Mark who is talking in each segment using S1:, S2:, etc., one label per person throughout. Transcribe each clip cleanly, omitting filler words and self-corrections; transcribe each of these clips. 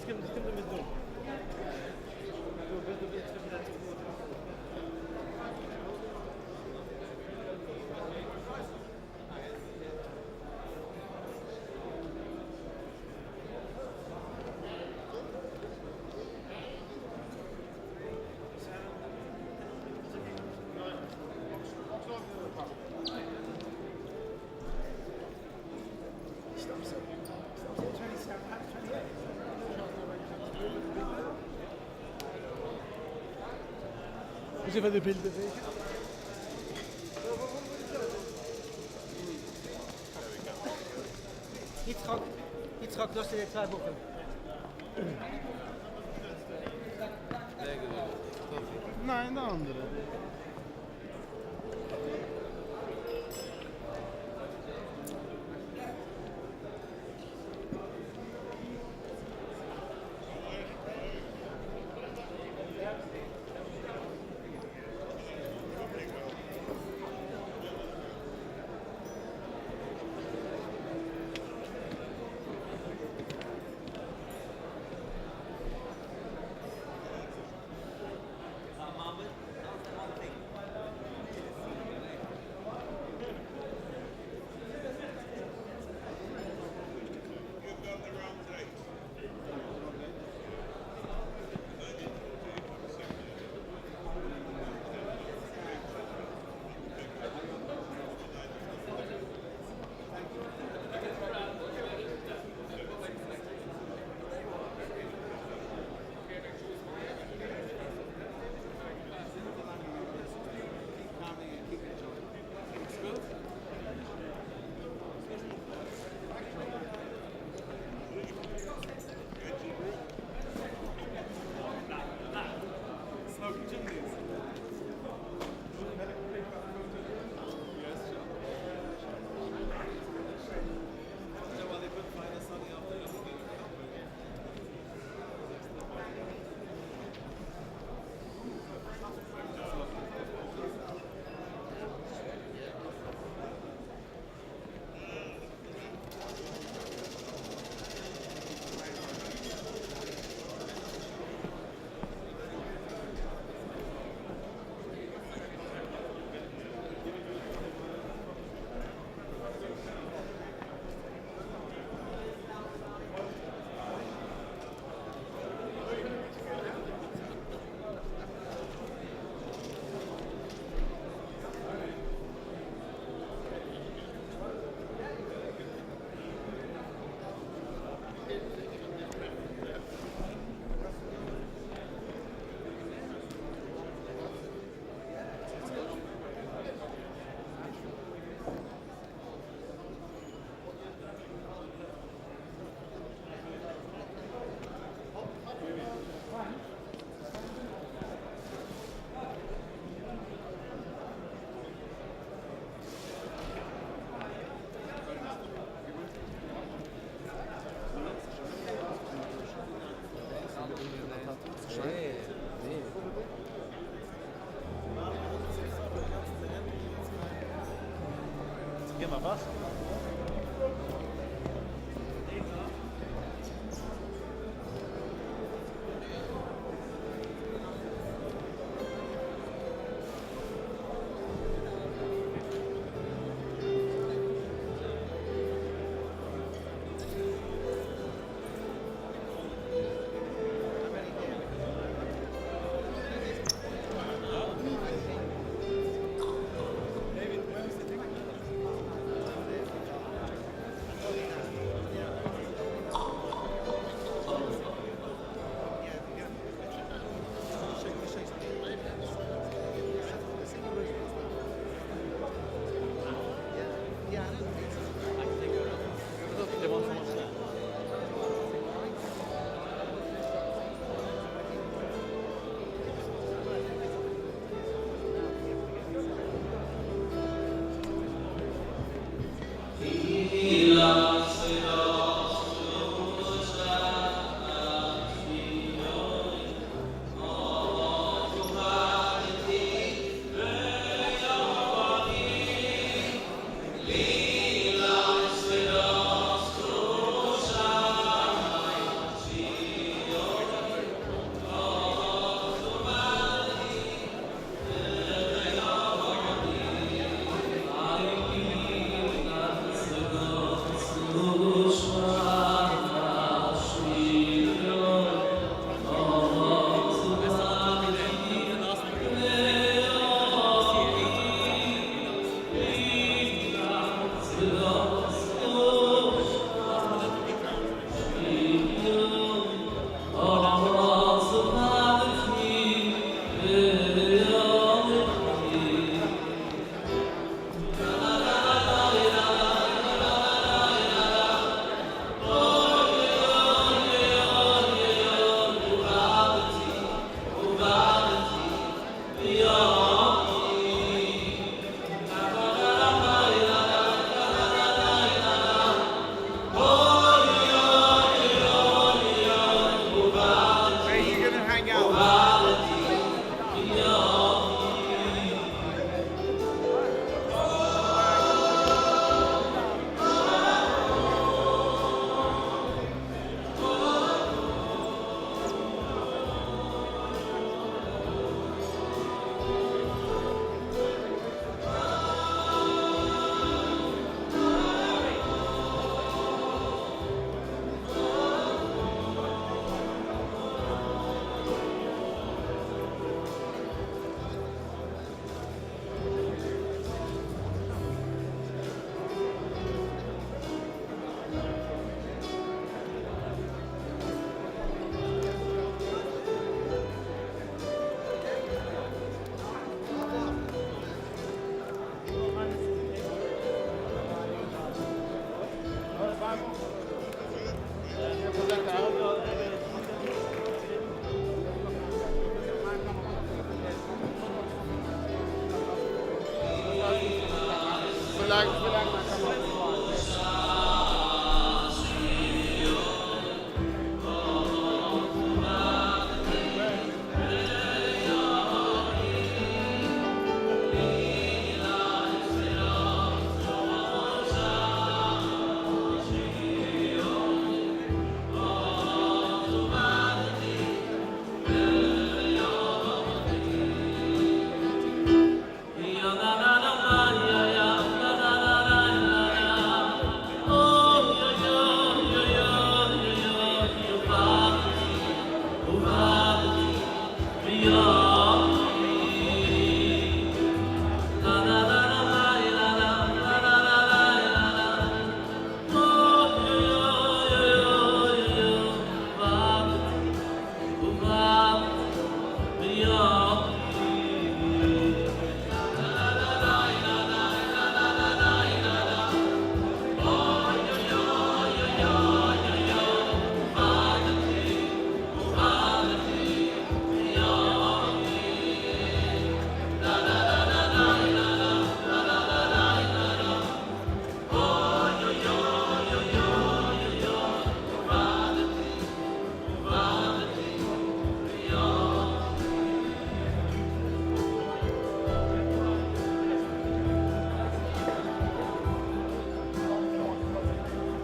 S1: kommt damit durch. Du jetzt wieder zu.
S2: Bu sefer de belli değil.
S1: Yitzhak lost in 2 Wochen.
S2: Nein, de andere.
S1: Geh mal was?
S2: Thanks for that.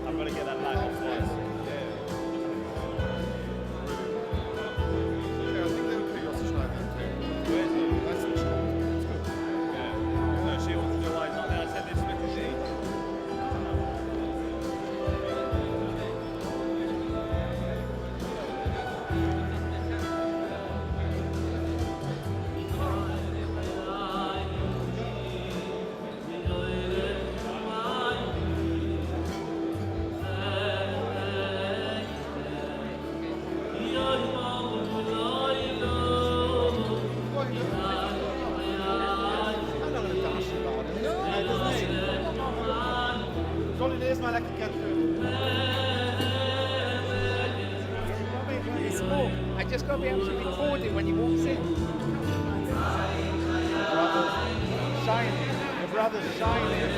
S1: I'm gonna get that light off first.
S2: Ja, jag tänkte det är också snart.
S1: Where's he?
S2: That's the show.
S1: Yeah. No, she wants to do lights on there. I said this with the sheet. Sorry, det är som alla kickar through.
S3: It's more. I just got to be able to record him when he walks in.
S1: Your brother's shining.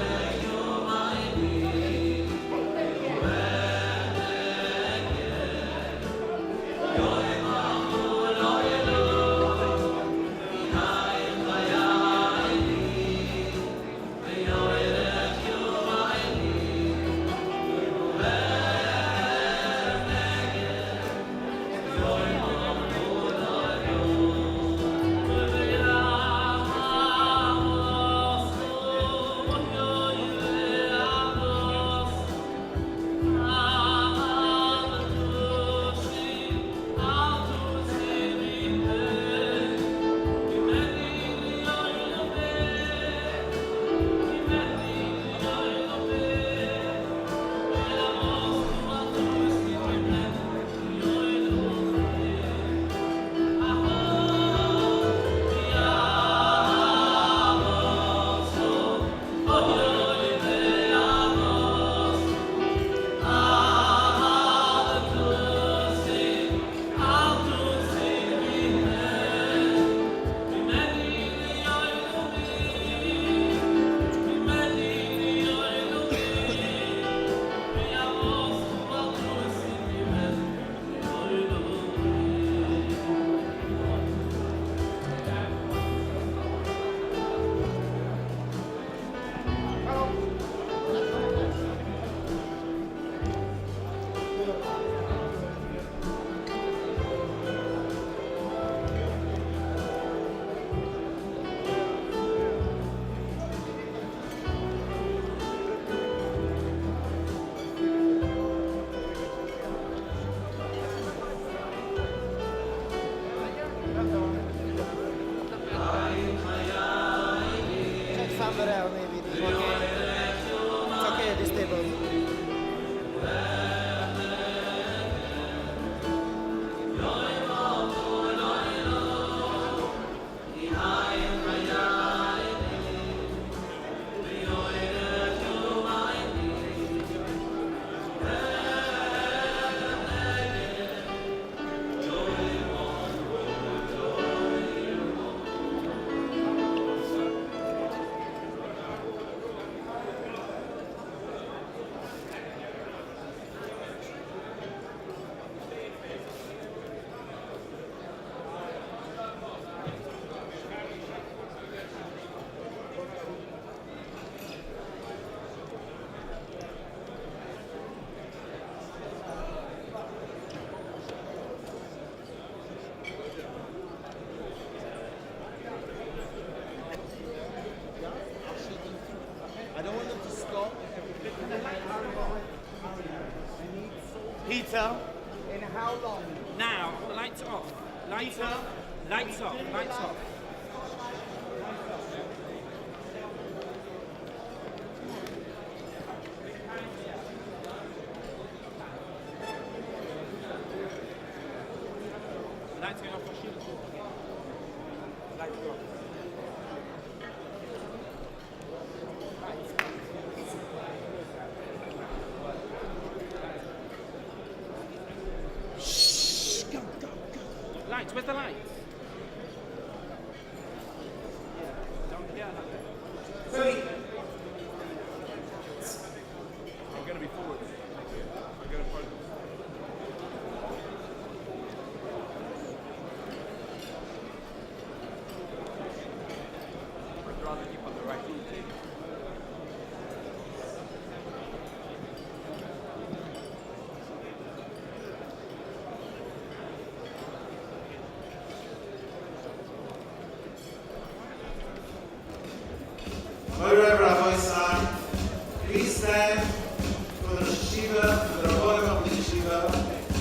S2: don't want them to stop.
S4: Heater.
S3: In how long?
S4: Now, the lights off. Lights off. Lights off. Lights off. Lights going off for shield. Lights go off. Lights, where's the lights? Don't hear that.
S1: I'm going to be forward. I'm going to focus. I'd rather keep on the right.
S5: Wherever our voice are, please stand for the yeshiva, for the Rabbanim of the yeshiva.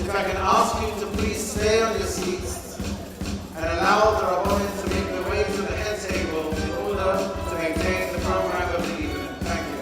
S5: If I can ask you to please stay on your seats and allow the Rabbanim to make their way to the head table in order to maintain the program of the evening. Thank you.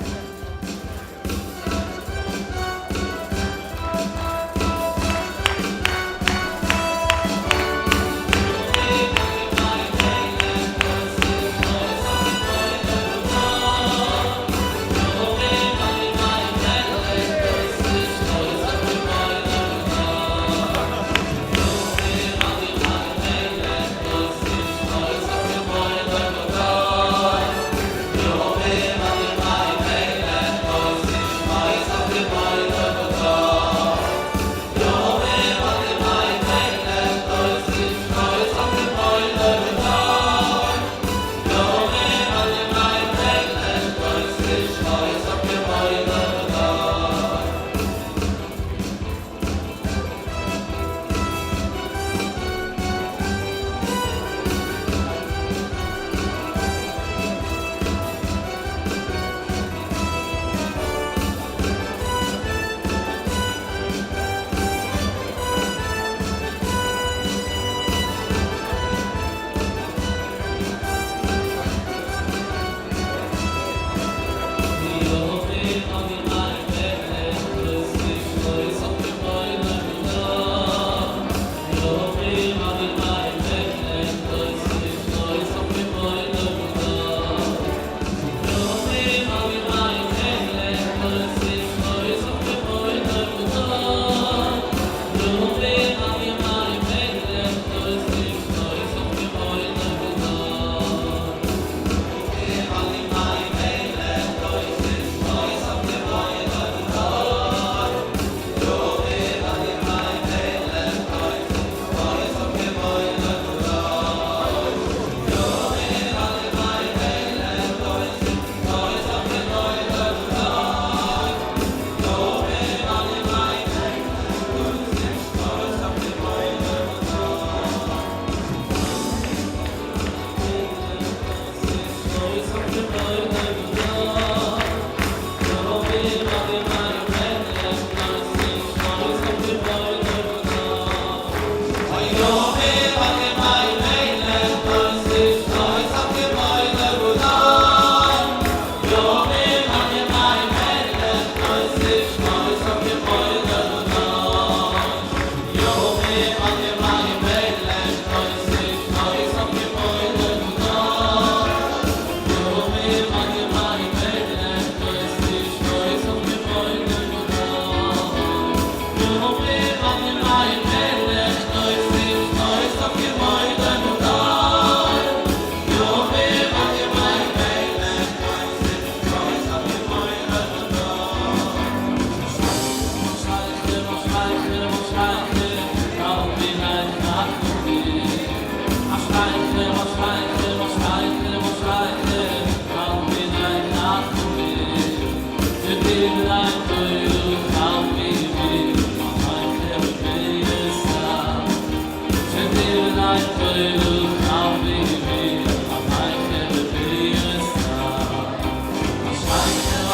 S6: I'm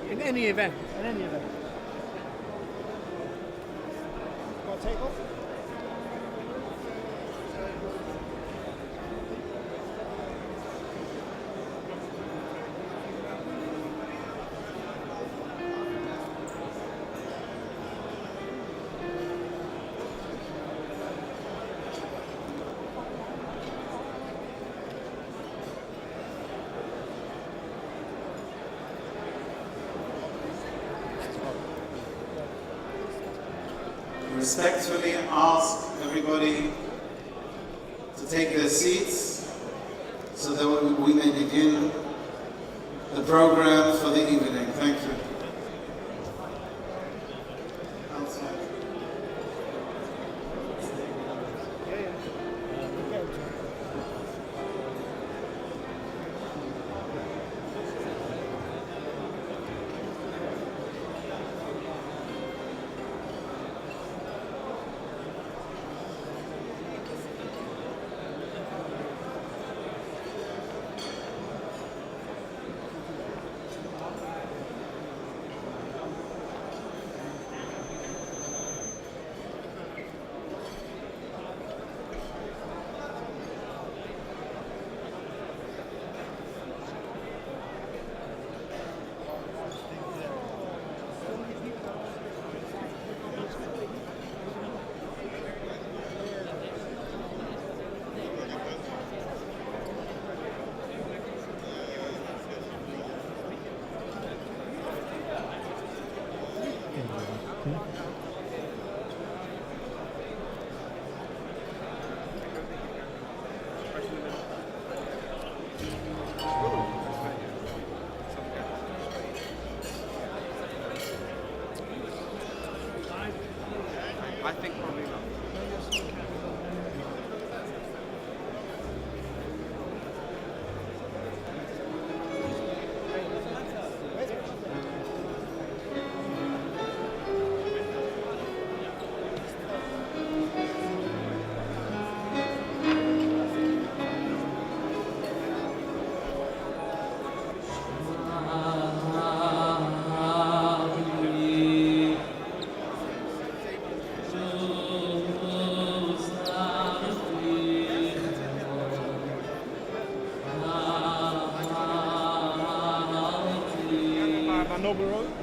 S3: In any event. In any event.
S2: Got a take off?
S5: Respectfully ask everybody to take their seats so that we may begin the program for the evening. Thank you. Outside.
S2: on Noble Road.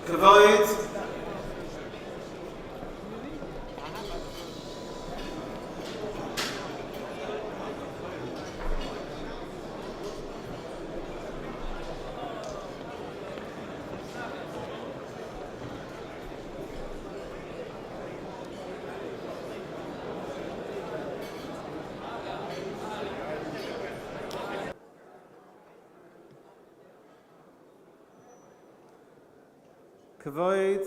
S5: Kavod, Kavod,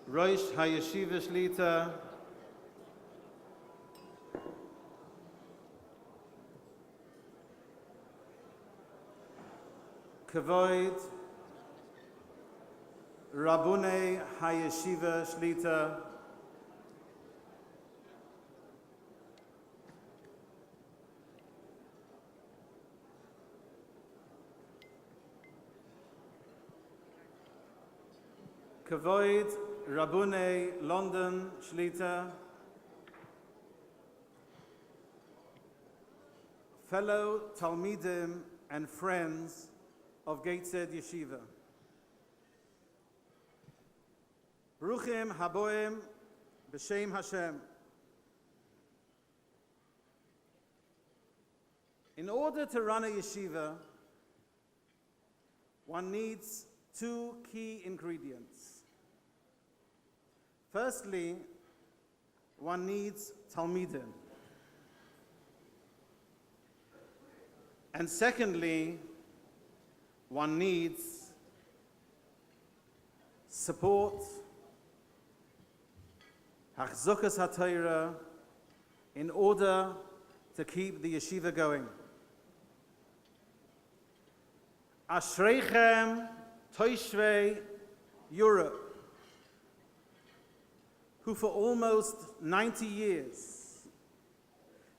S5: Rosh HaYeshiva Shlita, Kavod, Rabunei HaYeshiva Shlita, Kavod, Rabunei London Shlita, fellow Talmidim and friends of Gateshead Yeshiva. Bruchim Haboim B'Shem Hashem. In order to run a yeshiva, one needs two key ingredients. Firstly, one needs Talmidim. And secondly, one needs support, Hachzukas HaTorah, in order to keep the yeshiva going. Ashreichem Toshvei Europe, who for almost 90 years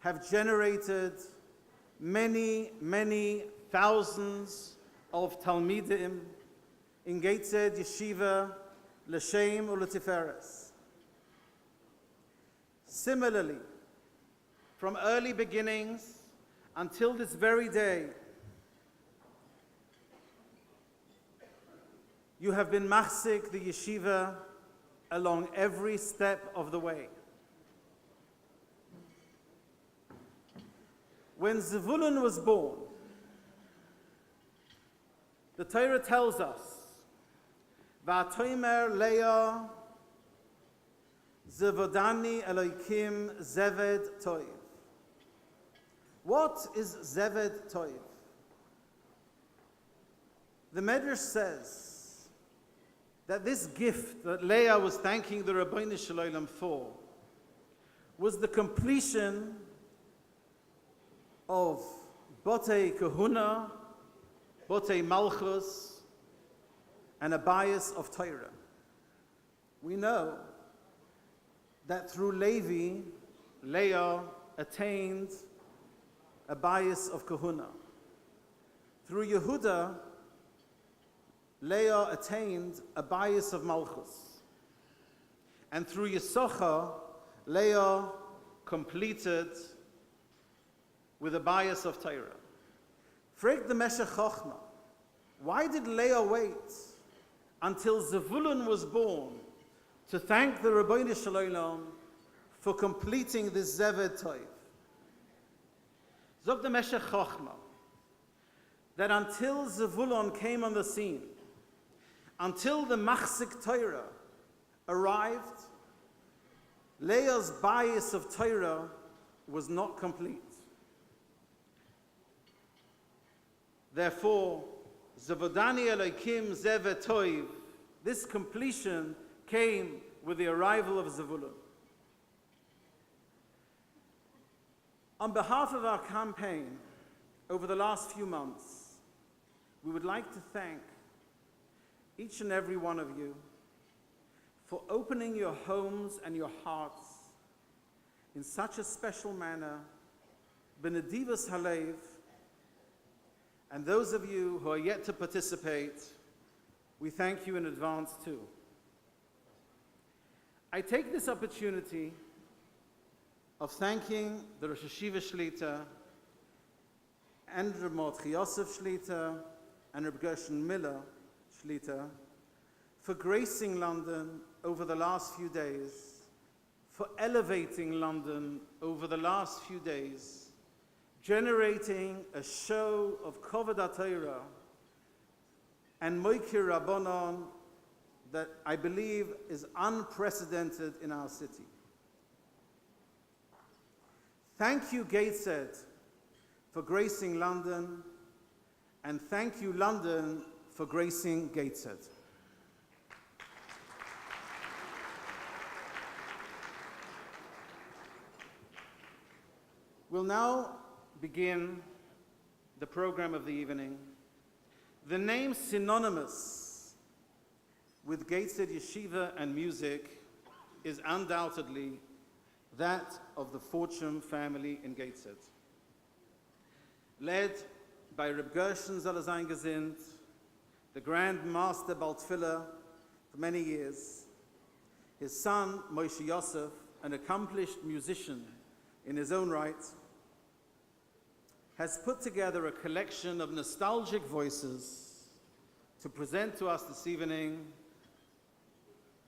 S5: have generated many, many thousands of Talmidim in Gateshead Yeshiva, L'Shem u'L'Tiferes. Similarly, from early beginnings until this very day, you have been machzik the yeshiva along every step of the way. When Zevulun was born, the Torah tells us, Va'atoimer Leah Zevodani Elokim Zeved Toiv. What is Zeved Toiv? The Medrash says that this gift that Leah was thanking the Rabbeinu Shalom for was the completion of Botei Kahuna, Botei Malchus, and a bias of Torah. We know that through Levi, Leah attained a bias of Kahuna. Through Yehuda, Leah attained a bias of Malchus. And through Yisachar, Leah completed with a bias of Torah. Frag the Meshech Chochmah, why did Leah wait until Zevulun was born to thank the Rabbeinu Shalom for completing this Zeved Toiv? Zog the Meshech Chochmah that until Zevulun came on the scene, until the Machzik Torah arrived, Leah's bias of Torah was not complete. Therefore, Zevodani Elokim Zeved Toiv, this completion came with the arrival of Zevulun. On behalf of our campaign over the last few months, we would like to thank each and every one of you for opening your homes and your hearts in such a special manner, Benedivus Halev, and those of you who are yet to participate, we thank you in advance too. I take this opportunity of thanking the Rosh Hashiva Shlita and Ramot Yosef Shlita
S6: and Reb Gershon Miller, Shlita, for gracing London over the last few days, for elevating London over the last few days, generating a show of Kovod HaTorah and Moikir Rabbanon that I believe is unprecedented in our city. Thank you, Gateshead, for gracing London, and thank you, London, for gracing Gateshead. We'll now begin the program of the evening. The name synonymous with Gateshead Yeshiva and music is undoubtedly that of the Fortune family in Gateshead. Led by Reb Gershon Zalazain Gezind, the Grand Master Baltfiller for many years, his son Moshe Yosef, an accomplished musician in his own right, has put together a collection of nostalgic voices to present to us this evening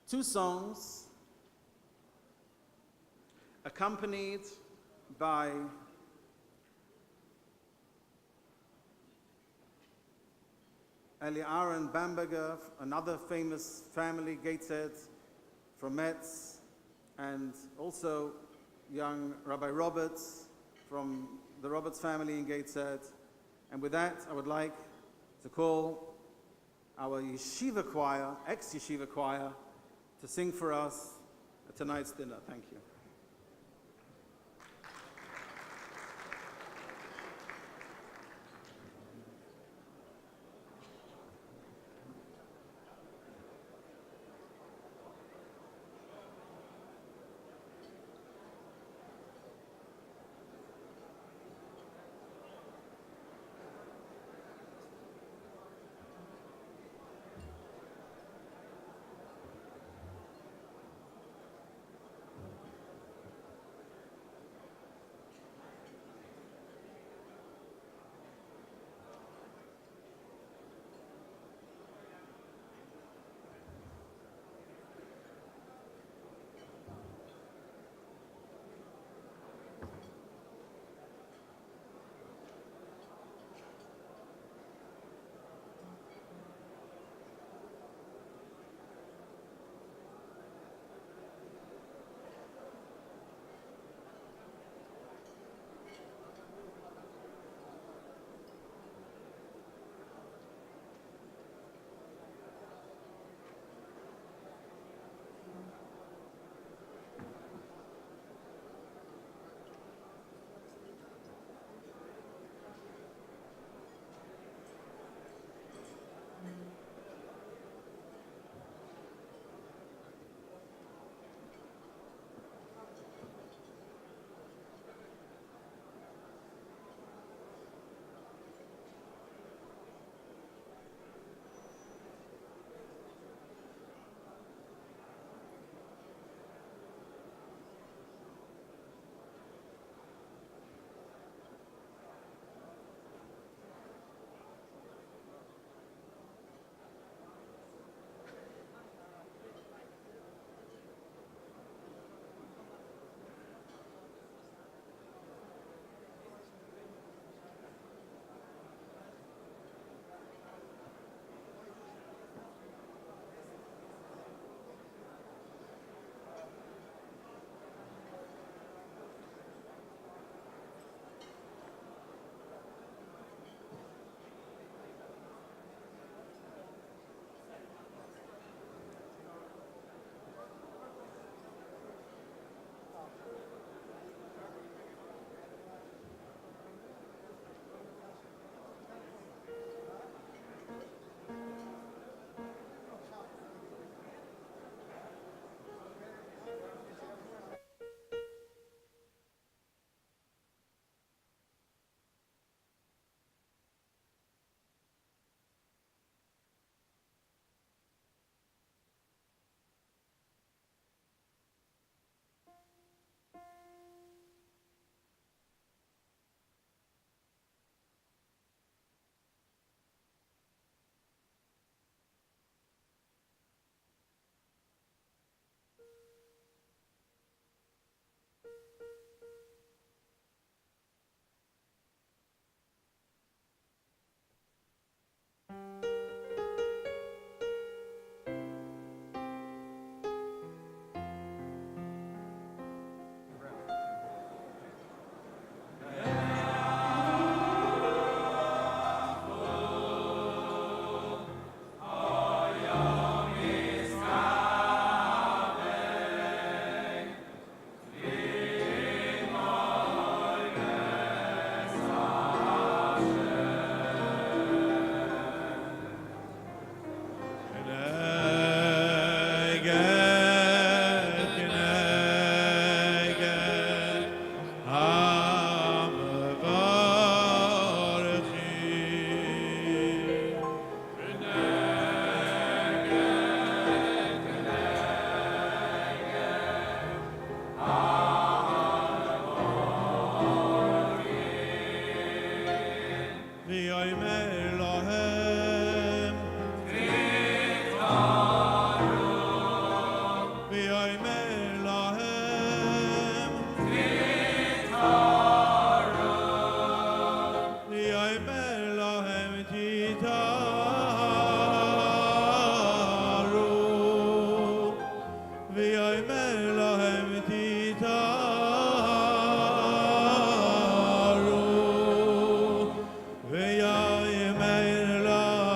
S6: two songs accompanied by Eli Aaron Bamberger, another famous family, Gateshead, from Metz, and also young Rabbi Roberts from the Roberts family in Gateshead. And with that, I would like to call our yeshiva choir, ex-yeshiva choir, to sing for us at tonight's dinner. Thank you.
S1: תתארו ויאמר להם תתארו ויאמר להם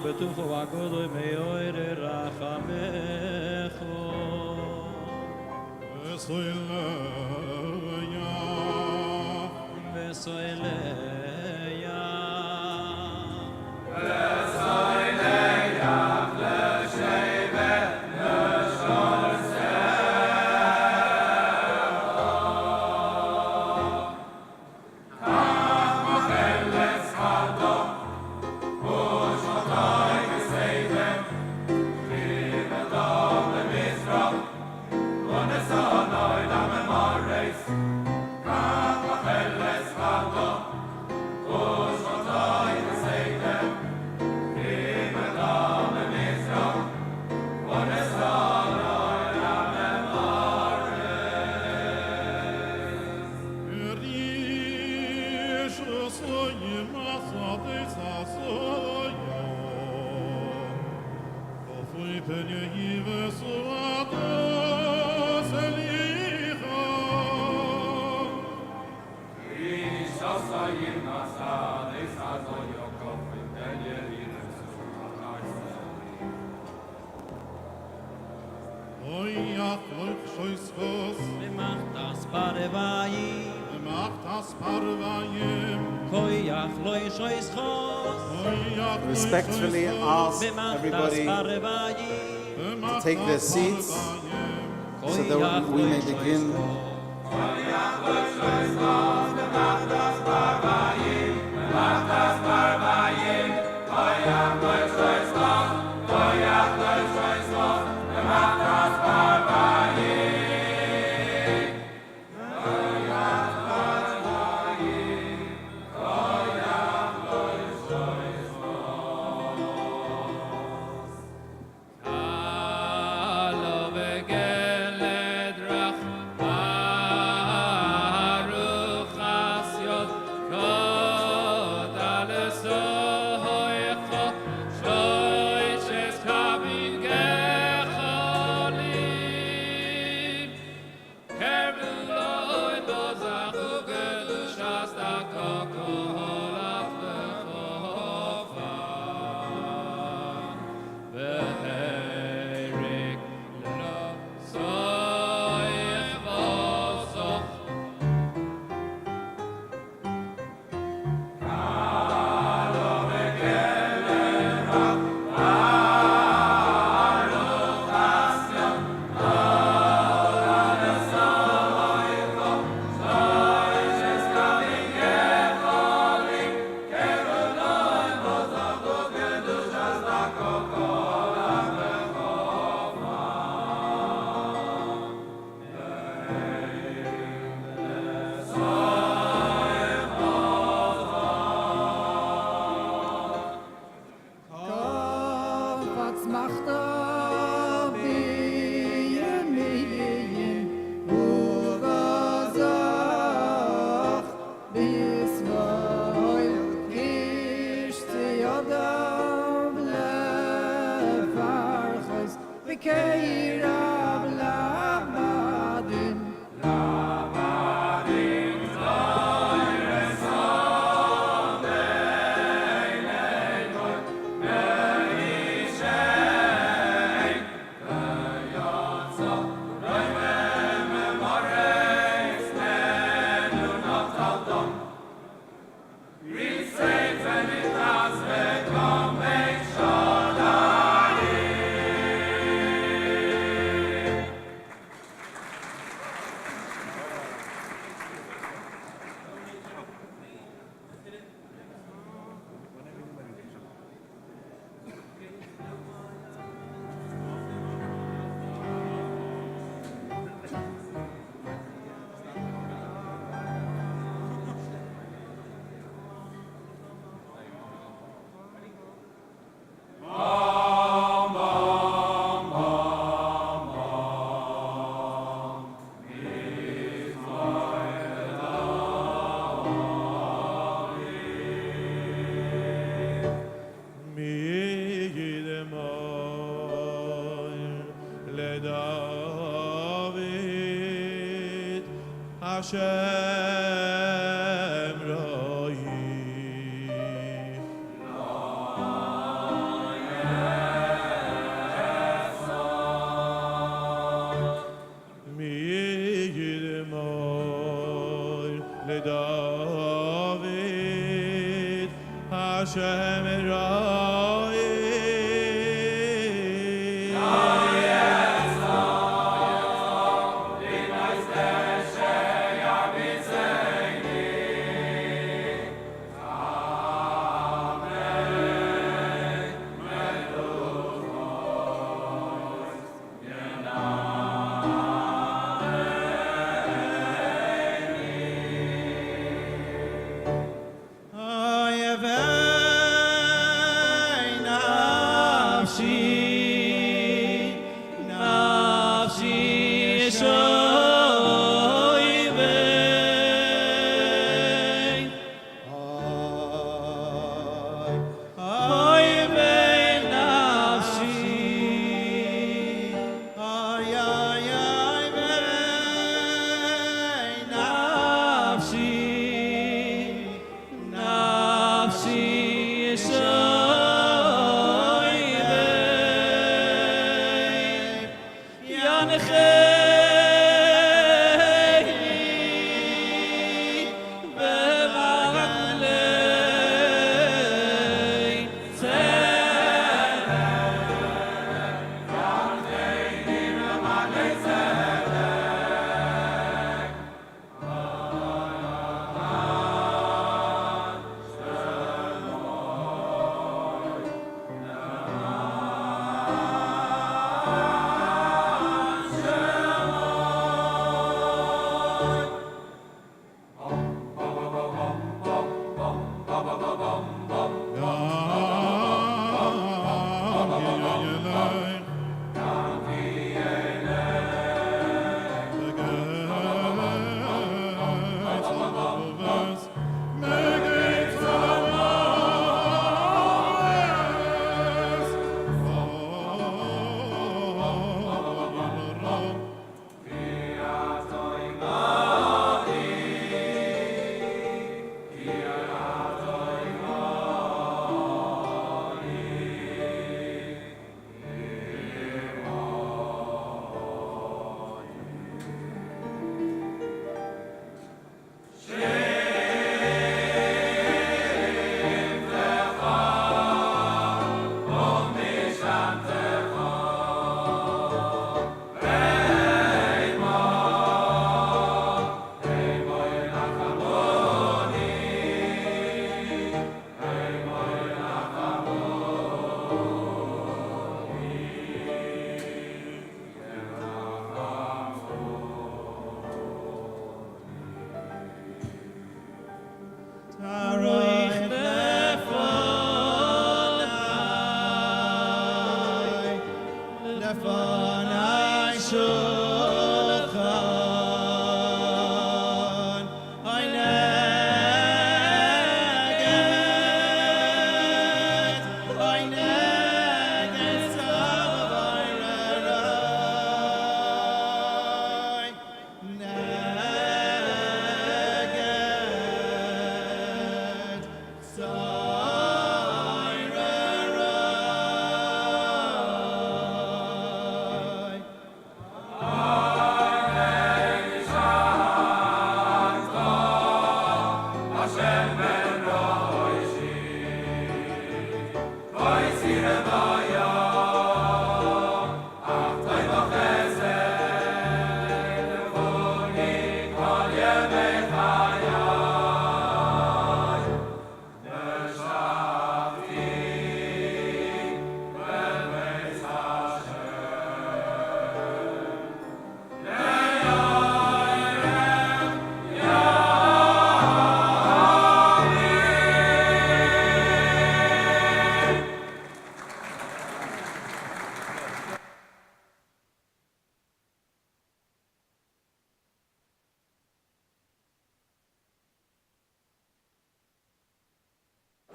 S1: בטוחו הגודל מאויר רחמך וסויליה
S6: Respectfully ask everybody to take their seats so that we may begin.
S1: Hashem Roi. Miyirmoy le David Hashem Roi.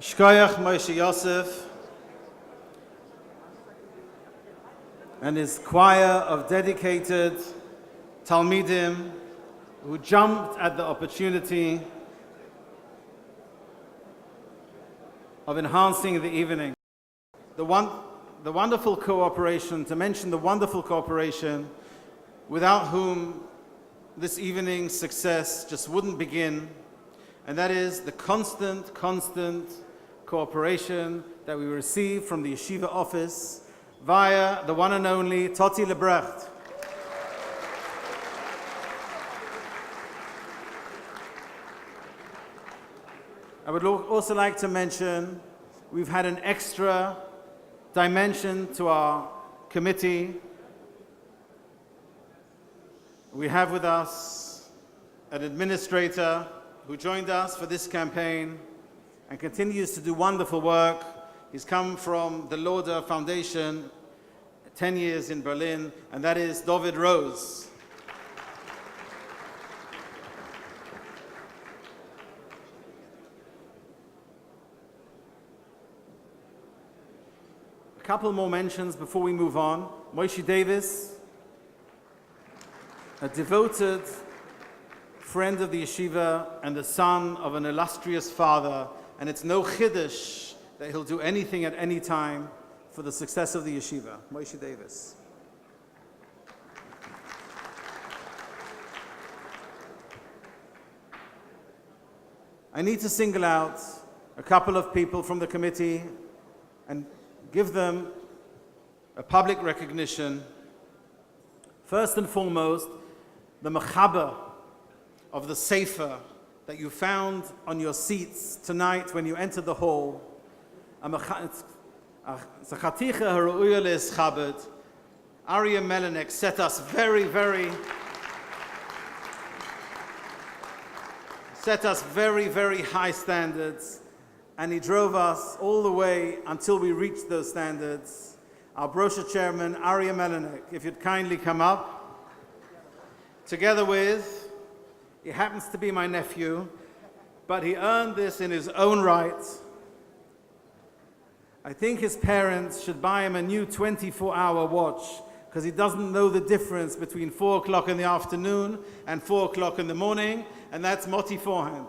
S6: Shkoyach Moshe Yosef and his choir of dedicated Talmidim who jumped at the opportunity of enhancing the evening. The wonderful cooperation, to mention the wonderful cooperation without whom this evening's success just wouldn't begin, and that is the constant cooperation that we receive from the yeshiva office via the one and only Toti Lebrecht. I would also like to mention we've had an extra dimension to our committee. We have with us an administrator who joined us for this campaign and continues to do wonderful work. He's come from the Lauder Foundation, 10 years in Berlin, and that is David Rose. A couple more mentions before we move on. Moshe Davis, a devoted friend of the yeshiva and the son of an illustrious father, and it's no chiddush that he'll do anything at any time for the success of the yeshiva. Moshe Davis. I need to single out a couple of people from the committee and give them a public recognition. First and foremost, the mechaber of the sefer that you found on your seats tonight when you entered the hall. It's a chaticha haru'uya le'eschabed. Aryeh Melinek set us very high standards, and he drove us all the way until we reached those standards. Our brochure chairman, Aryeh Melinek, if you'd kindly come up, together with, he happens to be my nephew, but he earned this in his own right. I think his parents should buy him a new 24-hour watch, because he doesn't know the difference between 4 o'clock in the afternoon and 4 o'clock in the morning, and that's Moti forehand.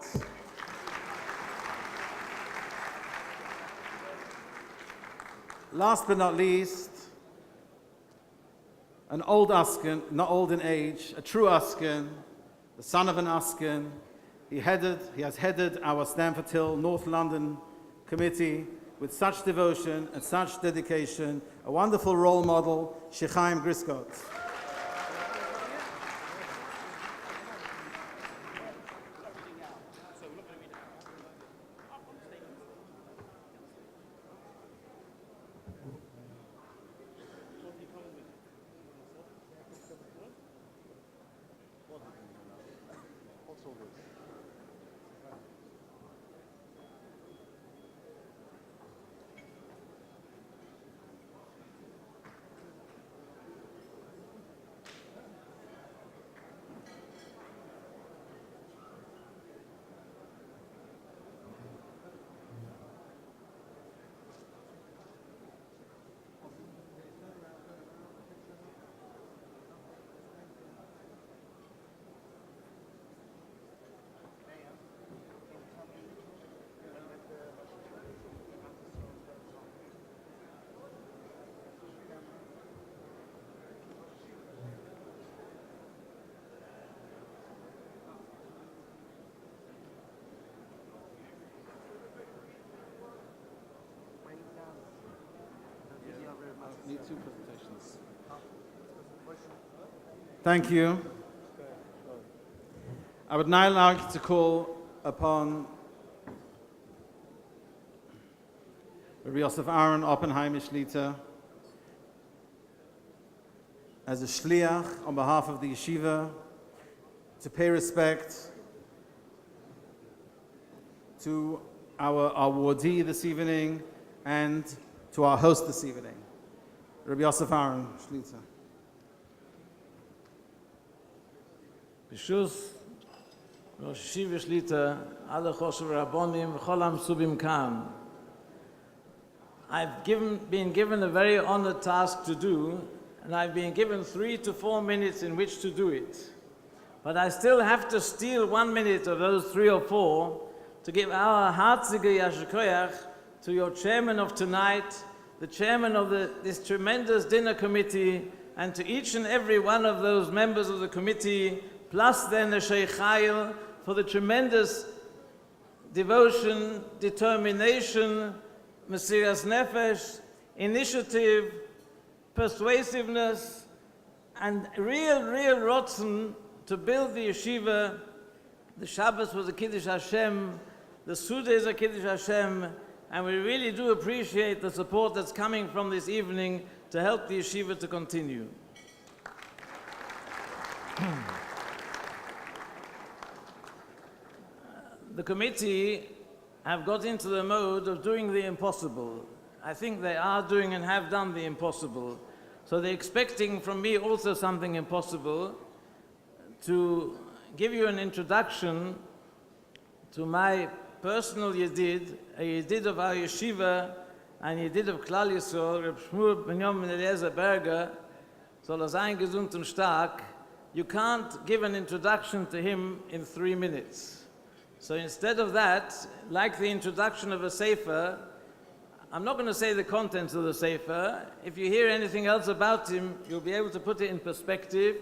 S6: Last but not least, an old Asken, not old in age, a true Asken, the son of an Asken. He has headed our Stamford Hill North London committee with such devotion and such dedication, a wonderful role model, Shechaim Griscott. Need 2 presentations. Thank you. I would now like to call upon Rabbi Yosef Aaron Oppenheim Shlita as a shliach on behalf of the yeshiva to pay respect to our awardee this evening and to our host this evening. Rabbi Yosef Aaron Shlita.
S7: B'shus Rosh Yeshiva Shlita, alle Choshev Rabbonim, v'chol HaMsubim Kan. I've been given a very honored task to do, and I've been given 3 to 4 minutes in which to do it. But I still have to steal 1 minute of those 3 or 4 to give our herzige Yashikoyach to your chairman of tonight, the chairman of this tremendous dinner committee, and to each and every one of those members of the committee, plus then the Sheikh Chayil, for the tremendous devotion, determination, Mesiras Nefesh, initiative, persuasiveness, and real rotzen to build the yeshiva. The Shabbos was a Kiddush Hashem, the Suda is a Kiddush Hashem, and we really do appreciate the support that's coming from this evening to help the yeshiva to continue. The committee have got into the mode of doing the impossible. I think they are doing and have done the impossible. So they're expecting from me also something impossible, to give you an introduction to my personal Yedid, a Yedid of our yeshiva, and Yedid of Klal Yisrael, Reb Shmuel Benjamin Eliezer Berger, soll sein gesund und stark. You can't give an introduction to him in 3 minutes. So instead of that, like the introduction of a sefer, I'm not going to say the contents of the sefer. If you hear anything else about him, you'll be able to put it in perspective,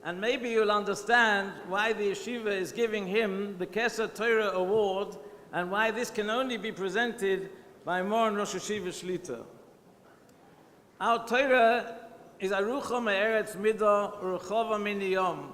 S7: and maybe you'll understand why the yeshiva is giving him the Keser Torah Award, and why this can only be presented by Moran Rosh Yeshiva Shlita. Our Torah is Arucha Me'eretz Midah Urchova Min Yom.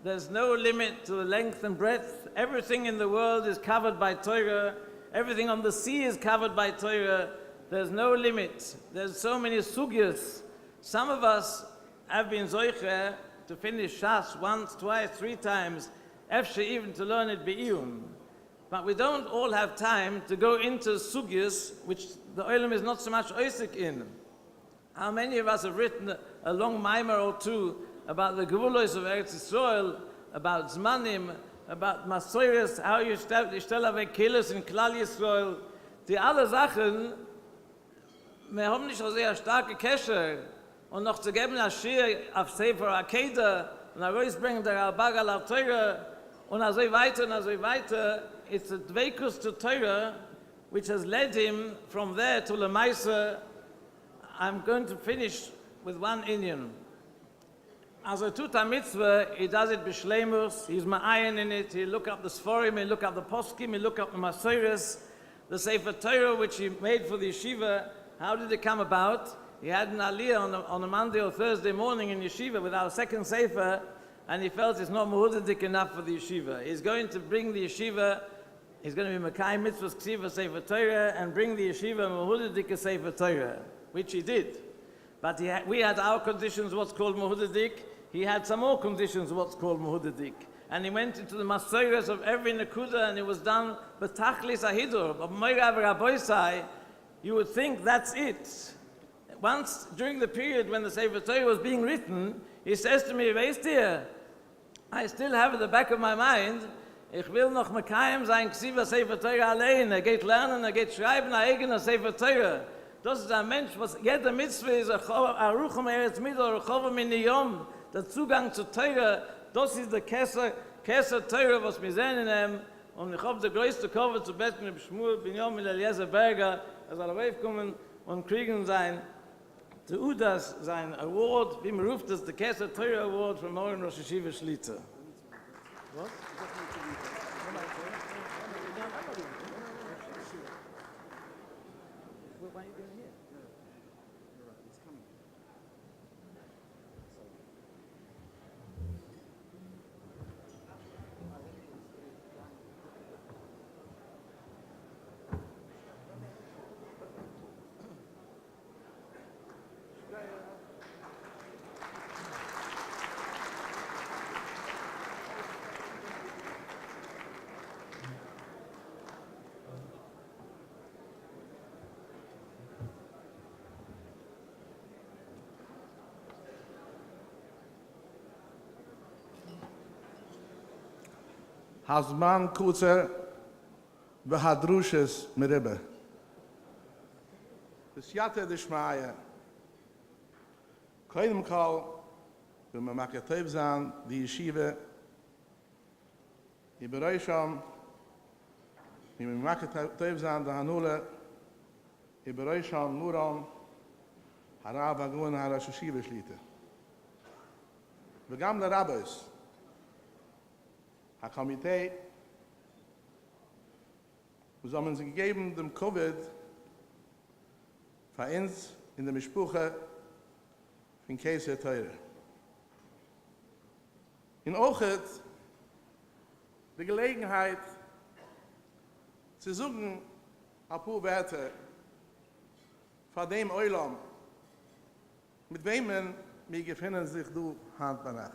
S7: There's no limit to the length and breadth. Everything in the world is covered by Torah. Everything on the sea is covered by Torah. There's no limit. There's so many sugyas. Some of us have been zoiche to finish Shas once, twice, 3 times, efshe even to learn it be'iyun. But we don't all have time to go into sugyas which the olam is not so much oisik in. How many of us have written a long mimer or 2 about the Gevulos of Eretz Yisrael, about Zmanim, about Masoires, how you stell away Kehillos in Klal Yisrael. Die alle Sachen, wir haben nicht so sehr starke Kesher, und noch zu geben als Schir auf Sefer Akeda, und rausbringen der Al-Bagal auf Torah, und so weiter. It's a dveikus to Torah, which has led him from there to Lemaisa. I'm going to finish with one Indian. As a tut mitzvah, he does it b'shleimus. He's ma'ayin in it. He look up the Sforim, he look up the Poskim, he look up the Masoires, the Sefer Torah which he made for the yeshiva. How did it come about? He had an aliyah on a Monday or Thursday morning in yeshiva with our second Sefer, and he felt it's not muhudadik enough for the yeshiva. He's going to bring the yeshiva. He's going to be Makai Mitzvah's Ksiva Sefer Torah and bring the yeshiva muhudadik Sefer Torah, which he did. But we had our conditions, what's called muhudadik. He had some more conditions, what's called muhudadik. And he went into the masoires of every nekuda, and it was done betachlis ahidur. Of Moirav Rabboisai, you would think that's it. Once, during the period when the Sefer Torah was being written, he says to me, weißt ihr, I still have at the back of my mind, ich will noch mekayem sein Ksiva Sefer Torah allein. Geht lernen, geht schreiben, eigener Sefer Torah. Das ist ein Mensch, was jede Mitzvah ist, Aruchum Eretz Midah, Urchova Min Yom. Der Zugang zu Torah, das ist der Keser Torah, was wir sehen in ihm. Und ich habe die größte Kurve zu beten mit Shmuel Benjamin Eliezer Berger, soll raufkommen und kriegen sein Award, wie man ruft das, der Keser Torah Award von Moran Rosh Yeshiva Shlita. What? Why are you going here?
S8: הזמן קוצר והדרושס מרבה. בסייעתא דשמיא, קודם כל, wenn man mag טוב sein, die Yeshiva Iberoisham, im Maket Tevzan, der Hanule, Iberoisham, Nuram, Harav Agun, Harashashiva Shlite. וגם לרבוס, הקומיטה, was haben sie gegeben dem Covid für uns in der Mischbuche von Käse Teure. In Ochet die Gelegenheit zu suchen ein paar Werte von dem Eulam, mit wem man mir gefunden sich du Hand bei Nacht.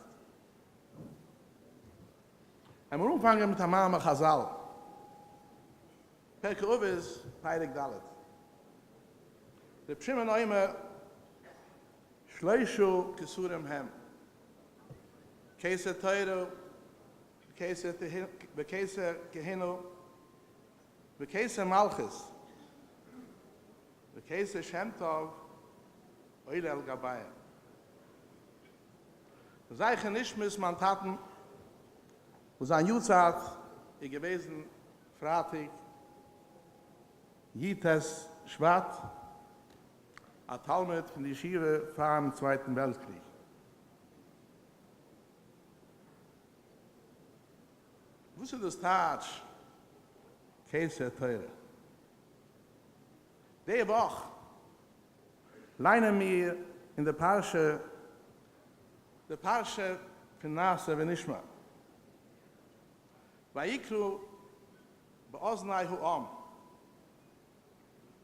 S8: Wir anfangen mit der Mama Chazal. Perke Uwes, Peirik Dalet. Der Pshimen Oime, Shleishu Kesurem Hem. Keise Teiro, Keise Gehinu, Keise Malchus, Keise Shemtov, Oile El Gabaya. Zeichen nicht muss man taten, wo sein Jutzat gewesen, Fratig, Jites, Schwat, a Talmud von die Schiebe vor dem Zweiten Weltkrieg. Wusste das Tatsch, Käse Teure. Die Woche leinen mir in der Parche von Nase Venishma. Vayikru beoznai hu'am.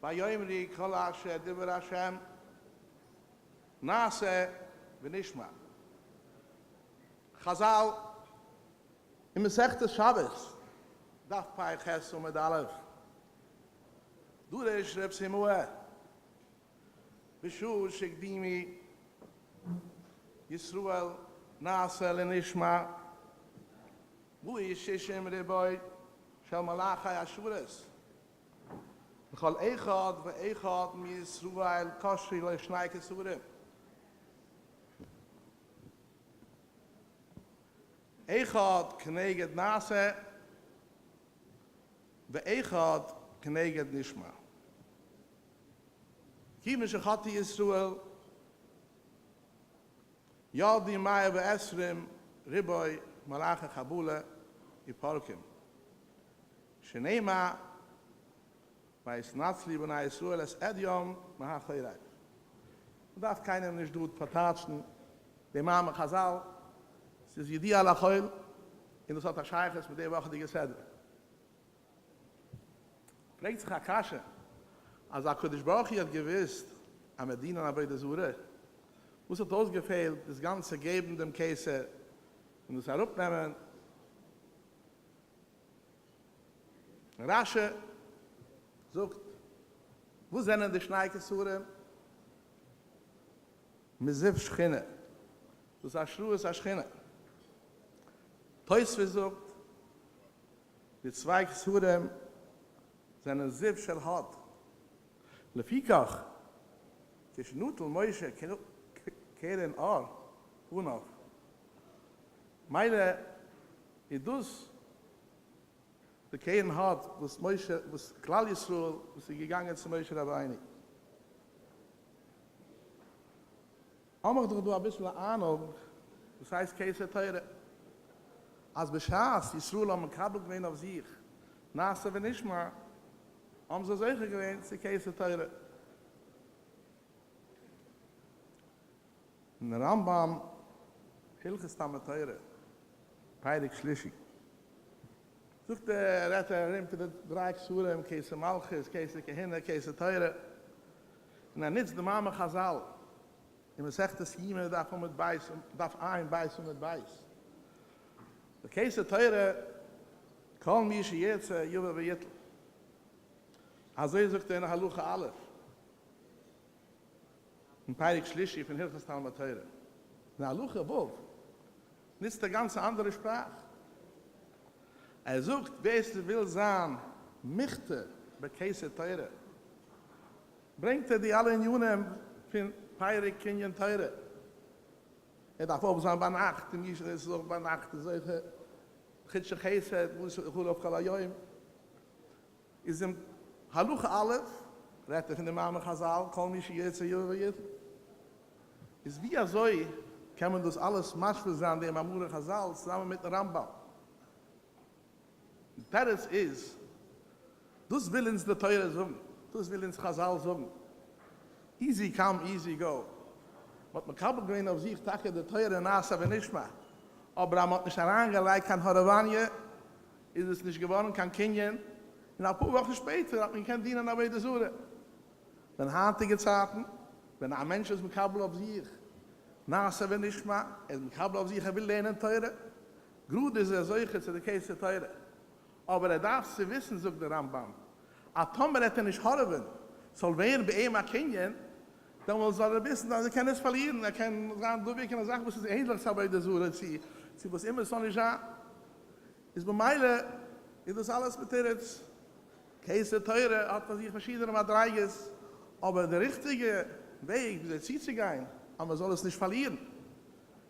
S8: Vayoimri kol asher diber Hashem Nase Venishma. Chazal im Mesechtes Shabbos Daf Pai Ches Umed Aleph Dure Shreb Simua Bishur Shekdimi Yisruel Nase Lenishma Bui Shishim Reboy Shel Malachai Ashuras B'chol Eichad V'Eichad Mi Yisruel Koshri Le'Shnai Kesurim Eichad Kneged Nase V'Eichad Kneged Nishma Kim Shechati Yisruel Yadi Maya V'Esrim Riboy Malacha Chabula Yiparkim Shenema V'Isnatzli B'nai Yisruel Es Edyom Maha Chayrak Man darf keinem nicht dort vertatschen Der Mama Chazal Es ist Yedi ala Choyl in das hat der Scheiches mit der Woche die Gesedre Fragt sich Akashe als HaKadosh Baruch Hu hat gewusst am Medina na bei der Sure was hat ausgefehlt, das ganze Geben dem Käse und das herabnehmen. Rasche sagt, wo sind die Schneikesure? Mizif Schchine. Das Aschru ist Aschchine. Teuswe sagt, die zwei Kesurem sind ein Ziv Shel Hod. Lefikach, Kishnutel Moishe Keren Or, Unov. Meine Idus, der Keren hat, was Moishe, was Klal Yisroel, was sie gegangen zu Moishe Rabbeini. Amach doch du ein bisschen Ahnung, das heißt Käse Teure. Als Beschaß, Yisroel haben ein Kabel gewähnt auf sich. Nase wenn ich mal, haben sie solche gewähnt, sie Käse Teure. In der Rambam, Hilches Tamme Teure, Peirik Schlischig. Sucht der Retter, nimmt der drei Surem, Käse Malchus, Käse Gehinne, Käse Teure. Und nitzt der Mama Chazal. Und man sagt, dass jemand darf mit Beiß, darf ein Beiß und mit Beiß. Der Käse Teure, kol mich jetzt, Juwe V'Yitl. Also sagt er in der Halucha Aleph. In Peirik Schlischig von Hilches Talmud Teure. Na Halucha Wov. Nicht der ganze andere Sprache. Sucht, wer es will sein, Michte bei Käse Teure. Bringt die alle in Junem von Peirik Kinyan Teure. Darf auch sein bei Nacht, die Mischer ist auch bei Nacht, solche Gateshead Dinner auf Kalayoim. Is im Haluch Alef, redt von der Mama Chazal, kol mich jetzt is wie soll kann man das alles maschel sein, der Mamura Chazal, zusammen mit der Rambam. That is, dus willens der Teure sagen, dus willens Chazal sagen. Easy come, easy go. Wat man kabel gewinnt auf sich, takke der Teure Nasa wenn ich mal. Aber er hat nicht herangelegt, kann Haravanje, ist es nicht geworden, kann Kenyan. Und ein paar Wochen später hat man kein Dienen aber der Sure. Wenn hartige Zeiten, wenn ein Mensch ist mit Kabel auf sich, Nasa wenn ich mal, mit Kabel auf sich, will lernen Teure. Gut ist solche zu der Käse Teure. Aber darf sie wissen, sagt der Rambam. Atomer hätte nicht Haraven, soll wer bei ihm Kenyan, dann soll wissen, dass kann es verlieren. Kann sagen, du kannst sagen, was ist ähnlich bei der Sure. Sie was immer so nicht an. Ist bei Meile, ist das alles betrifft. Käse Teure hat man sich verschiedene Madreiges. Aber der richtige Weg, der zieht sich ein, aber man soll es nicht verlieren,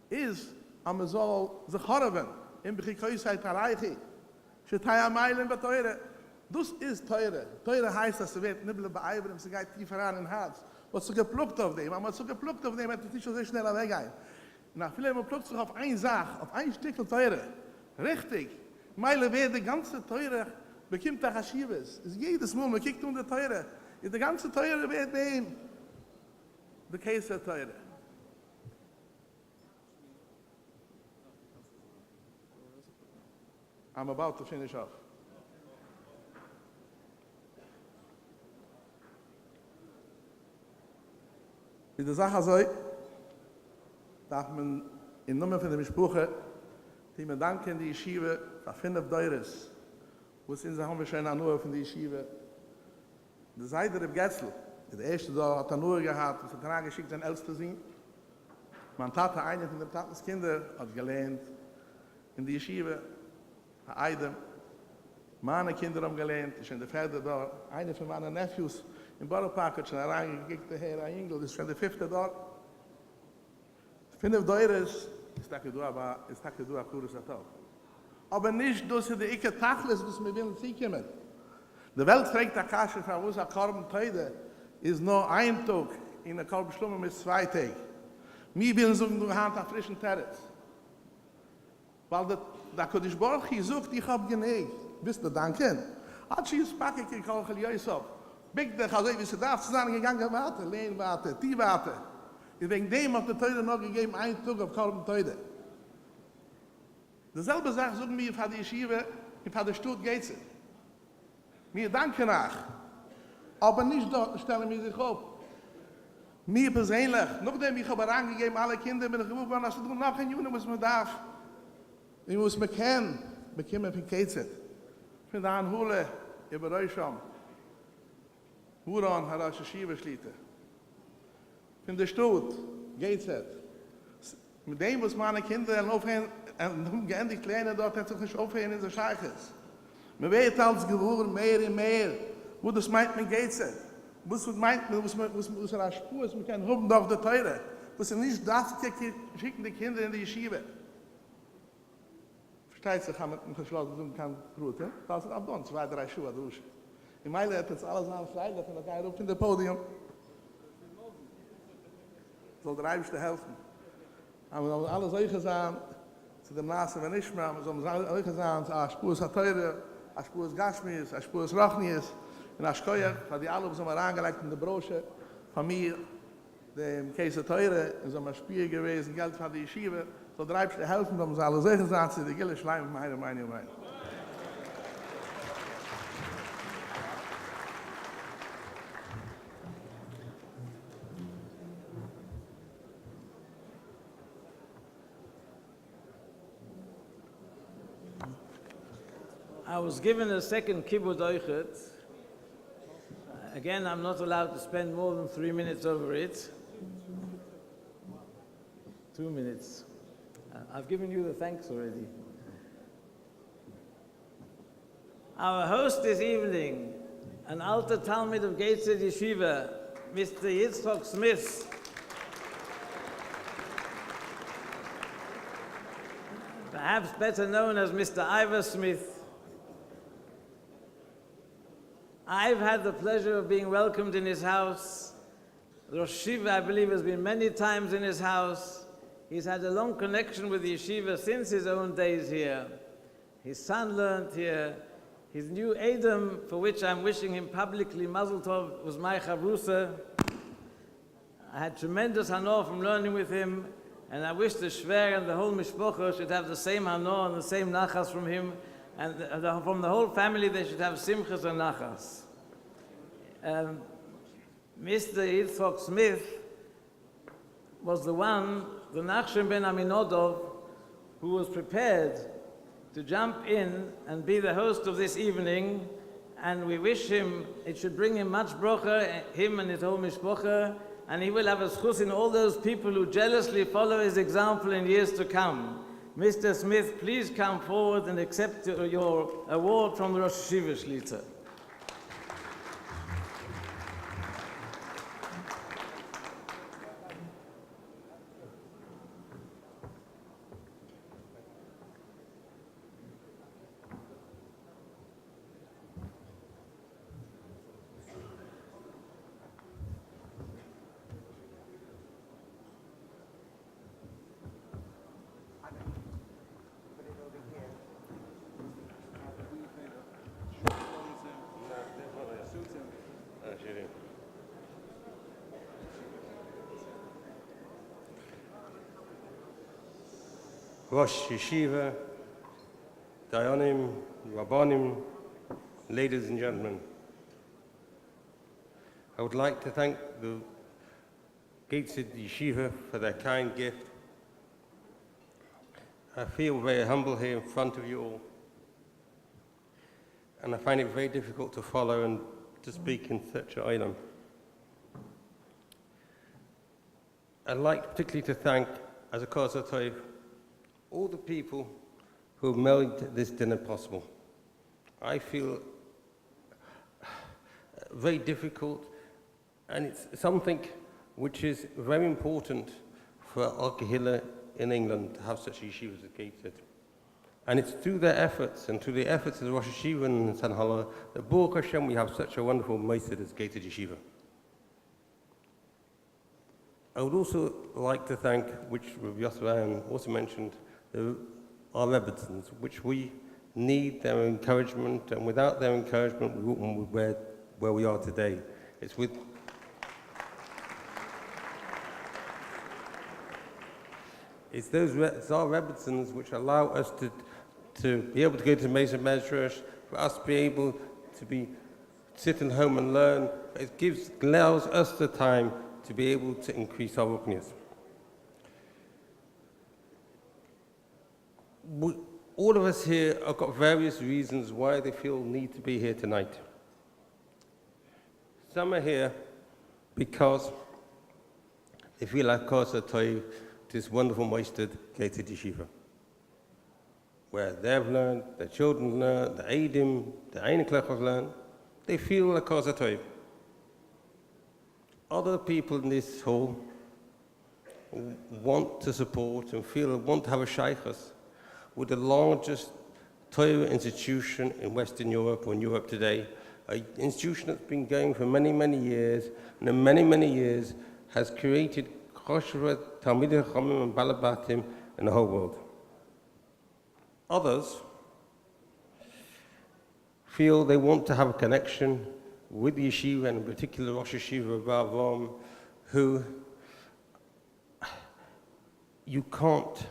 S8: ist, aber man soll sich harven. In Bechikäusheit erreichen. Shetaya Meilen bei Teure. Das ist Teure. Teure heißt, dass sie wird nicht beeibern, sie geht tiefer an in Herz. Was so gepluckt auf dem, aber so gepluckt auf dem, hat es nicht so sehr schnell weggehen. Nach vielem man pluckt sich auf eine Sache, auf ein Stück Teure. Richtig. Meile wird die ganze Teure bekommt der Hashivas. Ist jedes Mal, man kriegt der Teure. Die ganze Teure wird bei ihm. Der Käse Teure. I'm about to finish off. Wie die Sache so, darf man in Nummer von dem Spruch, die man danken die Yeshiva, für 5 Deures, wo es in sich haben wir schon nur von der Yeshiva. Der Seite der Gätzl, der erste da hat nur gehabt, was er geschickt sein Älster sehen. Man Tate, eine von den Tatens Kinder, hat gelernt in die Yeshiva, Eidem. Meine Kinder haben gelernt, ich bin der Vater da, eine von meinen Nephews in Boropark hat schon reingekickt, der Herr Engel, das ist schon der 5. dort. 5 Deures, ist Tage du a Kurus Atau. Aber nicht, dass sie die Icke Tachlis, was wir willen ziehen kommen. Die Welt fragt Akashe, von wo es a Korben Teide, ist nur ein Tag, in der Korben Schlumme mit 2 Tagen. Wir willen suchen, du hast einen frischen Territz. Weil der Kodesh Baruch Hu sucht, ich hab genägt. Wisst ihr, danken? Hat sie es packen, ich kann auch Yosef. Big der also wie sie darf zusammen gegangen warte, lehn warte, die warte. Wegen dem hat der Teure noch gegeben, ein Tag auf Korben Teide. Dasselbe Sache suchen wir für die Yeshiva, für die Stutt Gateshead. Wir danken nach. Aber nicht dort stellen wir sich auf. Mir persönlich, nachdem ich habe angegeben, alle Kinder mit der Gerufen, als du noch ein Junge, was man darf. Ich muss mich kennen, bekommen von Gateshead. Von der Anhole, über Reuscham. Huron, hat als Yeshiva schließen. Von der Stutt, Gateshead. Mit dem, was meine Kinder aufhören, und geendigt lernen, dort hat sich nicht aufhören in der Scheiches. Man wird als geworden mehr und mehr, wo das meint mit Gateshead. Was meint man, was eine Spur ist, man kann hoffen auf der Teure. Was nicht darf, schicken die Kinder in die Yeshiva. Versteht sich, haben wir geschlossen, so kann Brut, ja? Das ist ab 2, 3 Schuhe duschen. In Meile hat jetzt alles an Freitag und dann auf in der Podium. Soll der Eibischte helfen. Haben wir alles euch gesagt, zu dem Nase, wenn ich mehr, so haben wir euch gesagt, a Spur ist Teure, a Spur ist Gashmis, a Spur ist Rochnis, in Aschkoyer, weil die alle so mal angelegt in der Brosche, von mir, dem Käse Teure, in so einem Spiel gewesen, Geld für die Yeshiva, so der Eibischte helfen, so haben wir alles euch gesagt, die Gille Schleim, meine.
S7: I was given a second kibbutz oichet. Again, I'm not allowed to spend more than 3 minutes over it. 2 minutes. I've given you the thanks already. Our host this evening, an alter Talmud of Gateshead Yeshiva, Mr. Dov Smith. perhaps better known as Mr. Ivor Smith. I've had the pleasure of being welcomed in his house. Rosh Yeshiva, I believe, has been many times in his house. He's had a long connection with the yeshiva since his own days here. His son learned here. His new Edom, for which I'm wishing him publicly Mazel Tov, was my Chavrusa. I had tremendous honor from learning with him, and I wish the Shver and the whole Mishpocha should have the same honor and the same nachas from him, and from the whole family they should have simchas and nachas. Mr. Yitzchok Smith was the Nachshon ben Aminodov, who was prepared to jump in and be the host of this evening, and we wish him, it should bring him much bracha, him and his whole mishpocha, and he will have a schus in all those people who jealously follow his example in years to come. Mr. Smith, please come forward and accept your award from the Rosh Yeshiva Shlita.
S9: Rosh Yeshiva, Dayanim, Rabbanim, ladies and gentlemen, I would like to thank the Gateshead Yeshiva for their kind gift. I feel very humble here in front of you all, and I find it very difficult to follow and to speak in such an item. I'd like particularly to thank, as a Kosa Toiv, all the people who made this dinner possible. I feel very difficult, and it's something which is very important for our Kehillah in England to have such yeshivas as Gateshead. And it's through their efforts and through the efforts of the Rosh Yeshiva and Sanhala that Baruch Hashem we have such a wonderful Mossad as Gateshead Yeshiva. I would also like to thank, which Rabbi Yosef also mentioned, our Rebbetzins, which we need their encouragement, and without their encouragement we wouldn't be where we are today. It's our Rebbetzins which allow us to be able to go to Mesa Medrash, for us to be able to sit at home and learn. It allows us the time to be able to increase our ruchnius. All of us here have got various reasons why they feel need to be here tonight. Some are here because they feel like Kosa Toiv, this wonderful Mossad Gateshead Yeshiva, where they've learned, their children learn, the Eidim, the Eineklechos learn. They feel like Kosa Toiv. Other people in this hall want to support and want to have a shaykhus with the largest Torah institution in Western Europe or in Europe today, an institution that's been going for many, many years, and in many, many years has created Choshva, Talmidei Chachamim, and Balabatim in the whole world. Others feel they want to have a connection with the yeshiva, and in particular Rosh Yeshiva of Avraham, who you can't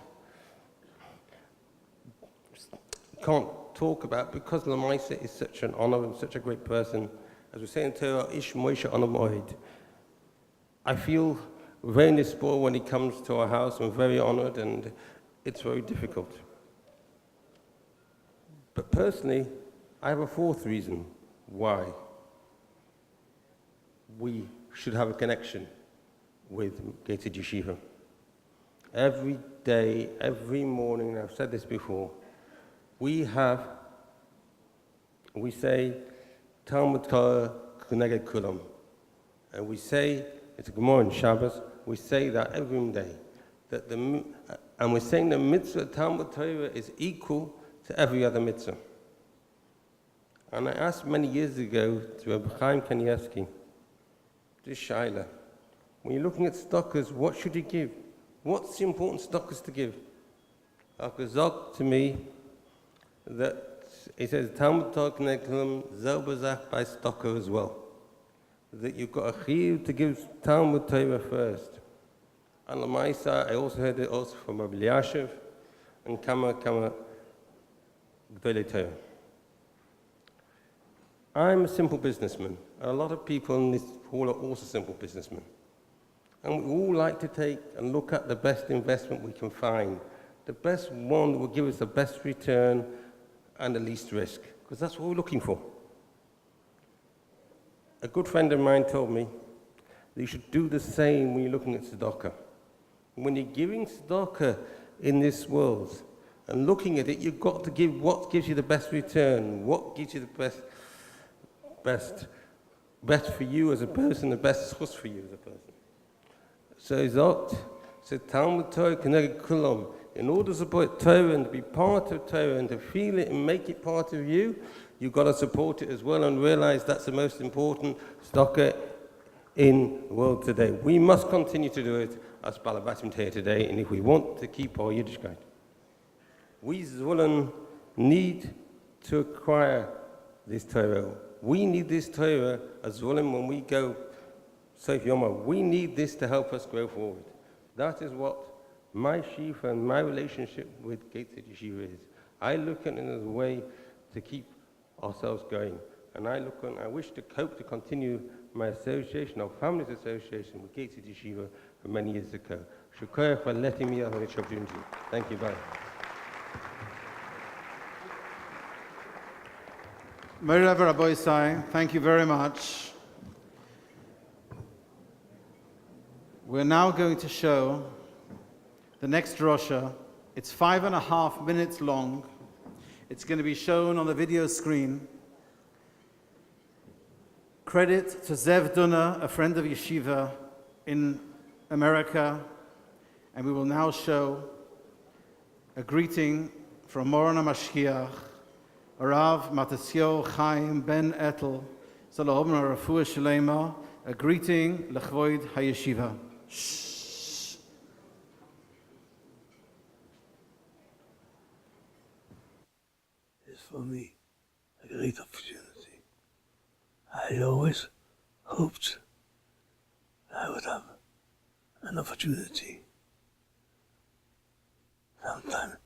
S9: talk about because Lamaisa is such an honor and such a great person. As we say in Torah, Ish Moshe Honor Moed. I feel very nispor when he comes to our house. I'm very honored, and it's very difficult. But personally, I have a fourth reason why we should have a connection with Gateshead Yeshiva. Every day, every morning, and I've said this before, we say Talmud Torah K'neged Kulam, and we say, it's a Gemara in Shabbos, we say that every day, that And we're saying the mitzvah of Talmud Torah is equal to every other mitzvah. And I asked many years ago to Rabbi Chaim Kanievsky, this shaila, when you're looking at stockers, what should you give? What's the important stockers to give? Zog to me that he says Talmud Torah Kneklum Zelbazach by stocker as well. That you've got a chiyuv to give Talmud Torah first. And Lamaisa, I also heard it also from Rabbi Eliashiv and Kama Gdolei Torah. I'm a simple businessman. A lot of people in this hall are also simple businessmen. And we all like to take and look at the best investment we can find. The best one that will give us the best return and the least risk, because that's what we're looking for. A good friend of mine told me that you should do the same when you're looking at tzedakah. When you're giving tzedakah in this world and looking at it, you've got to give what gives you the best return, what gives you the best for you as a person, the best schus for you as a person. So Zot said, Talmud Torah Keneged Kulam. In order to support Torah and to be part of Torah and to feel it and make it part of you, you've got to support it as well and realize that's the most important stocker in the world today. We must continue to do it as Balabatim here today, and if we want to keep our Yiddishkeit. We Zwolen need to acquire this Torah. We need this Torah as Zwolen when we go Seif Yoma. We need this to help us grow forward. That is what my shifa and my relationship with Gateshead Yeshiva is. I look at it as a way to keep ourselves going. And I wish to hope to continue my association, our family's association with Gateshead Yeshiva for many years to come. Shukr for letting me have this opportunity. Thank you, bye.
S6: Meirav Rabbi Isai, thank you very much. We're now going to show the next drosha. It's 5.5 minutes long. It's going to be shown on the video screen. Credit to Zev Dunner, a friend of Yeshiva in America. And we will now show a greeting from Moron HaMashkiach, Rav Matasyo Chaim Ben Etel, Salom Rafua Shalema, a greeting Lechvoid HaYeshiva.
S10: It's for me a great opportunity. I always hoped I would have an opportunity sometime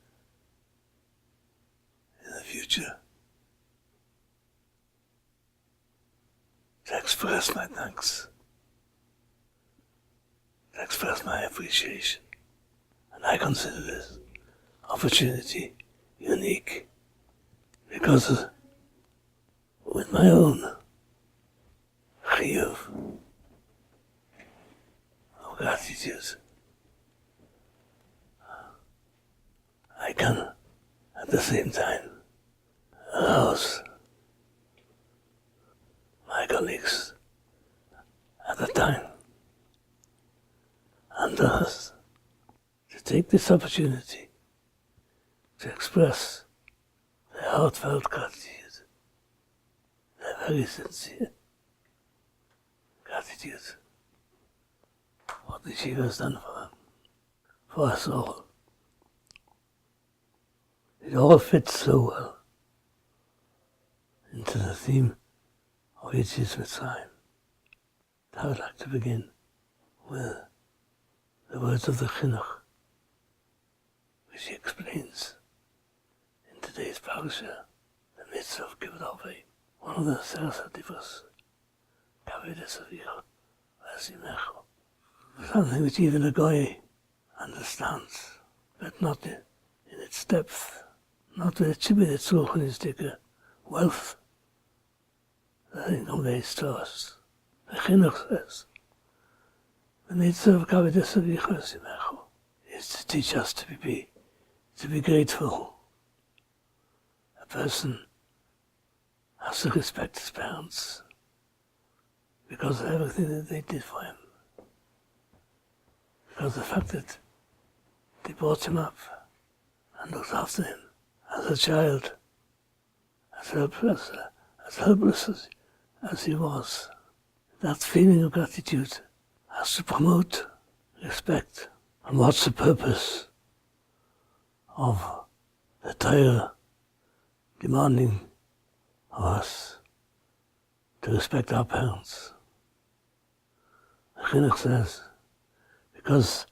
S10: in the future to express my thanks, to express my appreciation. And I consider this opportunity unique because with my own chiyuv of gratitude, I can at the same time arouse my colleagues at the time and us to take this opportunity to express their heartfelt gratitude, their very sincere gratitude for what the Yeshiva has done for them, for us all. It all fits so well into the theme of Yetzias Mitzrayim. I would like to begin with the words of the Chinuch, which he explains in today's parasha, the mitzvah of Kibbutz Alvei, one of the Seres HaDivros, Kavedes Avicha, V'asimecho, something which even a Goy understands, but not in its depth, not with its tzruch wealth that it conveys to us. The Chinuch says, the mitzvah of Kavedes Avicha V'asimecho is to teach us to be grateful. A person has to respect his parents because of everything that they did for him. Because the fact that They brought him up and looked after him as a child, as helpless as he was. That feeling of gratitude has to promote respect. And what's the purpose of the Torah demanding of us to respect our parents? The Chinuch says, because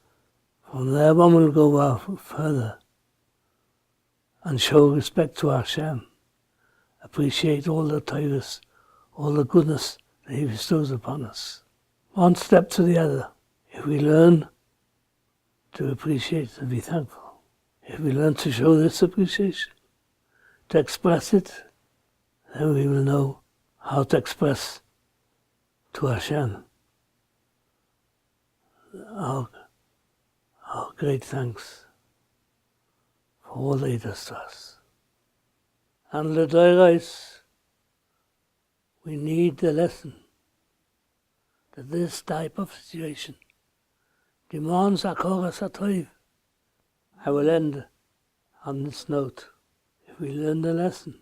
S10: from there one will go further and show respect to Hashem, appreciate all the Torahs, all the goodness that He bestows upon us. One step to the other. If we learn to appreciate and be thankful, if we learn to show this appreciation, to express it, then we will know how to express to Hashem our great thanks for all that He does to us. And L'Dorais, we need the lesson that this type of situation demands Akoras HaTov. I will end on this note. If we learn the lesson,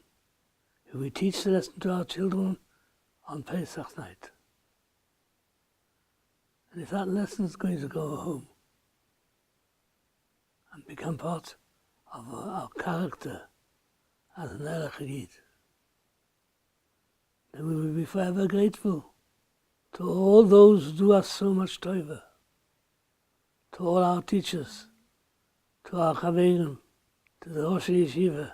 S10: if we teach the lesson to our children on Pesach night, and if that lesson is going to go home and become part of our character as an Erech Yid, then we will be forever grateful to all those who do us so much tova, to all our teachers, to our Chaverim, to the Rosh Yeshiva,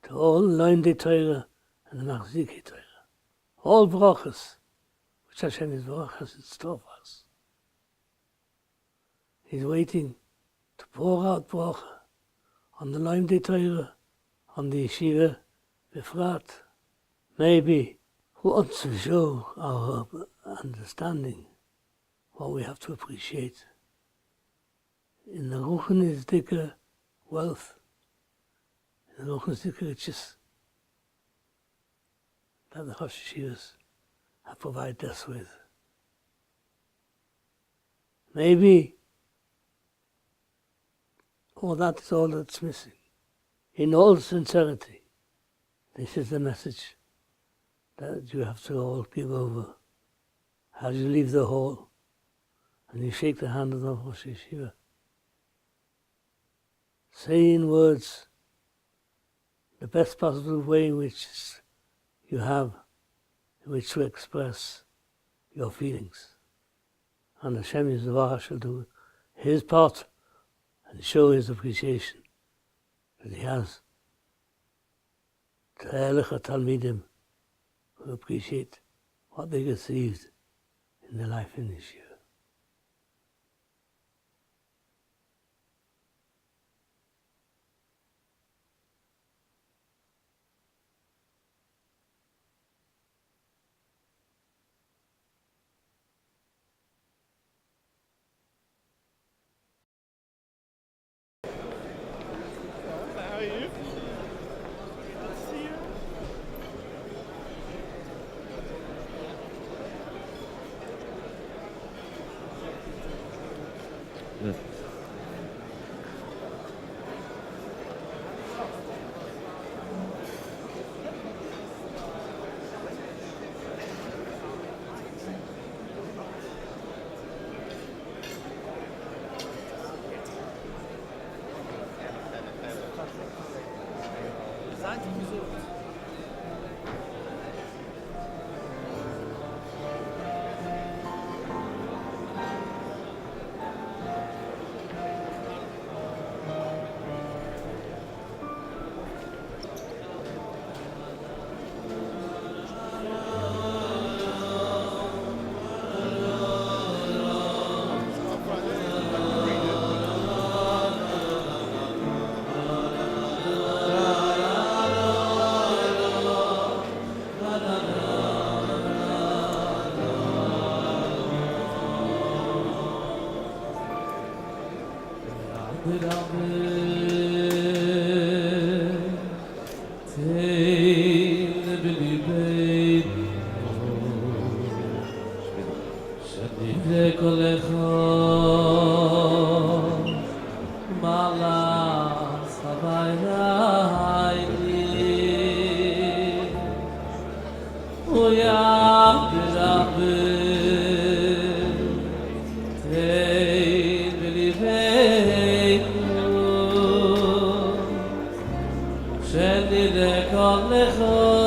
S10: to all Loimdei Torah and the Machzikei Torah. All brachas, which Hashem is brachas in store for us. He's waiting to pour out bracha on the Loimdei Torah, on the Yeshiva, Befrat. Maybe who wants to show our understanding what we have to appreciate in the Ruchnisdike wealth, in the Ruchnisdike riches that the Rosh Yeshivas have provided us with. Maybe that is all that's missing. In all sincerity, this is the message that you have to all give over. As you leave the hall and you shake the hand of the Rosh Yeshiva, say in words the best possible way in which you have in which to express your feelings. And Hashem Yisrael shall do His part and show His appreciation that He has to Ehrlich Talmidim who appreciate what they received in their life in this year.
S1: How are you? Good to see you.
S7: Mal Achai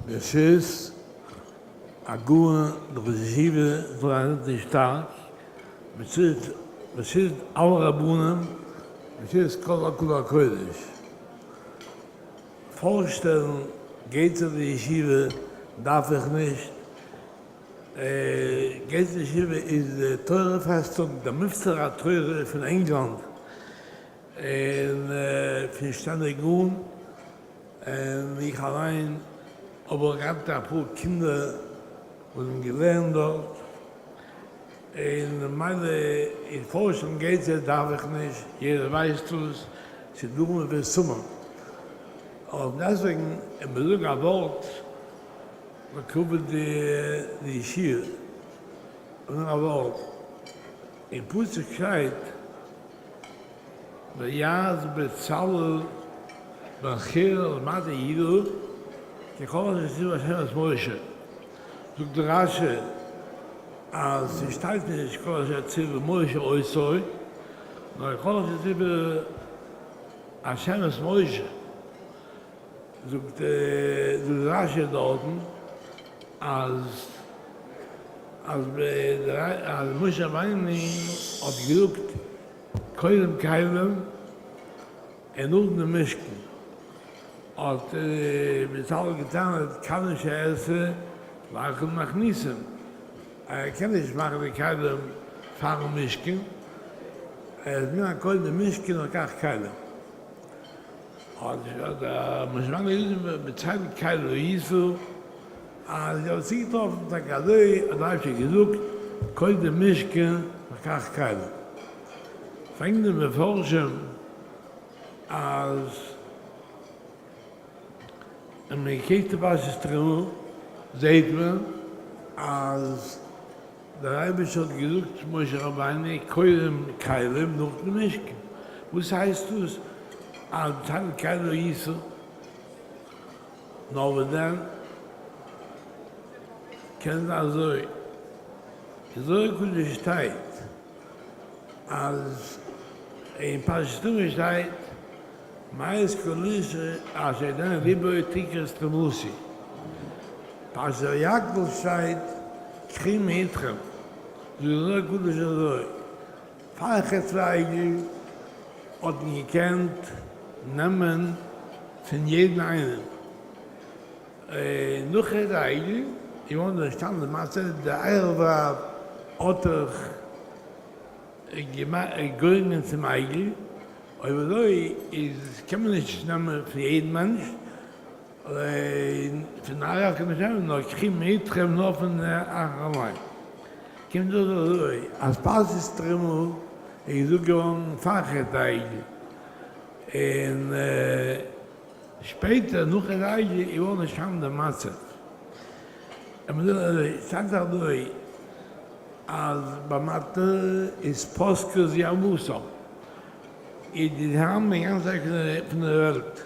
S10: Das ist eine gute Regie von der Stadt. Es ist alle Rabunen, es ist Kula Kodesh. Vorstellen, geht zu der Yeshiva, darf ich nicht. Gateshead Dinner ist die teure Festung, der Mifzera teure von England. Und für ständig gut. Und ich allein, aber gehabt ein paar Kinder, die gelernt dort. Und meine Vorstellung Gateshead darf ich nicht, jeder weiß es, sie tun wir Sommer. Und deswegen, in Besuch an Wort, wir kommen die Schier. Und an Wort, in Putzigkeit, der Jahr bezahlen, Bachir und Mathe Jidu, die kommen sich was Hermes Moshe. So der Rasche, als die Stadt nicht, kommen sich erzählen, Moshe äußere, und kommen sich über Hashemes Moshe. So der Rasche dort, als Moshe Weini hat gesucht, Keilem, en ook de Mischken. Als we zouden getan het kannische Essen, waren nog niet. Kennis maken de Keilem van Mischken. Het meer kon de Mischken elkaar Keilem. Als de Mischken bezahlen Keilem Jesu, als je ziet of dat Gadei, dan heb je gezoekt, kon de Mischken elkaar Keilem. Fängt wir forschen, als in mijn Ketebasis-Traum seht man, als der Reibisch hat gesucht, Moshe Rabbeinu, Keilem, noch die Mischken. Was heißt das? Als Tal Keilem Jesu, aber dann kennt also, so gute Zeit, als ein paar Stunden steht, meist Kulisse, als dann lieber Tikers Tramusi. Als Jakob steht, Krim Hitrem. So gut ist so. Fachzweige hat nicht gekannt, nehmen von jedem einen. Noch ein Eigel, ich wohne in der Stadt, der Eier war Otter, Gründen zum Eigel, aber so kann man nicht nehmen für jeden Mensch. Für nachher kann man sagen, noch Krim Hitrem noch von der Achamai. Kommt so, als Basistremo, ich suche einen Facheteigel. Und später, noch ein Eigel, ich wohne schon der Masse. Ich sage auch durch, als bei Mathe ist Postkurs Yamusa. Die haben die ganze Zeit von der Welt.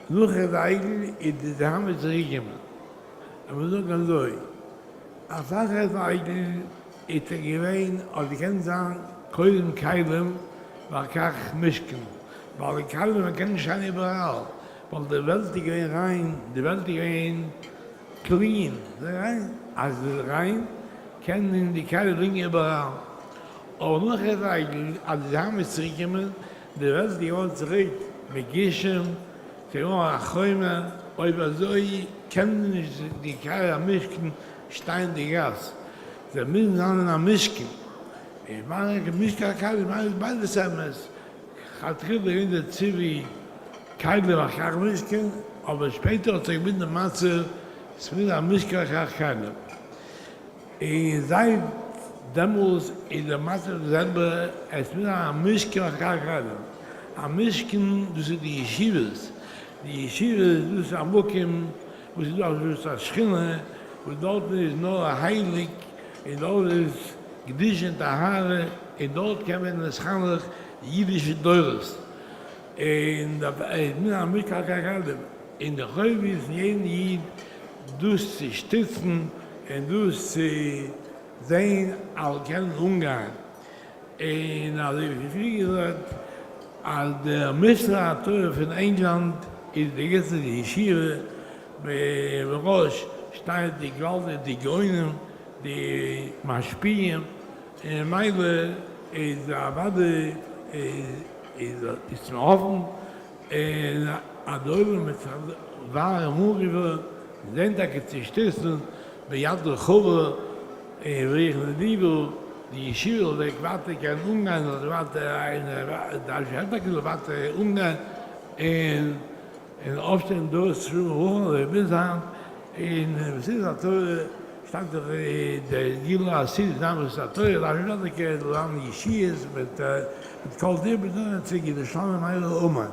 S10: Nur ein Eigel, die haben wir zurückgegeben. Aber so kann so. Als Eigel ist gewesen, als ich kann sagen, Keilem war kein Mischken. Weil die Keilem, man kennt schon überall. Weil die Welt die gehen rein, die Welt die gehen clean. Als die rein, kennen die Keilem überall. Aber nur ein Eigel, als die haben wir zurückgegeben, die Welt die gehen zurück, mit Gischen, sie gehen nach Hause, aber so kennen die Keilem Mischken, Stein die Gas. Sie müssen an Mischken. Ich meine, Mischken kann ich meine, beides haben. Hat Kinder in der Zivi, keine war kein Mischken, aber später hat sich mit der Masse, es wird an Mischken keine. Seit damals in der Masse selber, es wird an Mischken keine. An Mischken, das sind die Yeshivas. Die Yeshivas, das ist am Mokim, wo sie doch das Schinne, und dort ist nur heilig, und dort ist Gedicht der Haare, und dort kann man das Schandlich jüdische Deures. Und mit einem Mischkalkalkalem, in der Häufe ist jeden Jid, durch zu stützen, und durch zu sehen, als kein Umgang. Und als ich gesagt, als der Meister von England ist die ganze Yeshiva,
S11: בראש שטייט די גאלד די גוינען די משפיען אין מייל איז אבער ist offen adol mit war murive sind da gestisten bei Yad Khova wegen die die Schule der warte kann Ungarn oder warte eine da hat da warte Ungarn in often those through all bis an in stand der Gila Sil namens Satoy da hat der lang Yeshis mit called there but then it's the Shalom Ayla Oman.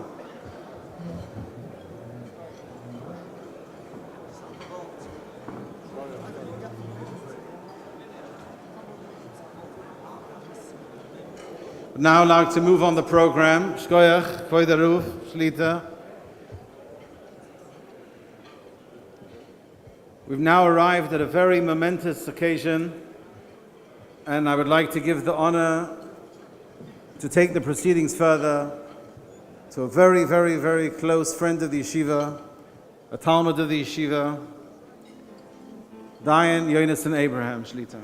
S6: Now I'd like to move on the program. Shkoyach, Koidaruf, Shlita. We've now arrived at a very momentous occasion, and I would like to give the honor to take the proceedings further to a very, very, very close friend of the yeshiva, a Talmud of the yeshiva, Dayan Yonason Abraham, Shlita.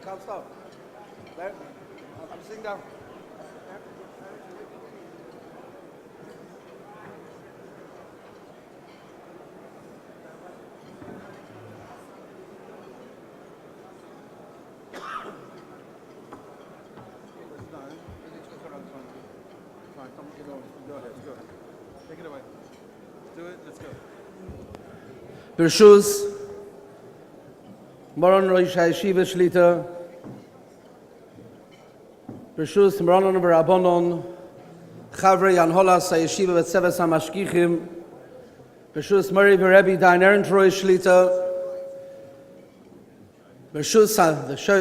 S8: Can't stop. There. I'm sitting down.
S6: Go ahead. Take it away. Do it, let's go.
S12: Bershus, Moron Rosh Hashiva Shlita, Bershus, Moron Barabonon, Chavre Yanholas Yeshiva Vetseves HaMashkichim, Bershus Murray Berebi Dain Aaron Troy Shlita, Bershus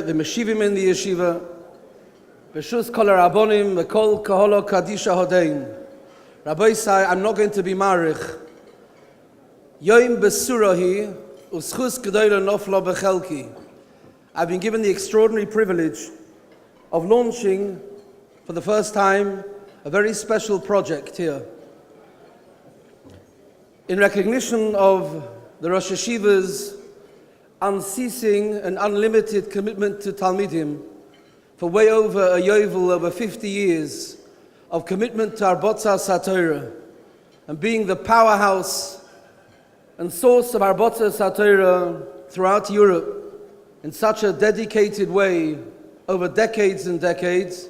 S12: the Meshivim in the Yeshiva, Bershus Kol Arabonim, Kol Kaholo Kadisha Hodein. Rabbi Sai, I'm not going to be marich. Yoim Besurahi, Uschus Gedoyle Nofla Bechelki. I've been given the extraordinary privilege of launching, for the first time, a very special project here. In recognition of the Rosh Hashiva's unceasing and unlimited commitment to Talmidim, for way over a yovel, over 50 years, of commitment to Arbotzas HaTorah and being the powerhouse and source of Arbotzas HaTorah throughout Europe in such a dedicated way over decades and decades,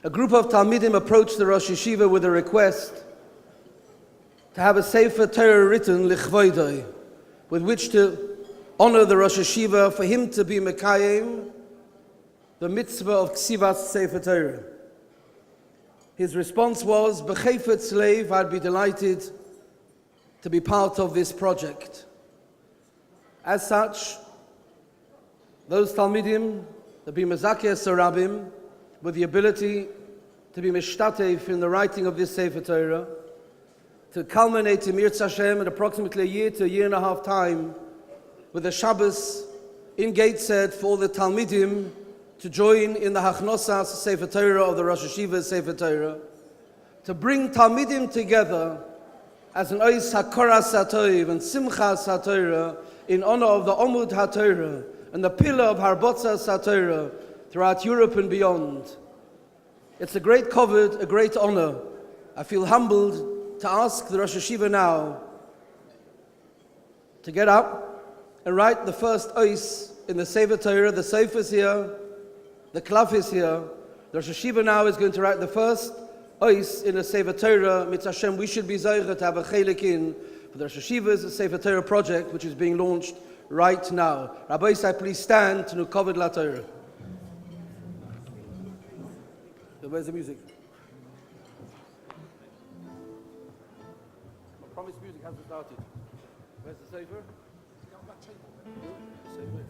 S12: a group of Talmidim approached the Rosh Hashiva with a request to have a Sefer Torah written, Lichvoidoi, with which to honor the Rosh Hashiva, for him to be Mekayim, the mitzvah of Ksivas Sefer Torah. His response was, B'chefetz Leiv, I'd be delighted to be part of this project. As such, those Talmidim, the Bimazakeh Sarabim, with the ability to be mishtatef in the writing of this Sefer Torah, to culminate in Mirz Hashem in approximately a year to a year and a half time, with a Shabbos in Gateshead for all the Talmidim to join in the Hachnosas Sefer Torah of the Rosh Hashiva Sefer Torah, to bring Talmidim together as an Ois HaKoras HaToiv and Simchas HaTorah in honor of the Omud HaTorah and the pillar of Harbotzas HaTorah throughout Europe and beyond. It's a great kavod, a great honor. I feel humbled to ask the Rosh Hashiva now to get up and write the first Ois in the Sefer Torah. The Sefer is here, the Klaf is here. The Rosh Hashiva now is going to write the first Ois in the Sefer Torah. Mitz Hashem, we should be zeicher to have a chelik in for the Rosh Hashiva's Sefer Torah project, which is being launched right now. Rabbi Isai, please stand to Nukavod La Torah. Where's the music? I promise music hasn't started. Where's the safer? Safer.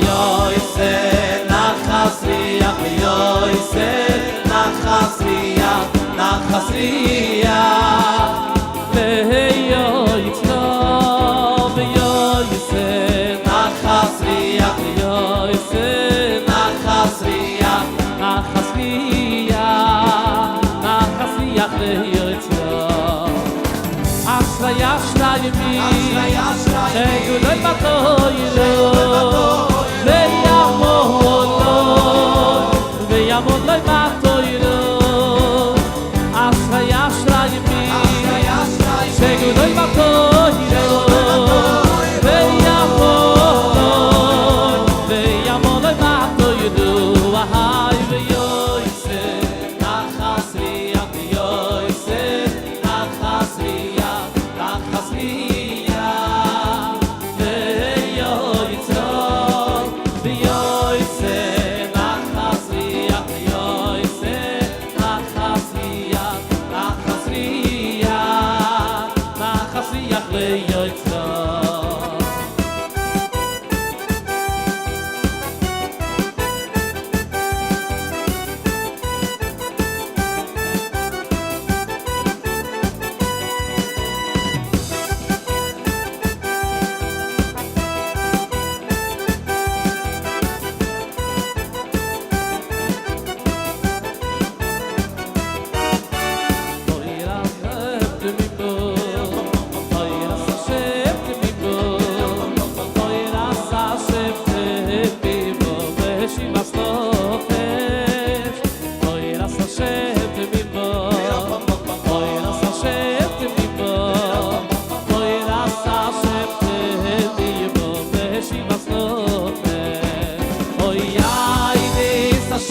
S13: Yoise,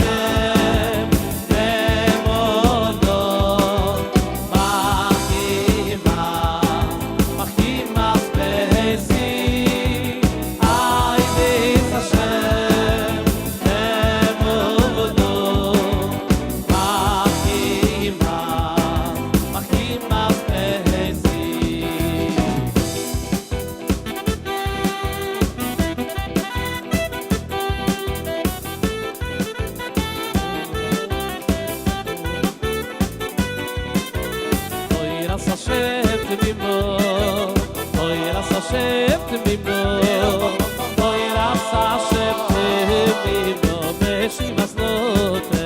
S7: Hashem Nemono Machima Machimas Behesi Aidis Hashem Nemono Machima Machimas Behesi. Oiras Hashem Temimo, Oiras Hashem Temimo, Oiras Hashem Temimo, Meshimas Note,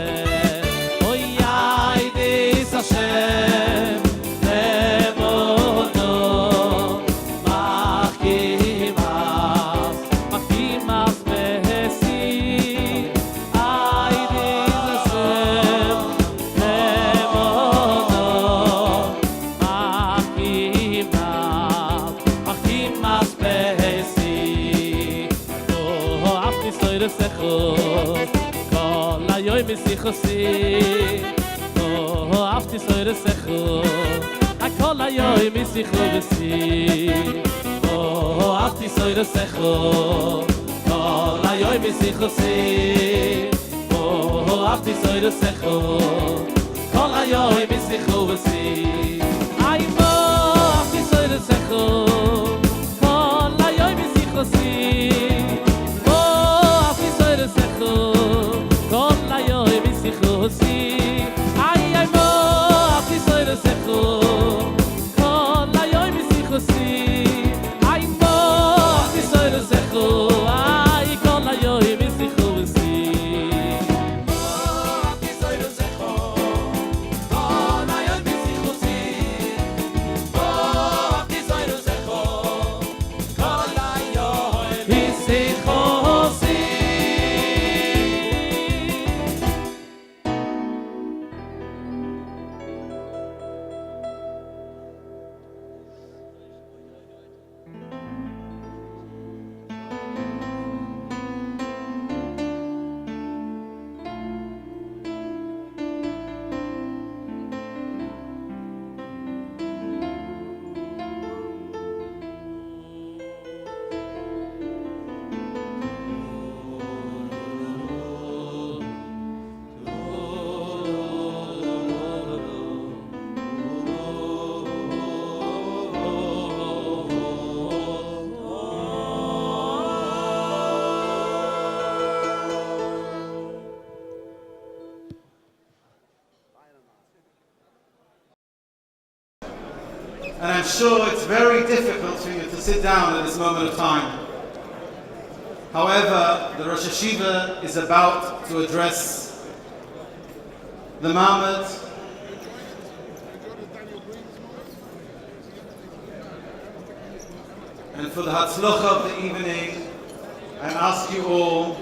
S7: Oiaidis Hashem Nemono, Machimas, Machimas Behesi, Aidis Hashem Nemono, Machimas Behesi. Oh, afti soire secho, kol hayoim isichosi. Oh, afti soire secho, kol hayoim isichosi. Oh, afti soire secho, kol hayoim isichosi. Oh, afti soire secho, kol hayoim isichosi. Ay mo, afti soire secho, kol hayoim isichosi. Oh, afti soire secho, kol hayoim isichosi. Ay mo, afti soire secho, kol hayoim isichosi. Ay mo, afti soire secho, ay kol hayoim isichosi. Afti soire secho, kol hayoim isichosi. Oh, afti soire secho, kol hayoim isichosi.
S6: And I'm sure it's very difficult for you to sit down at this moment of time. However, the Rosh Hashiva is about to address the Ma'amad and for the Hatzlocha of the evening, I ask you all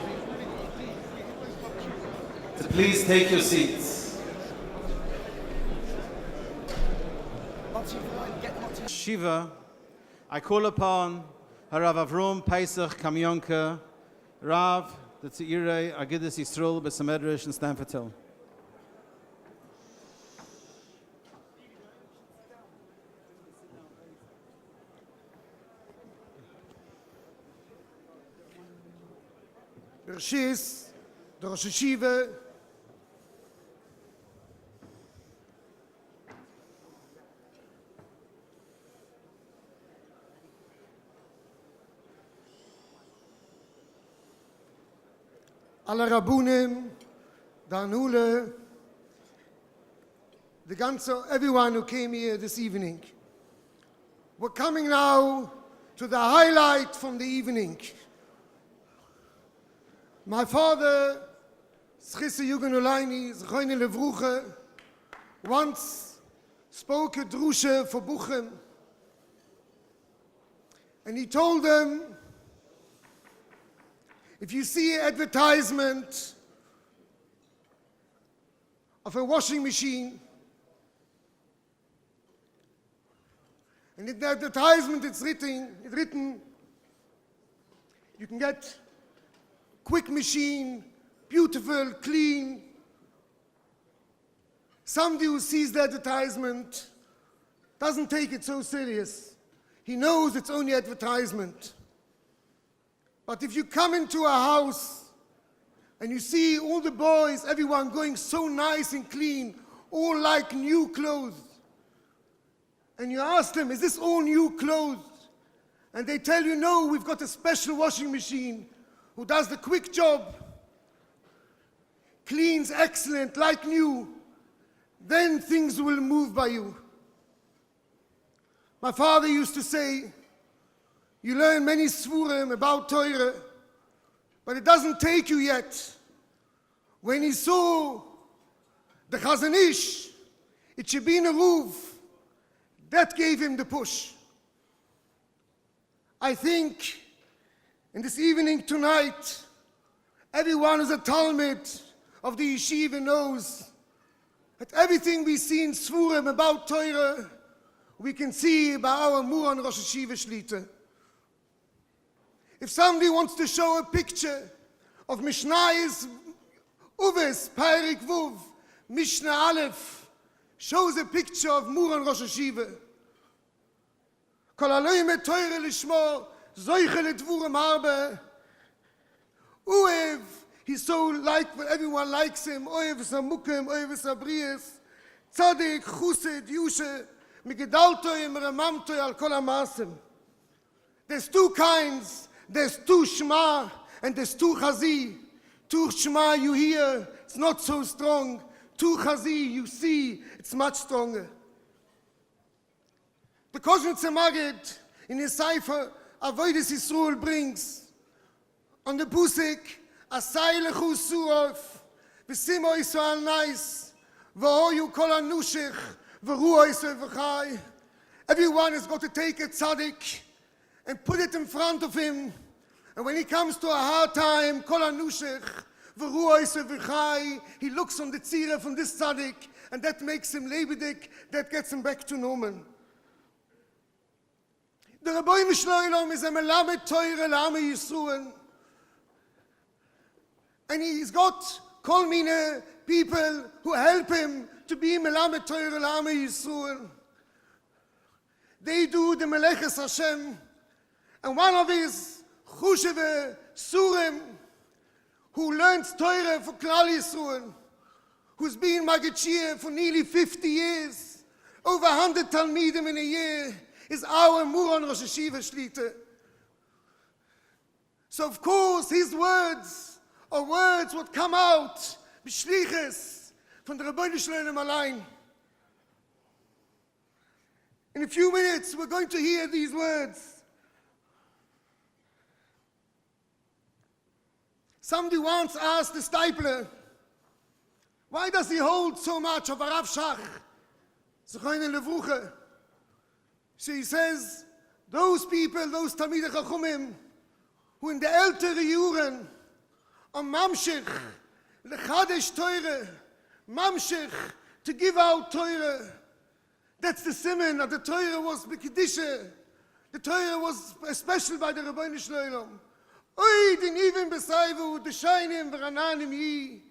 S6: to please take your seats. Shiva, I call upon Harav Avrom Pesach Kamyonka, Rav, the Tzirei Agidus Yisrael B'Samedrish in Stanford Hill.
S2: Bershis, the Rosh Hashiva, alle Rabunim, the Anule, everyone who came here this evening. We're coming now to the highlight from the evening. My father, Schisse Jugendolaini, Zechone Levruche, once spoke a drusha for Buchem, and he told them, if you see an advertisement of a washing machine, and in the advertisement it's written, you can get quick machine, beautiful, clean. Somebody who sees the advertisement doesn't take it so serious. He knows it's only advertisement. But if you come into a house and you see all the boys, everyone going so nice and clean, all like new clothes, and you ask them, is this all new clothes? And they tell you, no, we've got a special washing machine who does the quick job, cleans excellent, like new, then things will move by you. My father used to say, you learn many svurim about Torah, but it doesn't take you yet. When he saw the Chazon Ish, it should be in a roof, that gave him the push. I think in this evening tonight, everyone who's a Talmud of the yeshiva knows that everything we see in Svurim about Torah, we can see by our Muran Rosh Yeshiva Shlita. If somebody wants to show a picture of Mishnayis Uves, Peirik Vuv, Mishnah Aleph, shows a picture of Muran Rosh Yeshiva. Kol aloyim et Torah lishmo, zoiche ledvurim harbe. Uev, he's so liked, but everyone likes him. Oev samukim, oev sabrias. Tzadik, chused, yushe, migedaltoi, meramamtoi al kol hamasim. There's two kinds. There's two Shema and there's two Chazi. Two Shema you hear, it's not so strong. Two Chazi you see, it's much stronger. The Koshnitzer Maggid in his cipher, Avodas Yisrael brings on the Pusik, Asai lechu surov, v'simo Yisrael nais, v'hoyu kol hanushich, v'ruah Yisrael v'chai. Everyone has got to take a tzaddik and put it in front of him. And when he comes to a hard time, kol hanushich, v'ruah Yisrael v'chai, he looks on the tzira from this tzaddik, and that makes him lebedik, that gets him back to normal. The Rabbi Mishloilom is a melamed Torah l'Am Yisrael. And he's got kol mine people who help him to be melamed Torah l'Am Yisrael. They do the Meleches Hashem. And one of his Chusheve Surim, who learns Torah for Klal Yisrael, who's been Magachir for nearly 50 years, over 100 Talmidim in a year, is our Muran Rosh Yeshiva Shlita. So of course his words are words what come out b'shliches from the Rabbeinu Shalom Alein. In a few minutes we're going to hear these words. Somebody once asked the Stipler, why does he hold so much of Rav Shach, Zechrono Levrucha? So he says, those people, those Talmidei Chachumim, who in the ältere Juren are mamshich, lechadesh Torah, mamshich, to give out Torah. That's the siman that the Torah was b'kedisha. The Torah was special by the Rabbeinu Shalom. Oy, den even besaivu, the shinim v'rananim yi.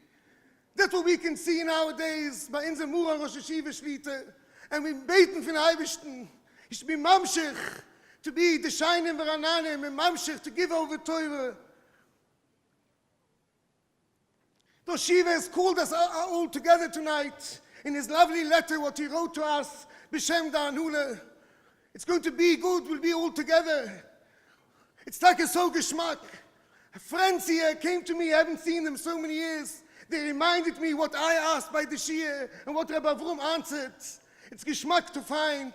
S2: That's what we can see nowadays by in the Muran Rosh Yeshiva Shlita. And we beten von Eibishten. He should be mamshich, to be the shining v'rananim, and mamshich, to give over Torah. The Shiva has called us all together tonight in his lovely letter, what he wrote to us, B'Shem Da'anula. It's going to be good, we'll be all together. It's like a so geschmack. Friends here came to me, I haven't seen them so many years. They reminded me what I asked by the Shia and what Rabbi Avrum answered. It's geschmack to find.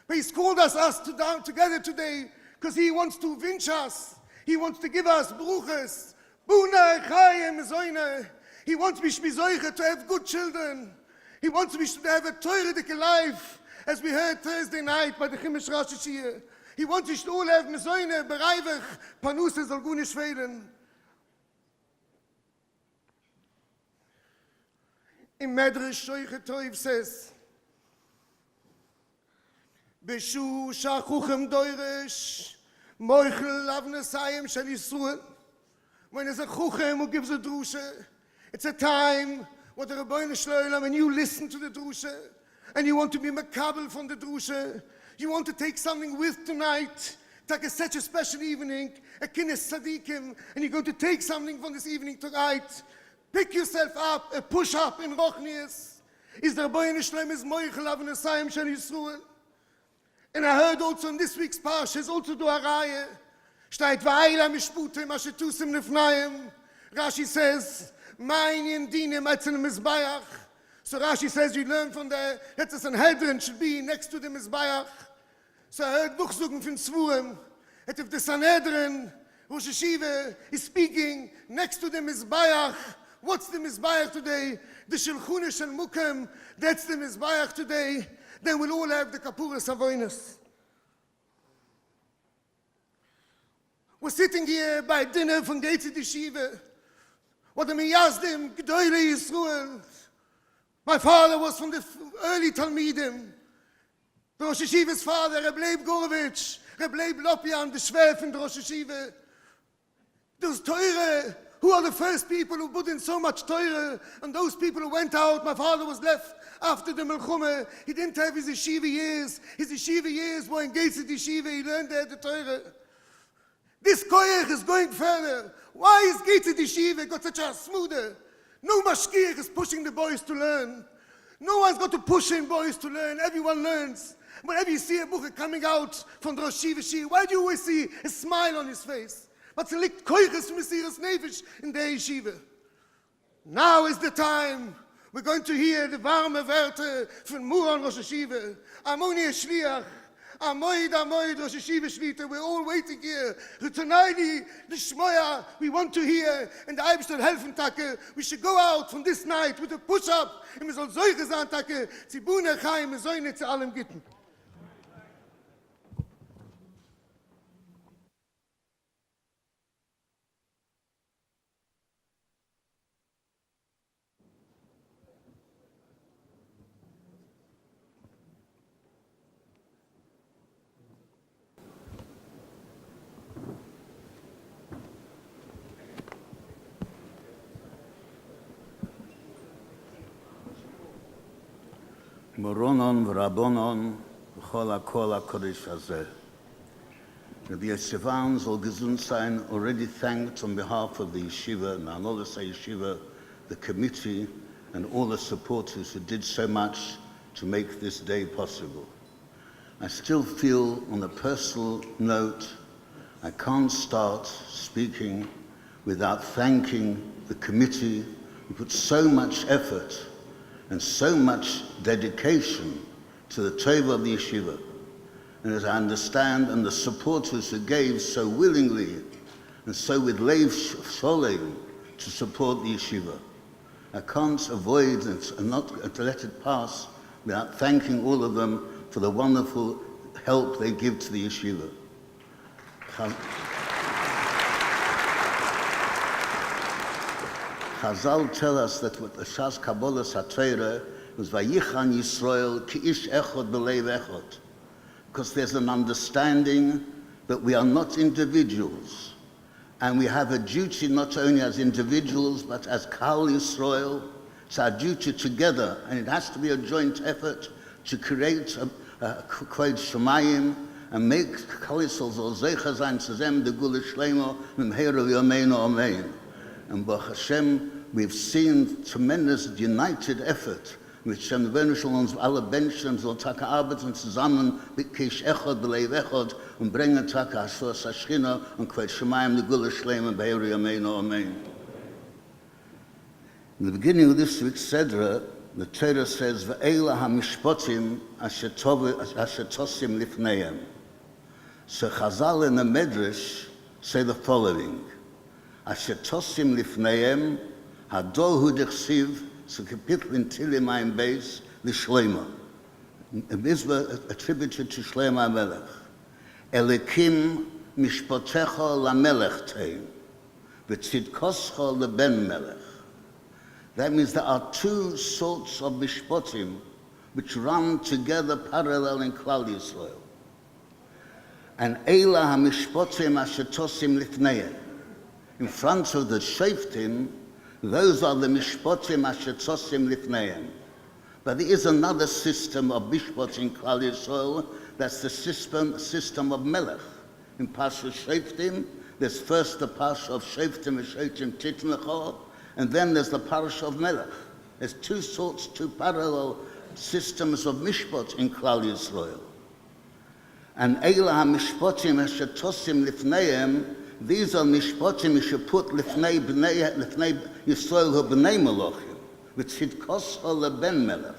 S2: But he's called us together today because he wants to vinch us. He wants to give us bruches. Buna chayim zoyne. He wants me to have good children. He wants me to have a Torah-dike life, as we heard Thursday night by the Chimish Rosh Yeshiva. He wants us to all have mezoyne, bereivich, panuse zal gune schweden. In Medrash Shoiche Toiv says, Beshu shachuchem doirish, moichel avnesayim shel Yisrael. When there's a chuchem who gives a drusha, It's a time where the Rebbeinu Shloim, when you listen to the drusha, and you want to be makabel from the drusha, you want to take something with tonight, take such a special evening, a kinnis tzadikim, and you're going to take something from this evening tonight. Pick yourself up, a push up in Rochnias. Is the Rebbeinu Shloim is moichel av nesayim shel Yisroel. And I heard also in this week's parsha is also do a raya. Steht va'ayla mishputim asher tusim nefnayim. Rashi says, Ma'inyan dinim etzel mizbayach. So Rashi says, you learn from there that the Sanhedrin should be next to the Mizbayach. So I heard Buchsugen from Tzvurim, that if the Sanhedrin, Rosh Hashiva, is speaking next to the Mizbayach, what's the Mizbayach today? The Shulchun Shel Mukem, that's the Mizbayach today. Then we'll all have the Kapuras Avoinus. We're sitting here by dinner from Gateshead Yeshiva. What the Miyazdim, G'doyle Yisrael. My father was from the early Talmidim. The Rosh Hashiva's father, Reb Leib Gorovitch, Reb Leib Lopian, the Shver from the Rosh Hashiva. Those Teure, who are the first people who put in so much Teure, and those people who went out, my father was left after the Melchume. He didn't have his yeshiva years. His yeshiva years were in Gateshead Yeshiva. He learned there the Teure. This koyach is going further. Why is Gateshead Yeshiva got such a smoother? No mashkiach is pushing the boys to learn. No one's got to push in boys to learn. Everyone learns. Whenever you see a book coming out from the Rosh Hashiva, why do you always see a smile on his face? But es liegt koiches mesiras nefesh in der yeshiva. Now is the time. We're going to hear the warme Werte von Muran Rosh Hashiva. Amoni Shliach. Amoid, Rosh Hashiva Shlita. We're all waiting here. Tonight, the Shmoya, we want to hear. And the Eibishter helfen Take. We should go out from this night with a push-up. Und wir sollen solche sein Take. Zibune Chaim, wir sollen nicht zu allem gitten.
S13: Moronon v'rabonon v'chol hakol HaKodesh hazeh. The Yeshivans will gesund sein, already thanked on behalf of the yeshiva, Ma'anolas Yeshiva, the committee, and all the supporters who did so much to make this day possible. I still feel, on a personal note, I can't start speaking without thanking the committee who put so much effort and so much dedication to the Teva of the yeshiva. And as I understand, and the supporters who gave so willingly and so with Leiv Sholem to support the yeshiva. I can't avoid and not to let it pass without thanking all of them for the wonderful help they give to the yeshiva. Chazal tell us that what the Shas Kabbalah Satira was Vayichan Yisrael ki ish echod b'leiv echod, because there's an understanding that we are not individuals, and we have a duty not only as individuals but as Kal Yisrael. It's our duty together, and it has to be a joint effort to create a Kvod Shemayim and make Kal Yisrael zol zeicha sein zezem de Gula Shleimo mimheira v'yameinu amein. And Baruch Hashem, we've seen tremendous united effort, mit Shem Venusel uns alle Menschen soll Taka arbeiten zusammen mit Kish Echod, Belev Echod und bringen Taka Ashos Hashchina und Kvod Shemayim Negula Shleim and Be'eri Yameinu Amen. In the beginning of this week's Sedra, the Torah says, Ve'ela HaMishpotim asher tosim lifneihem. So Chazal in the Medrash say the following, Asher tosim lifneihem, hador hu dechsiv, so kapitel in Tilim Ein Beis, l'Shleima. A mitzvah attributed to Shleima HaMelech. Elikim mishpotecha lamelech teim, v'tzidkoscha leben melech. That means there are two sorts of mishpotim which run together parallel in Klal Yisrael. And Eila ha-mishpotim asher tosim lifneihem. In front of the shoftim, Those are the mishpotim asher tzosim lifneim. But there is another system of mishpot in Klal Yisrael. That's the system of melech. In Parsha Shoftim, there's first the Parsha of Shoftim and Shoftim Titnecha, and then there's the Parsha of melech. There's two parallel systems of mishpot in Klal Yisrael. And Eila ha-mishpotim asher tosim lifneihem, these are mishpotim you should put lifnei Yisrael hu b'nei melochim, v'tzidkos ha leben melech.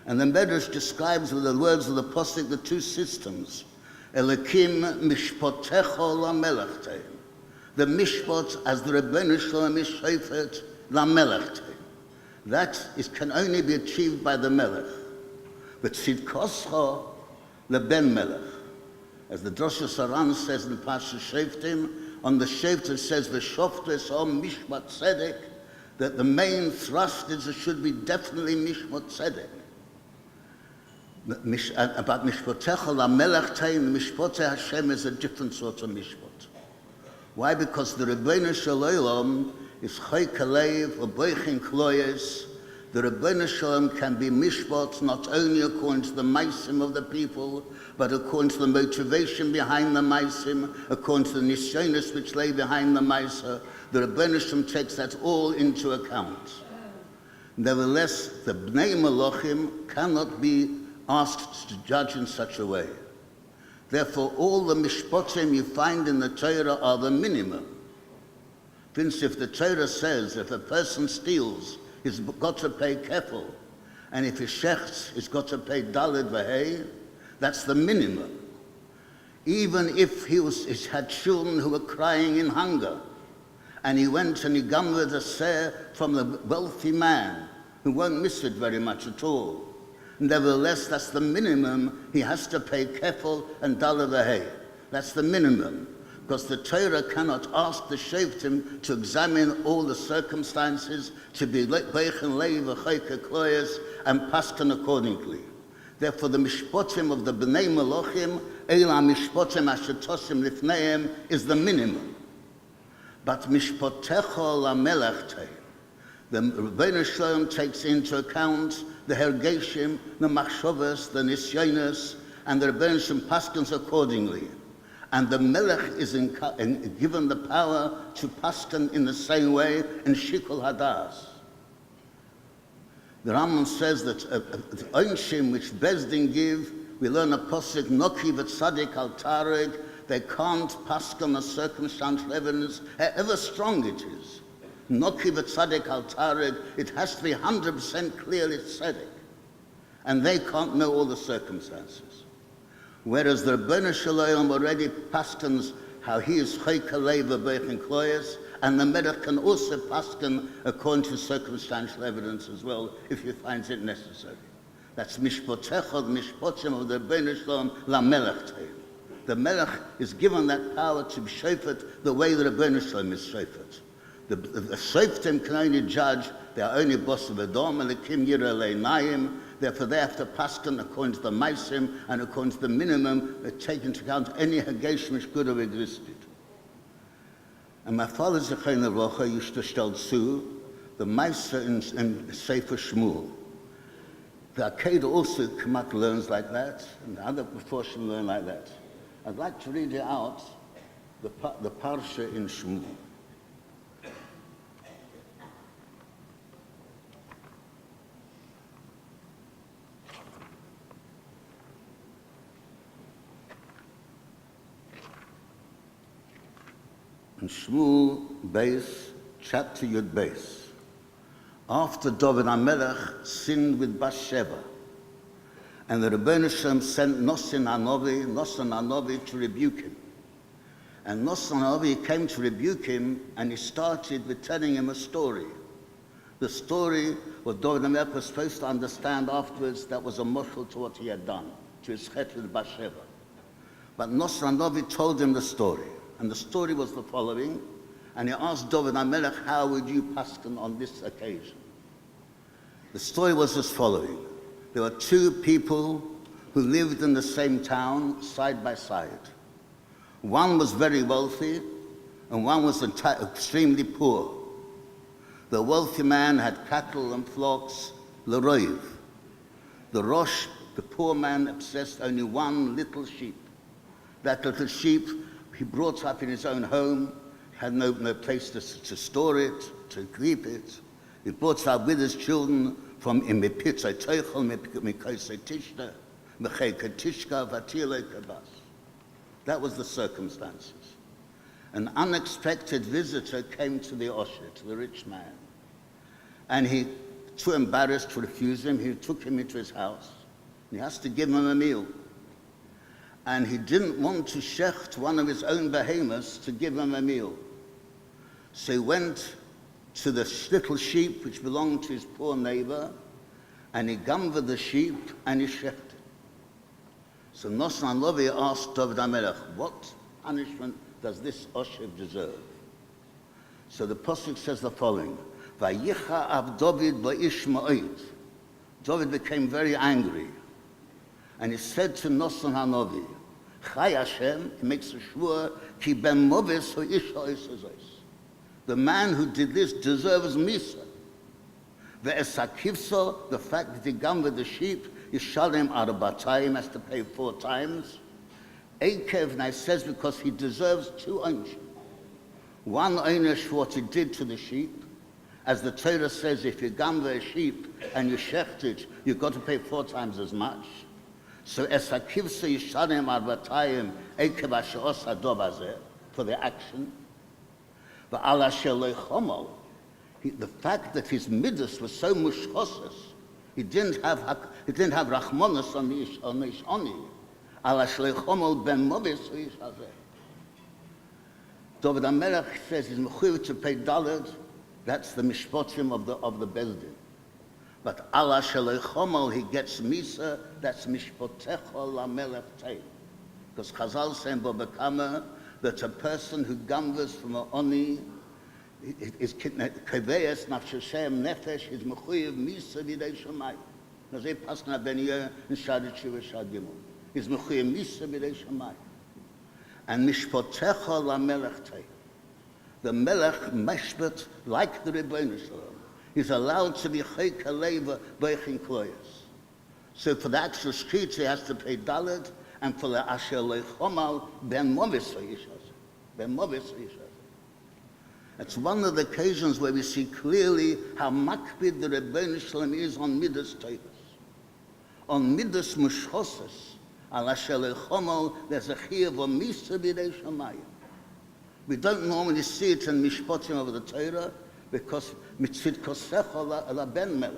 S13: And the Medrash describes with the words of the Pasuk the two systems. Elokim mishpotecho la-melech teim. The mishpot as the Rebbeinu Shalom is shofet la-melech teim. That can only be achieved by the melech. V'tzidkos ha leben melech. As the Drosha Saran says in Parsha Shoftim, on the Shoftim it says, V'shoftes om mishpat tzedek, that the main thrust is it should be definitely mishpat tzedek. About mishpotecha la-melech teim, mishpotei Hashem is a different sort of mishpot. Why? Because the Rebbeinu Shalom is choy kalev, v'boichin kloyes. The Rebbeinu Shalom can be mishpat not only according to the maisim of the people, but according to the motivation behind the maisim, according to the nisyonos which lay behind the maisa. The Rebbeinu Shalom takes that all into account. Nevertheless, the Bnei Melochim cannot be asked to judge in such a way. Therefore, all the mishpotim you find in the Torah are the minimum. Since if the Torah says if a person steals, he's got to pay kefil, and if he shechts, he's got to pay daled v'hei, that's the minimum. Even if he had children who were crying in hunger, and he went and he gamred a seh from the wealthy man, who won't miss it very much at all. Nevertheless, that's the minimum. He has to pay kefil and daled v'hei. That's the minimum. Because the Torah cannot ask the Shoftim to examine all the circumstances, to be beichen leiv v'choyke kloyes, and paskin accordingly. Therefore, the mishpotim of the Bnei Melochim, Eila mishpotim asher tosim lifneihem, is the minimum. But mishpotecho la-melech teim, the Rebbeinu Shalom takes into account the hergeshim, the machshavas, the nisyonos, and the Rebbeinu Shalom paskins accordingly. And the melech is given the power to paskin in the same way in shikul hadas. The Rambam says that the onshim which Bezdin give, we learn a posik, noki v'tzadik al tareg, they can't paskin a circumstantial evidence, however strong it is. Noki v'tzadik al tareg, it has to be 100% clearly tzedek. And they can't know all the circumstances. Whereas the Rebbeinu Shalom already paskins how he is choy kalev v'boichin kloyes, and the Melech can also paskin according to circumstantial evidence as well, if he finds it necessary. That's mishpotecha, the mishpotim of the Rebbeinu Shalom la-melech teim. The Melech is given that power to be shofet the way the Rebbeinu Shalom is shofet. The Shoftim can only judge, they are only boss of Edom, and the Kim Yireh Le'nayim. Therefore, they have to paskin according to the maisim and according to the minimum, take into account any hageshim which could have existed. And my father Zechayin Rocha used to tell zu the Maisa in Sefer Shmuel. The Akedah also Kamak learns like that, and the other proportion learn like that. I'd like to read you out the Parsha in Shmuel. In Shmuel Beis, chapter Yud Beis, after David HaMelech sinned with Bathsheba, and the Rebbeinu Shalom sent Nosan Hanovi to rebuke him. And Nosan Hanovi came to rebuke him, and he started with telling him a story. The story was David HaMelech was supposed to understand afterwards that was a moshel to what he had done, to his chet with Bathsheba. But Nosan Hanovi told him the story. And the story was the following, and he asked David HaMelech, how would you paskin on this occasion? The story was as following. There were two people who lived in the same town, side by side. One was very wealthy, and one was extremely poor. The wealthy man had cattle and flocks, l'roiv. The Rosh, the poor man, possessed only one little sheep. That little sheep he brought up in his own home, had no place to store it, to keep it. He brought it up with his children from Imipitzai Teichel, Mikoisai Tishna, Mecheka Tishka, Vatile Kabas. That was the circumstances. An unexpected visitor came to the Osher, to the rich man. And he, too embarrassed to refuse him, he took him into his house. He has to give him a meal. And he didn't want to shecht one of his own behemoths to give him a meal. So he went to the little sheep which belonged to his poor neighbor, and he gumvered the sheep and he shechted. So Nosson Lovi asked David HaMelech, what punishment does this Oshev deserve? So the Pasuk says the following, Vayicha av David ba'ish ma'od. David became very angry. And he said to Nosson HaNovi, Chai Hashem, he makes a shvur, ki ben moves ho'ish ha'isazos. The man who did this deserves misa. Ve'esakivso, the fact that he gumvered the sheep, Yishalem Arabatayim, has to pay 4 times. Eikev, now says because he deserves 2 oinish. One oinish for what he did to the sheep. As the Torah says, if you gumver a sheep and you shecht it, you've got to pay 4 times as much. So Esakivso Yishalem Arabatayim, Eikev Asheos Hadobazeh, for the action. But Allah Shelei the fact that his midas was so mushchosis, he didn't have rachmanas on the ishoni. Allah Shelei Chomol ben movis ho'ish hazeh. David HaMelech says he's mechuyev to pay $. That's the mishpotim of the bezdin. But Allah Shelei Chomol, he gets misa. That's mishpotecho lamelech tein. Because Chazal saying Bobekama that a person who gumvers from an oni is kaveyes nafshashem nefesh is mechuyev misa v'dei shamayim. Nazay pasna ben yeh in Shad Tshuva Shad Gimel. Is mechuyev misa v'dei shamayim. And mishpotecha lamelech tei. The melech meshbet like the Rebbeinu Shalom. He's allowed to be chayk haleva beichin kloyes. So for the actual streets he has to pay $, and for the asher lechomal ben movis ho'ish. Ben movis ho'ish. It's one of the occasions where we see clearly how makbid the Rebbeinu Shalom is on midas teivus. On midas mushchosis, al asher lechomal, there's a chiyuv of misa b'dei shamayim. We don't normally see it in mishpotim of the Torah because mitzvit kosecha la ben melech.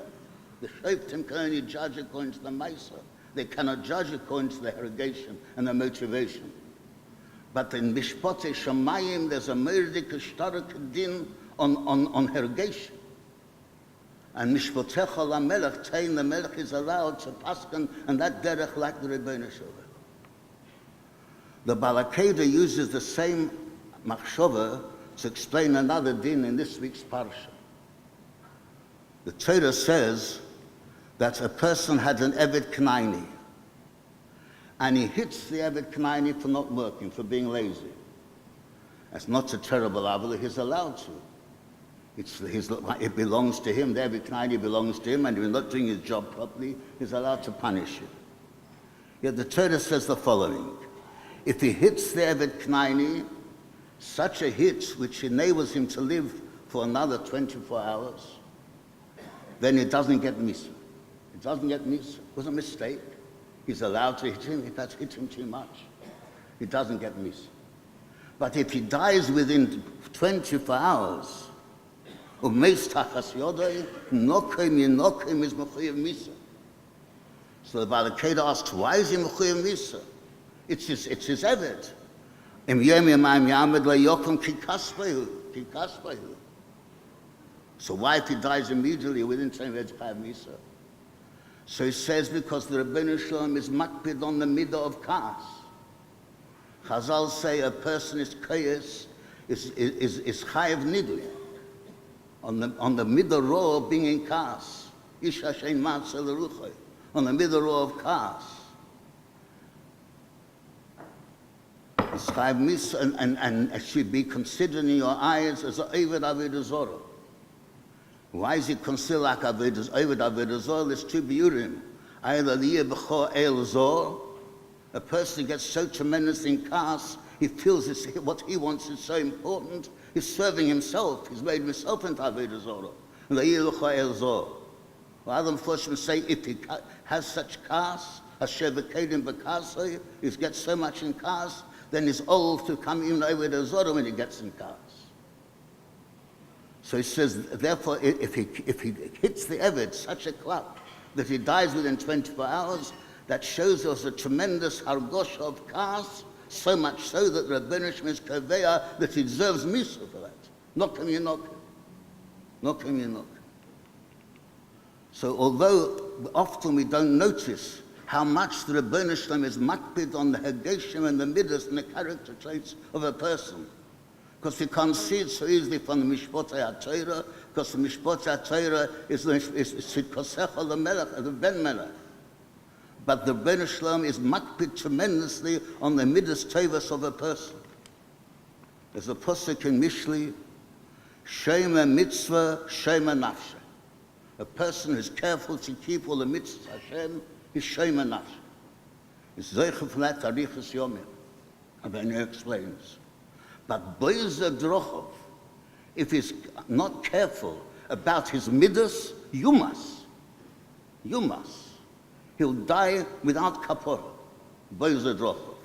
S13: The shoftim can only judge according to the Maisa. They cannot judge according to the irrigation and the motivation. But in Mishpotei Shamayim, there's a murdik shtarak din on irrigation. And Mishpotecha lamelech tein, the melech is allowed to paskan, and that derech like the Rebbeinu Shalom. The Balakeda uses the same machshava to explain another din in this week's parsha. The Torah says that a person had an Eved Knaini, and he hits the Eved Knaini for not working, for being lazy. That's not a terrible avila, he's allowed to. It belongs to him, the Eved Knaini belongs to him, and if he's not doing his job properly, he's allowed to punish him. Yet the Torah says the following: if he hits the Eved Knaini, such a hit which enables him to live for another 24 hours, then it doesn't get misa. It doesn't get misa. It was a mistake. He's allowed to hit him. If that's hit him too much, it doesn't get misa. But if he dies within 24 hours, u'meis tachas yodai, nokim yinokim is mechuyev misa. So the Balakeda asks, why is he mechuyev misa? It's his eved. Im yom yamayim yamed leyokum ki kaspayu. So why if he dies immediately within 10 years chayav misa? So he says because the Rebbeinu Shalom is makpid on the midah of kas. Chazal say a person is kayes, is chayav nidui. On the midah raw of being in kas. Ish hashem matzah l'ruchay. On the midah raw of kas. It's chayav misa and it should be considered in your eyes as an Eved Avodah Zorah. Why is he considered like Avodah Zarah? There's two biurim. Either the b'chor el zor, a person gets so tremendous in chaos, he feels what he wants is so important, he's serving himself, he's made himself into Avodah Zarah. And the b'chor el zor. Well, other Mephoshim say if he has such chaos, Asher v'kedim b'kasoi, he gets so much in chaos, then he's old to come even over the Zorah when he gets in chaos. So he says, therefore, if he hits the Eved such a clap that he dies within 24 hours, that shows us a tremendous hargosh of chaos, so much so that the Rebbeinu Shem is kaveya that he deserves misa for that. Not him, you knock him. Not him, you knock him. So although often we don't notice how much the Rebbeinu Shem is makpid on the hageshim and the midas and the character traits of a person, because we can't see it so easily from the Mishpotei HaTorah, because the Mishpotei HaTorah is Sitkosecha the Melech, the Ben Melech. But the Rebbeinu Shem is makpid tremendously on the midas tovas of a person. There's a pasuk in Mishli, Shema mitzvah, Shema nafshe. A person who's careful to keep all the mitzvahs Hashem is Shema nafshe. It's Zeicha from that Arichas Yomim. Rabbeinu explains. But Boizer Drochov, if he's not careful about his midas, you must. He'll die without kapora. Boizer Drochov.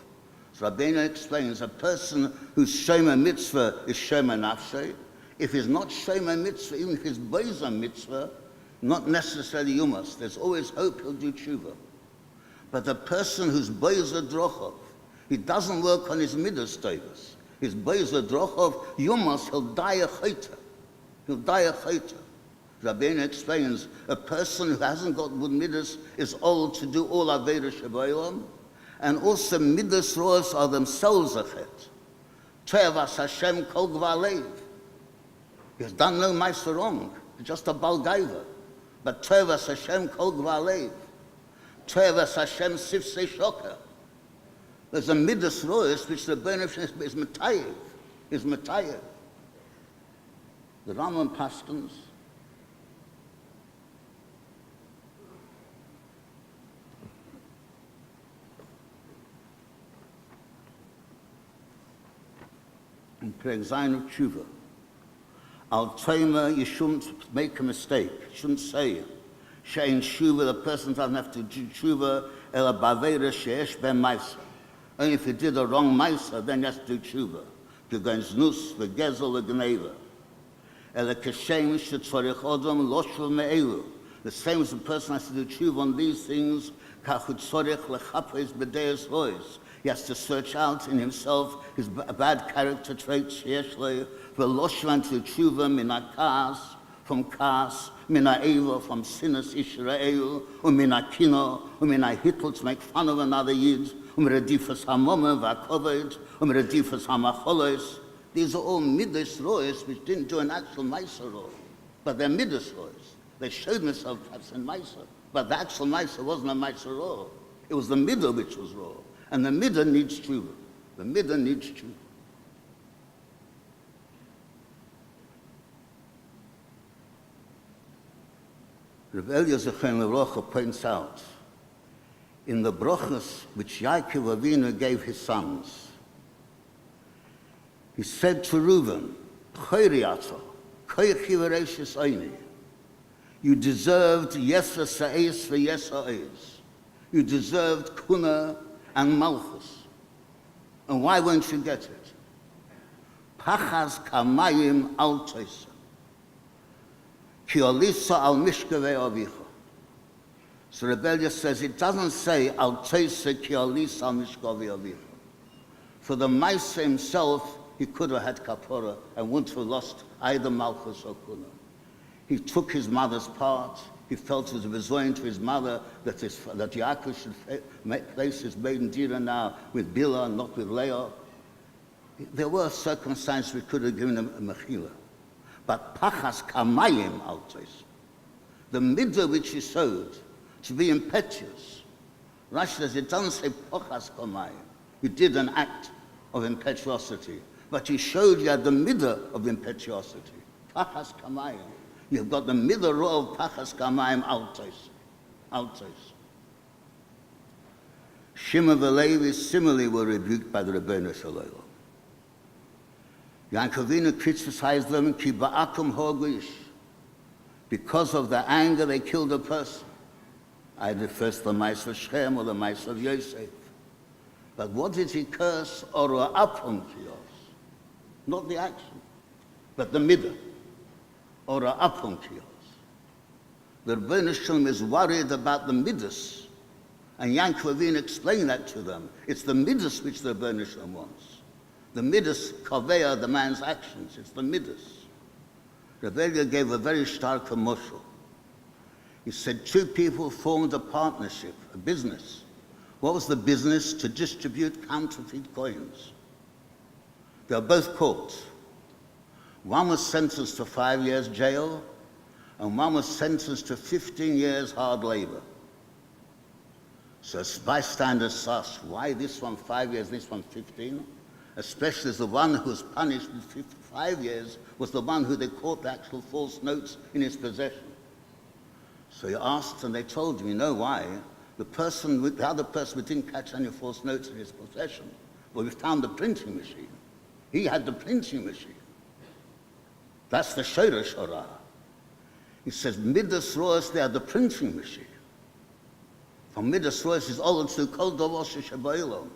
S13: So Rabbeinu explains a person whose Shema mitzvah is Shema nafshe. If he's not Shema mitzvah, even if he's Boizer mitzvah, not necessarily you must. There's always hope he'll do tshuva. But the person who's Boizer Drochov, he doesn't work on his midas tovas. His Boizer Drochov, you must, he'll die a chayta. Rabbeinu explains, a person who hasn't got good midas is old to do all Aveda Shabbayom, and also midas roas are themselves a chet. Tevas Hashem kol gvalev. He has done no ma'aser wrong, just a balgaiva. But Tevas Hashem kol gvalev. Tevas Hashem sifsei shoker. There's a midas rois which the benefit is metayev. The Rambam paskins in Perek Zayin of Tshuva. Al Tomer, you shouldn't make a mistake. You shouldn't say Shein Tshuva, the person doesn't have to do Tshuva, Ela Bavera Sheesh Ben Maisa. Only if you did a wrong Maisa, then you have to do Tshuva. You go in Znus, the Gezel, the Gneva. Ela Keshem Shetzorich Odom Loshul Me'elu. The same as the person has to do Tshuva on these things, Kachut Tzorich Lechapes B'deis Rois. He has to search out in himself his bad character traits, Sheeshle, Veloshvan to Tshuva, Mina Kaas, from Kaas, Mina Eva, from Sinas Israel, Mina Kino, Mina Hittel, to make fun of another Yid, Redifas Hamome, Vakoved, Redifas Hamacholos. These are all Midas Rois, which didn't do an actual Meiser role, but they're Midas Rois. They showed themselves as in Meiser, but the actual Meiser wasn't a Meiser role. It was the Midah which was raw. And the midah needs tshuva. The midah needs tshuva. Rav Eliezer Chen Lerocha points out, in the brachas which Yaakov Avinu gave his sons, he said to Reuven, Chayriato, Chaychi v'reishis oini. You deserved yesa sa'es v'yesa ois. You deserved kuna and Malchus. And why won't you get it? Pachas kamayim al toisa. Ki olisa al mishkavei avicha. So Rebellion says, it doesn't say al toisa ki olisa al mishkavei avicha. For the Maisa himself, he could have had kapora and wouldn't have lost either Malchus or Kuna. He took his mother's part. He felt it was bezoin to his mother that Yaakov should place his maiden Dira now with Bilhah, not with Leah. There were circumstances we could have given him a mechila. But pachas kamayim altos, the midah which he sowed, to be impetuous. Rashi says it doesn't say pachas kamayim. He did an act of impetuosity, but he showed you the midah of impetuosity. Pachas kamayim. You've got the middle row of Pachas Kamayim Altos. Shimon and Levi similarly were rebuked by the Rebbeinu Shalom. Yankovina criticized them, Ki ba'akum hogish. Because of their anger, they killed a person. Either first the mice of Shem or the mice of Yosef. But what did he curse? Ora apum kios. Not the action, but the midah. Ora apum kios. The Rebbeinu Shalom is worried about the midas. And Yankov Avinu explained that to them. It's the midas which the Rebbeinu Shalom wants. The midas kaveya the man's actions. It's the midas. Rebbe gave a very stark commercial. He said 2 people formed a partnership, a business. What was the business? To distribute counterfeit coins. They were both caught. One was sentenced to 5 years jail, and one was sentenced to 15 years hard labor. So bystanders asked, why this one 5 years, this one 15? Especially as the one who was punished with 5 years was the one who they caught the actual false notes in his possession. So he asked, and they told him, you know why? The other person who didn't catch any false notes in his possession, well, we found the printing machine. He had the printing machine. That's the Shoresh Hora. He says, Midas Roas, they are the printing machine. From Midas Roas is all to Kol Dovo Sheshabayilom.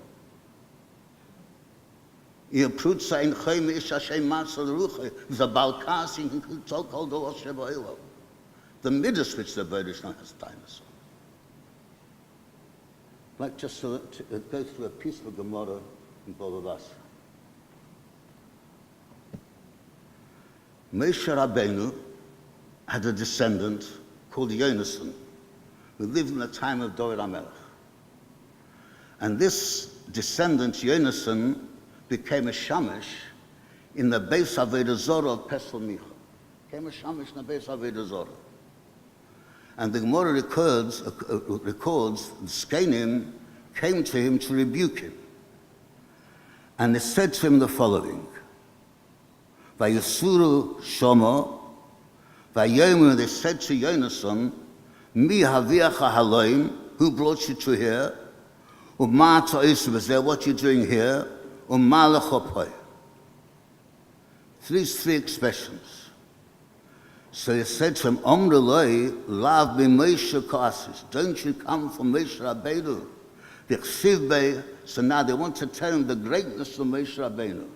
S13: Ihr Prutza in Chayme Ish Hashem Matzah Ruche, is a Balkas in Kol Dovo Sheshabayilom. The Midas which the Rebbeinu Shalom has dinosaur. Like just to go through a piece of Gemara in both of us. Moshe Rabbeinu had a descendant called Yonasan, who lived in the time of Dovid HaMelech. And this descendant, Yonasan, became a shamash in the Beis Avodah Zorah of Pesel Micha. Became a shamash in the Beis Avodah Zorah. And the Gemara records the Skenim came to him to rebuke him. And they said to him the following, Vayisuru Shomo, Vayomu, they said to Yonasan, Mi haviacha haloim, who brought you to here? Uma ta'is, what are you doing here? Uma lechopai. These 3 expressions. So he said to him, Omruloi, lav me Moshe Ka'asis. Don't you come from Moshe Rabbeinu? So now they want to tell him the greatness of Moshe Rabbeinu.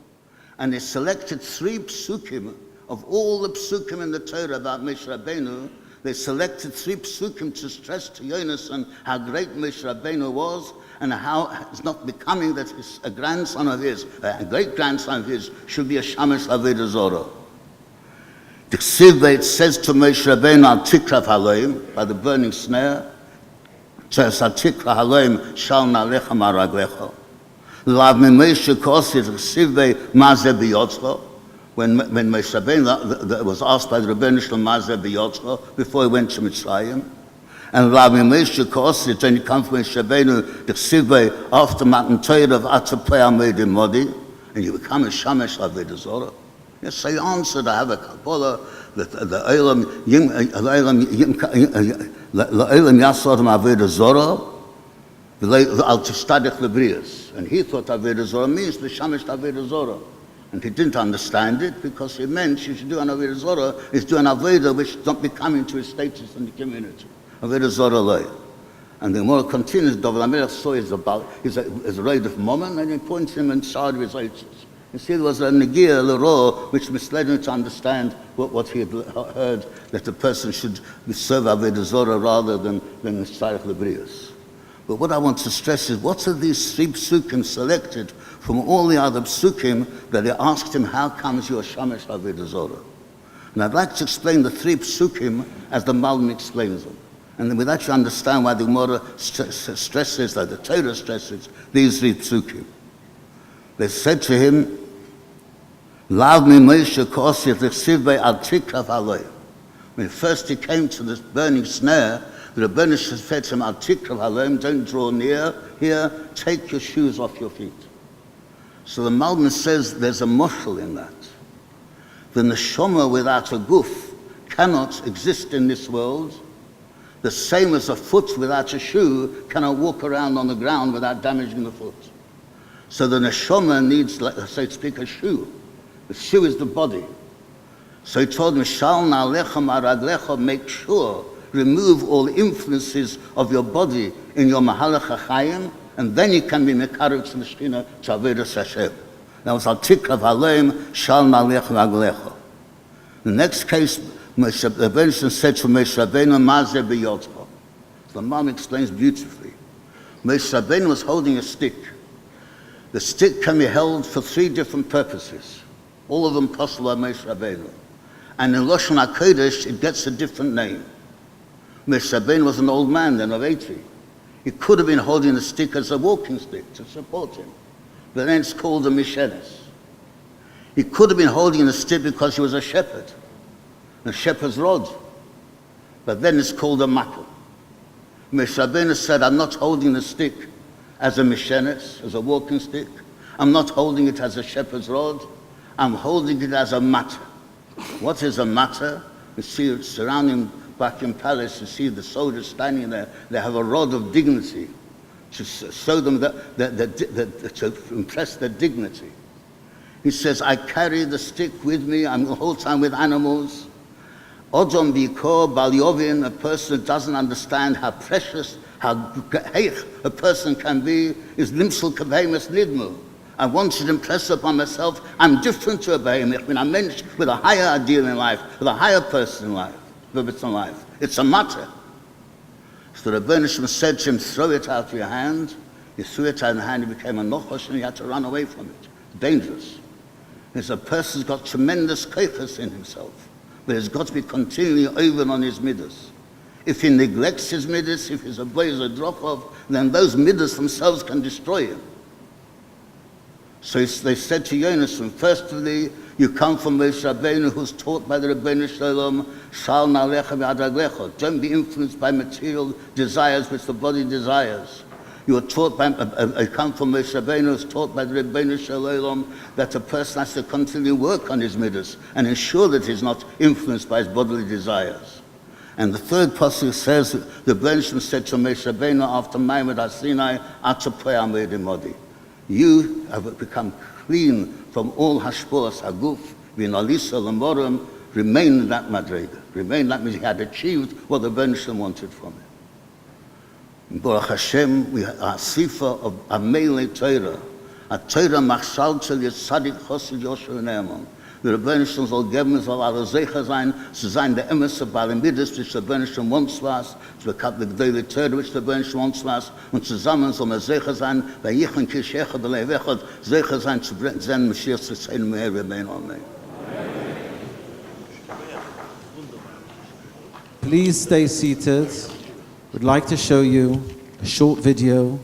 S13: And they selected 3 psukim of all the psukim in the Torah about Moshe Rabbeinu. They selected 3 psukim to stress to Yonasan how great Moshe Rabbeinu was and how it's not becoming that a grandson of his, a great-grandson of his, should be a shamash avodah zorah. The Ksiv, it says to Moshe Rabbeinu, al tikrav haloim, by the burning snare, it says, al tikrav haloim, shal na'alecha maraglecha. Lav me Moshe kosid, Ksiv, mazeh biyotzcho. When Moshe Rabbeinu was asked by the Rebbeinu Shalom mazeh biyotzcho, before he went to Mitzrayim, and Lav me Moshe kosid, when he comes from Moshe Rabbeinu, the Ksiv, after Matan Torah of Atapay Amedim Modi, and you become a shamash avodah zorah. Yes, so he answered, I have a Kabbalah, that the Eilam Yasodam Avodah Zorah, Al Tishtadich Lebrias. And he thought Avodah Zorah means the Shamash Avodah Zorah. And he didn't understand it because he meant you should do an Avodah Zorah, is do an Avodah which is not becoming to his status in the community. Avodah Zorah Loi. And the more continues, Dov HaMelech saw is a raid of Mammon, and he points him and shard his righteous. You see, there was a Negia Lero which misled him to understand what he had heard, that the person should serve Avodah Zorah rather than Tzarech Lebrius. But what I want to stress is, what are these 3 psukim selected from all the other psukim that they asked him, how comes you a shamash Avodah Zorah? And I'd like to explain the 3 psukim as the Malbim explains them. And then with that you understand why the Gemara stresses, like the Torah stresses, these 3 psukim. They said to him, Lav me Moshe Kosi T'chsivei al tikrav haloi. When first he came to this burning snare, the Rebbeinu said to him, al tikrav haloi, don't draw near here, take your shoes off your feet. So the Malbim says there's a moshel in that. The neshama without a guf cannot exist in this world, the same as a foot without a shoe cannot walk around on the ground without damaging the foot. So the neshama needs, so to speak, a shoe. The shoe is the body. So he told him, Shal na'alecha ma'raglecha, make sure, remove all influences of your body in your mahalach hachayim, and then you can be mekarev to the Shekhinah to avodas Hashem. That was al tikrav haleim, shal na'alecha ma'raglecha. The next case, the Rebbeinu said to Moshe Rabbeinu, Mazeh b'yodcha. The Mom explains beautifully. Moshe Rabbeinu was holding a stick. The stick can be held for 3 different purposes. All of them possible by Moshe Rabbeinu. And in Lashon HaKodesh, it gets a different name. Moshe Rabbeinu was an old man then of 80. He could have been holding the stick as a walking stick to support him. But then it's called a mishenes. He could have been holding the stick because he was a shepherd. A shepherd's rod. But then it's called a makel. Moshe Rabbeinu said, I'm not holding the stick as a mishenes, as a walking stick. I'm not holding it as a shepherd's rod. I'm holding it as a matter. What is a matter? You see it surrounding Buckingham Palace, you see the soldiers standing there. They have a rod of dignity to show them to impress their dignity. He says, I carry the stick with me. I'm the whole time with animals. Odom bikor bal yovin, a person who doesn't understand how precious, how heich a person can be, is limsel kabehemus nidmu. I want to impress upon myself, I'm different to a behemoth. When I'm with a higher ideal in life, with a higher person in life, it's a matter. So the Rebbeinu Shem said to him, throw it out of your hand. He threw it out of the hand, it became a nochosh, and he had to run away from it. Dangerous. Because a person's got tremendous koiches in himself, but he's got to be continually over on his midas. If he neglects his midas, if he's a boy is a drop of, then those midas themselves can destroy him. So they said to Yonason, firstly, you come from Moshe Rabbeinu, who's taught by the Rebbeinu Shalom, Shal na'alecha v'adaglecha. Don't be influenced by material desires which the body desires. You are taught by, you come from Moshe Rabbeinu, who's taught by the Rebbeinu Shalom that a person has to continually work on his midas and ensure that he's not influenced by his bodily desires. And the third passage says, the Rebbeinu said to Moshe Rabbeinu after Ma'amad HaSinai, Ata pei amed imodi. You have become clean from all hashpoas haguf, v'nalisa l'morim, remain in that madrega. Remain, that means he had achieved what the Rebbeinu wanted from him. In Baruch Hashem, we are a sifa of Amelei Torah, a Torah machshal tel yitzadik chosid yosher ne'eman. The Rebbeinu soll geben, es soll alle sicher sein, zu sein der Emes of Balimidis, which the Rebbeinu wants was, to become the daily Torah, which the Rebbeinu wants was, und zusammen soll man sicher sein, bei ich und Kishechad, der Levechad, sicher sein, zu sein, Mashiach zu sein, mehr Rebbeinu, Amen.
S14: Please stay seated. We'd like to show you a short video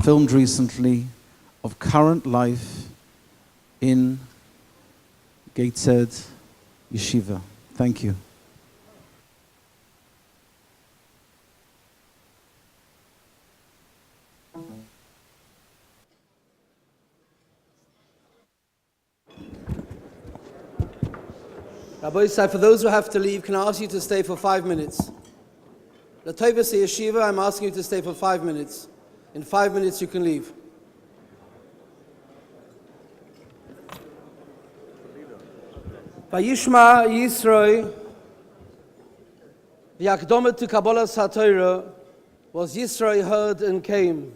S14: filmed recently of current life in Gateshead Yeshiva. Thank you.
S12: Rabbi Yisai, for those who have to leave, can I ask you to stay for 5 minutes? The Tovas Yeshiva, I'm asking you to stay for 5 minutes. In 5 minutes you can leave. Vayishma Yisroi, the Akdomet to Kabbalah HaTorah, was Yisroi heard and came.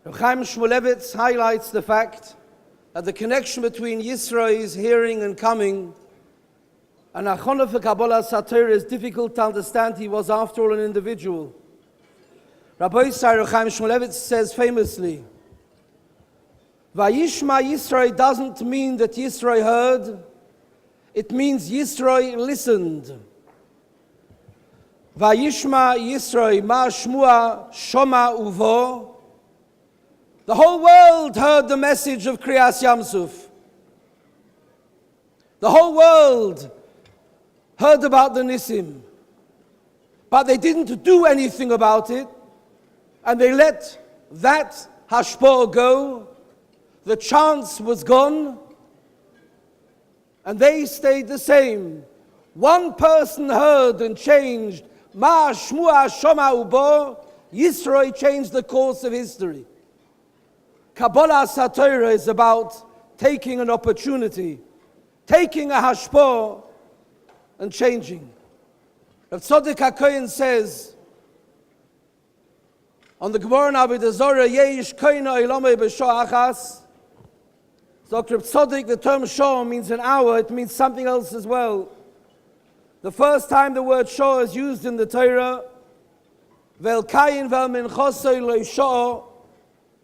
S12: Reb Chaim Shmulevitz highlights the fact that the connection between Yisroi's hearing and coming and Achonah for Kabbalah HaTorah is difficult to understand. He was, after all, an individual. Rabbi Yisrael Reb Chaim Shmulevitz says famously, Vayishma Yisroi doesn't mean that Yisroi heard, it means Yisroi listened. Vayishma Yisroi ma shmua shoma uvo. The whole world heard the message of Kriyas Yamsuf. The whole world heard about the Nisim, but they didn't do anything about it, and they let that hashpah go. The chance was gone, and they stayed the same. One person heard and changed. Ma shmua shoma ubo. Yisroi changed the course of history. Kabbalah Satorah is about taking an opportunity, taking a hashpah and changing. Rav Tzadok HaKohen says on the Gemara in Avodah Zarah, Yeish koina ilamei b'shah achas. Dr. Tzadok, the term shah means an hour, it means something else as well. The first time the word shah is used in the Torah, Vel kayin vel minchosoi lo shah,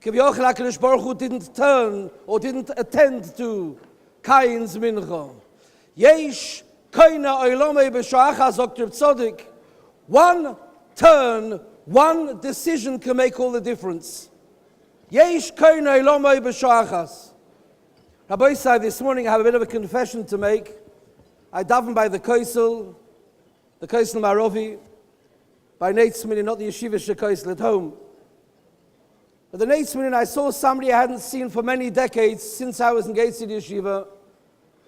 S12: Kivyochel HaKadosh Baruch Hu didn't turn or didn't attend to Kain's mincha. Yesh koina oilomei b'shah achas, Dr. Tzadok. One turn, one decision can make all the difference. Yesh koina oilomei b'shah achas. Rabbi Isai, this morning I have a bit of a confession to make. I daven by the Koisel Marovi, by Neitzmin, not the Yeshiva Shekoisel at home. At the Neitzmin, I saw somebody I hadn't seen for many decades since I was in Gateshead Yeshiva.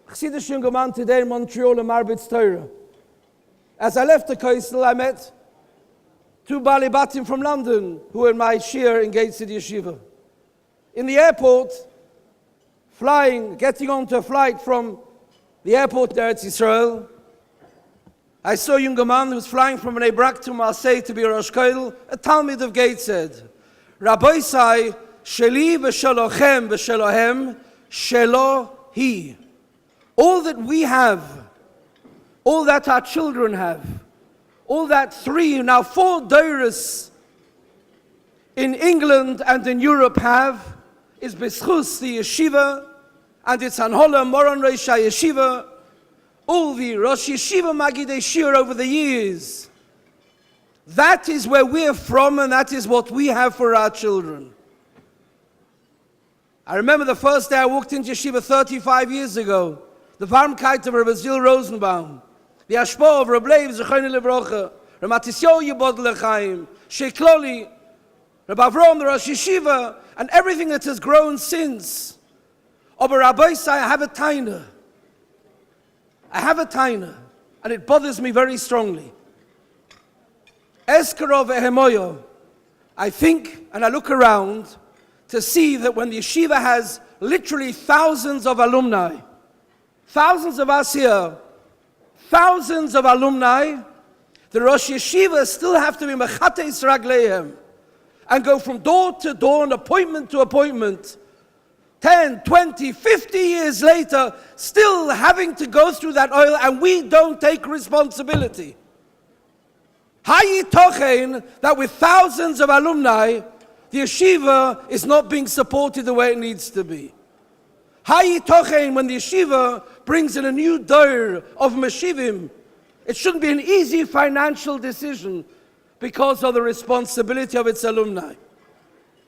S12: Chassidish young man today in Montreal, in Marbitz Torah. As I left the Koisel, I met two Bali Batim from London who were in my shir in Gateshead Yeshiva. In the airport, getting onto a flight from the airport there at Israel, I saw a young man who was flying from Bnei Brak to Marseille to be a Rosh Koil, a Talmid of Gateshead. Rabbi Isai, Sheli v'shelochem v'shelohem, shelo hi. All that we have, all that our children have, all that 3, now 4 doros in England and in Europe have, is b'schus the yeshiva, and it's Anhola Moron Rosh Yeshiva, all the Rosh Yeshiva Magidei Shir over the years. That is where we're from, and that is what we have for our children. I remember the first day I walked into Yeshiva 35 years ago, the Varmkeit of Rabbi Zil Rosenbaum, the Ashpo of Rabbi Leib Zechoni Levrocha, Rabbi Matisyo Yibod Lechaim, Shekloli, Rabbi Avrom, the Rosh Yeshiva, and everything that has grown since. But Rabbi Isai, I have a taina, and it bothers me very strongly. Eskarov ehemoyo. I think, and I look around to see that when the yeshiva has literally thousands of alumni, thousands of us here, thousands of alumni, the Rosh Yeshiva still have to be mechates ragleihem and go from door to door and appointment to appointment, 10, 20, 50 years later, still having to go through that oil, and we don't take responsibility. Hayitochen that with thousands of alumni, the yeshiva is not being supported the way it needs to be. Hayitochen when the yeshiva brings in a new dor of meshivim, it shouldn't be an easy financial decision because of the responsibility of its alumni.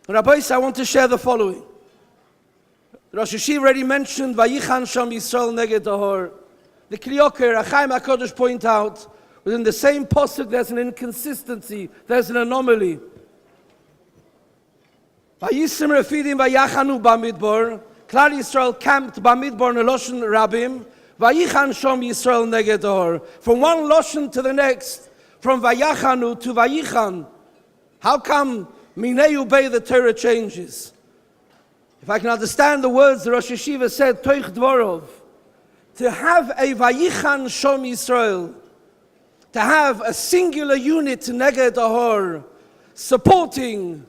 S12: Rabbi, I want to share the following. Rosh Yeshiva already mentioned Vayichan Sham Yisrael Neged Ahor. The Kriyoker, Achaim HaKodesh point out, within the same posuk there's an inconsistency, there's an anomaly. Vayisim Refidim Vayachanu Bamidbor, Klal Yisrael camped Bamidbor Neloshen Rabim, Vayichan Sham Yisrael Neged Ahor. From one Loshen to the next, from Vayachanu to Vayichan. How come Minei Ubei the Torah changes? If I can understand the words the Rosh Yeshiva said, Toich Dvorov, to have a Vayichan Shom Yisrael, to have a singular unit Neged Ahor, supporting,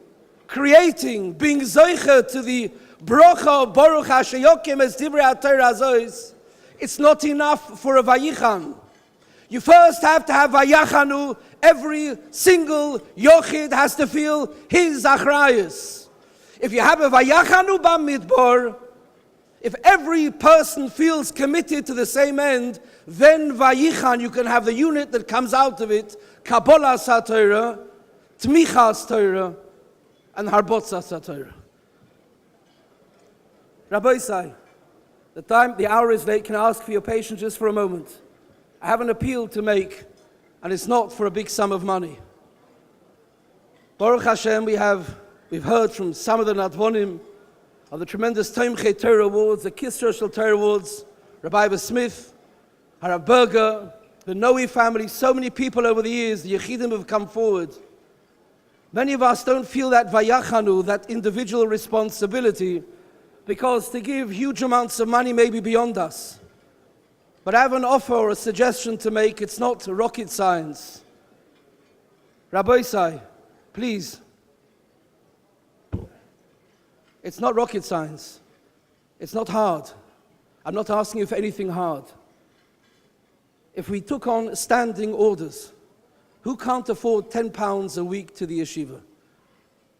S12: creating, being Zoicha to the Brocha of Baruch HaShayokim as Divrei HaTorah Azois, it's not enough for a Vayichan. You first have to have Vayachanu. Every single Yochid has to feel his Achrayus. If you have a Vayachanu Bamidbor, if every person feels committed to the same end, then Vayichan, you can have the unit that comes out of it, Kabbalah Satorah, Tmichas Torah, and Harbotza Satorah. Rabbi Isai, the hour is late. Can I ask for your patience just for a moment? I have an appeal to make, and it's not for a big sum of money. Baruch Hashem, we've heard from some of the Nadvonim of the tremendous Tomchei Torah Awards, the Kisra Shel Torah Awards, Rabbi Dov Smith, Harav Berger, the Noe family, so many people over the years, the Yechidim have come forward. Many of us don't feel that vayachanu, that individual responsibility, because to give huge amounts of money may be beyond us. But I have an offer or a suggestion to make. It's not rocket science. Rabbi Isai, please. It's not rocket science. It's not hard. I'm not asking you for anything hard. If we took on standing orders, who can't afford £10 a week to the yeshiva?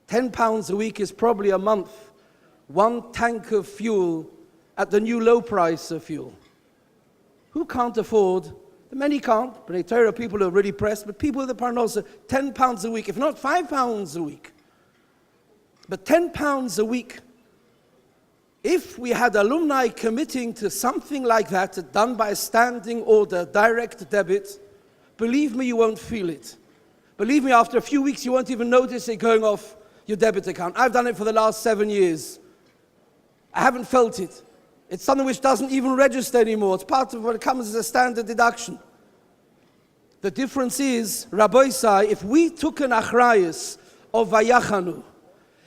S12: £10 a week is probably a month. 1 tank of fuel at the new low price of fuel. Who can't afford? Many can't. B'nai Torah people are really pressed, but people with the parnosa, £10 a week, if not £5 a week. But £10 a week. If we had alumni committing to something like that, done by a standing order, direct debit, believe me, you won't feel it. Believe me, after a few weeks, you won't even notice it going off your debit account. I've done it for the last 7 years. I haven't felt it. It's something which doesn't even register anymore. It's part of what comes as a standard deduction. The difference is, Rabbi Isai, if we took an achrayus of vayachanu,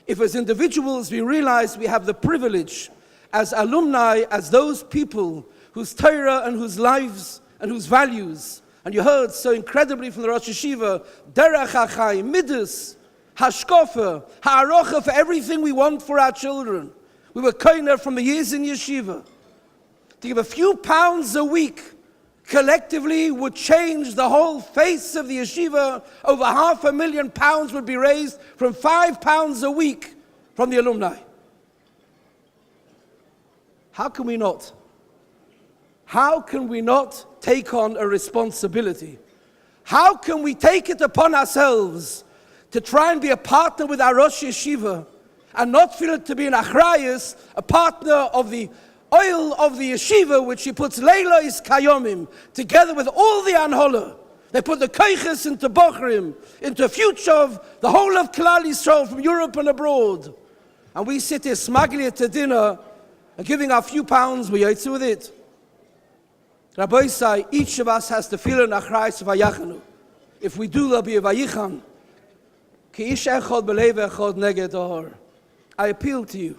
S12: if as individuals we realize we have the privilege as alumni, as those people whose Torah and whose lives and whose values, and you heard so incredibly from the Rosh Yeshiva, derech hachayim, midas, hashkofa, ha'arocha, for everything we want for our children. We were koiner from the years in yeshiva. To give a few pounds a week collectively would change the whole face of the yeshiva. Over £500,000 would be raised from £5 a week from the alumni. How can we not? How can we not take on a responsibility? How can we take it upon ourselves to try and be a partner with our Rosh Yeshiva and not feel it to be an achrayus, a partner of the oil of the yeshiva, which he puts leilos kayomim, together with all the anhola. They put the koiches into Bochrim, into a future of the whole of Klal Yisrael from Europe and abroad. And we sit here smugly at a dinner and giving our few pounds, we yotze with it. Rabbi Isai, each of us has to feel an achrayus vayachanu. If we do, there'll be a vayichan. Ki ish echad b'lev echad neged ahor. I appeal to you.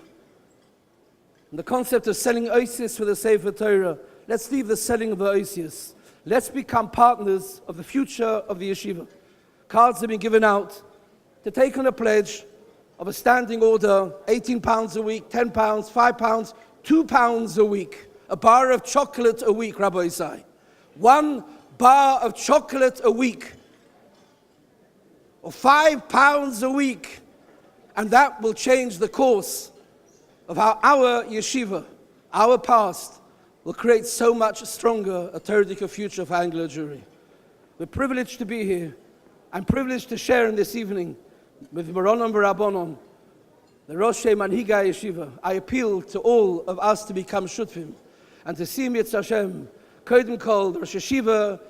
S12: The concept of selling oisius for the Sefer Torah, let's leave the selling of the oisius. Let's become partners of the future of the yeshiva. Cards have been given out to take on a pledge of a standing order, £18 a week, £10, £5, £2 a week. A bar of chocolate a week, Rabbi Isai. 1 bar of chocolate a week. Or £5 a week. And that will change the course of how our yeshiva, our past, will create so much stronger a Torah future for Anglo Jewry. We're privileged to be here. I'm privileged to share in this evening with Baronon Barabonon, the Rosh Manhiga Yeshiva. I appeal to all of us to become shutfim and to see Yitz Hashem, Kodim Kol, the Rosh Yeshiva,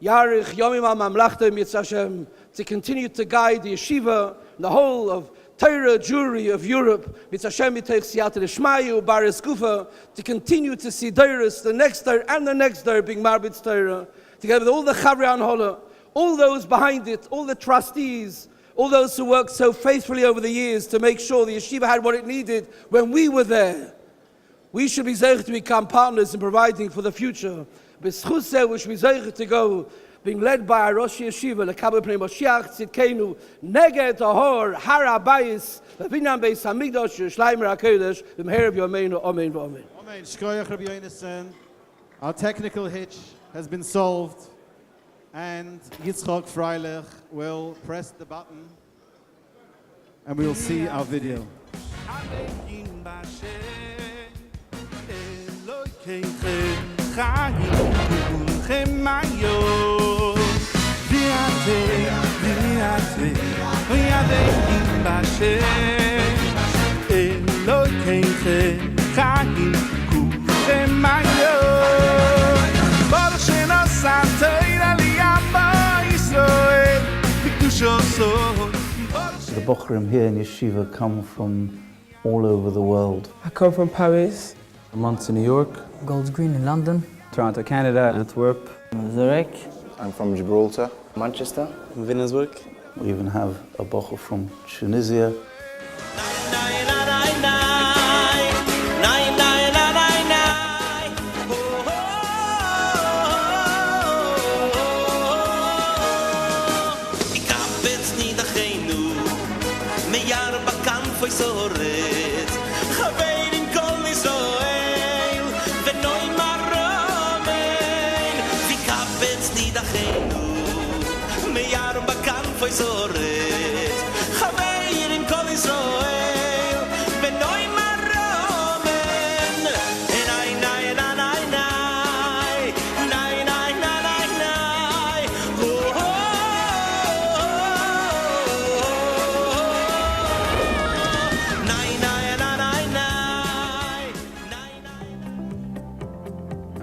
S12: Yarich, Yomim HaMamlachta Yitz Hashem, to continue to guide the yeshiva, the whole of Torah Jewry of Europe, Yitz Hashem Yitech Siyata L'Shmayu, Baris Kufa, to continue to see Doris, the next Torah and the next Torah being Marbitz Torah, together with all the Chavri Anhola, all those behind it, all the trustees, all those who worked so faithfully over the years to make sure the yeshiva had what it needed when we were there. We should be zeich to become partners in providing for the future. B'schuseh, we should be zeich to go, being led by our Rosh Yeshiva, Lekabel Pnei Moshiach Tzidkenu, Neged Ahor, Har HaBayis, V'Binyan Beis HaMikdash, Yerushalayim HaKodesh, B'mher of Yomeinu, Amen v'Amen.
S6: Amen. Shkoyach Rabbi Yonason. Our technical hitch has been solved, and Yitzchok Freilich will press the button, and we will see our video.
S15: The Bochrim here in Yeshiva come from all over the world.
S16: I come from Paris.
S15: Months in New York.
S16: Gold's Green in London.
S15: Toronto, Canada. Antwerp. Zurich.
S16: I'm from Gibraltar.
S15: Manchester.
S16: Venezia.
S15: We even have a bocher from Tunisia.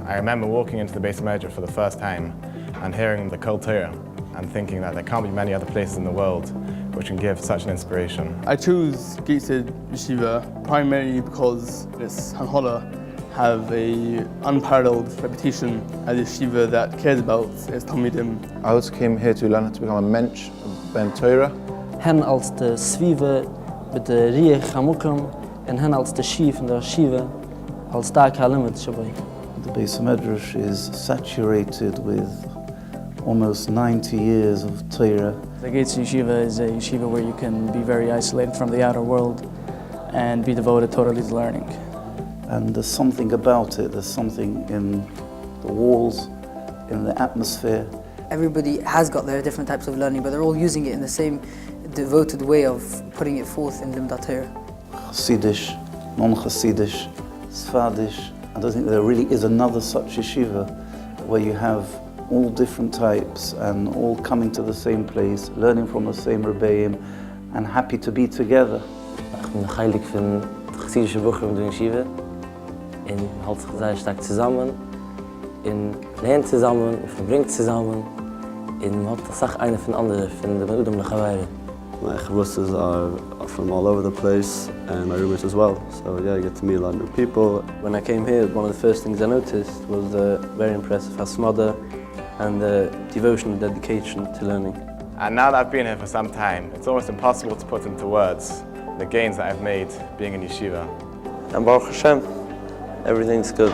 S16: I remember walking into the base major for the first time and hearing the Kol Torah and thinking that there can't be many other places in the world which can give such an inspiration.
S17: I chose Gateshead Yeshiva primarily because its Hanhola have a unparalleled reputation as a yeshiva that cares about its Talmidim.
S16: I also came here to learn how to become a mensch, ben Torah.
S18: Hen als de Zwiebe met de Riech Hamukam en hen als de Schief in de Yeshiva als Dag Halimut Shabbai.
S15: The Beis Medrash is saturated with almost 90 years of Torah.
S19: The Gateshead Yeshiva is a yeshiva where you can be very isolated from the outer world and be devoted totally to learning.
S15: And there's something about it, there's something in the walls, in the atmosphere.
S20: Everybody has got their different types of learning, but they're all using it in the same devoted way of putting it forth in Limdat Torah.
S15: Hasidish, non-Hasidish, Sfadish. I don't think there really is another such yeshiva where you have all different types and all coming to the same place, learning from the same rebbeim and happy to be together.
S18: Ich bin heilig von der chassidische Bucher in der Yeshiva. Und man hält sich sehr stark zusammen, und lernt zusammen, und verbringt zusammen. Und man hat die Sache eine von anderen, von der Udom der Chawaii.
S21: My chavruses are from all over the place, and my roommates as well. So yeah, I get to meet a lot of new people.
S18: When I came here, one of the first things I noticed was the very impressive Hasmada and the devotion and dedication to learning.
S16: And now that I've been here for some time, it's almost impossible to put into words the gains that I've made being in yeshiva.
S21: And Baruch Hashem, everything's good.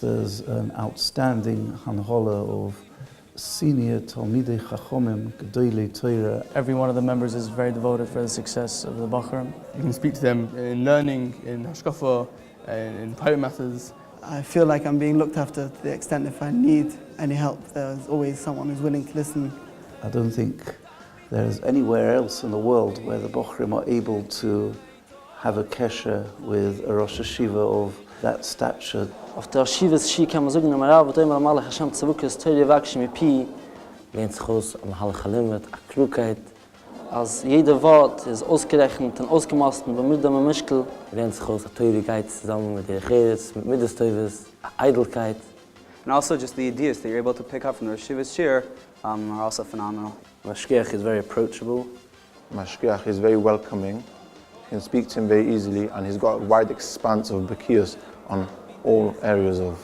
S15: There's an outstanding Hanhola of senior Talmidei Chachomim, Gedolei Torah.
S19: Every one of the members is very devoted for the success of the Bachram.
S17: You can speak to them in learning, in hashkafa, in private matters.
S22: I feel like I'm being looked after to the extent if I need any help, there's always someone who's willing to listen.
S15: I don't think there's anywhere else in the world where the Bochrim are able to have a kesher with a Rosh Hashiva of that stature.
S18: Auf der Yeshivas Shi kann man sagen, na Marav, und immer Malach Hashem Tzavukes, Teure Wakshi Mipi, lehnt sich aus am Halach Halimut, a Klugheit. Als jeder Wort ist ausgerechnet und ausgemaßt und bemüht am Mischkel, lehnt sich aus a Teurigkeit zusammen mit der Cheretz, mit Middesteuves, a Eidelkeit.
S3: And also just the ideas that you're able to pick up from the Rosh Yeshiva's shir are also phenomenal.
S15: Mashgiach is very approachable.
S4: Mashgiach is very welcoming. You can speak to him very easily, and he's got a wide expanse of bakiyos on all areas of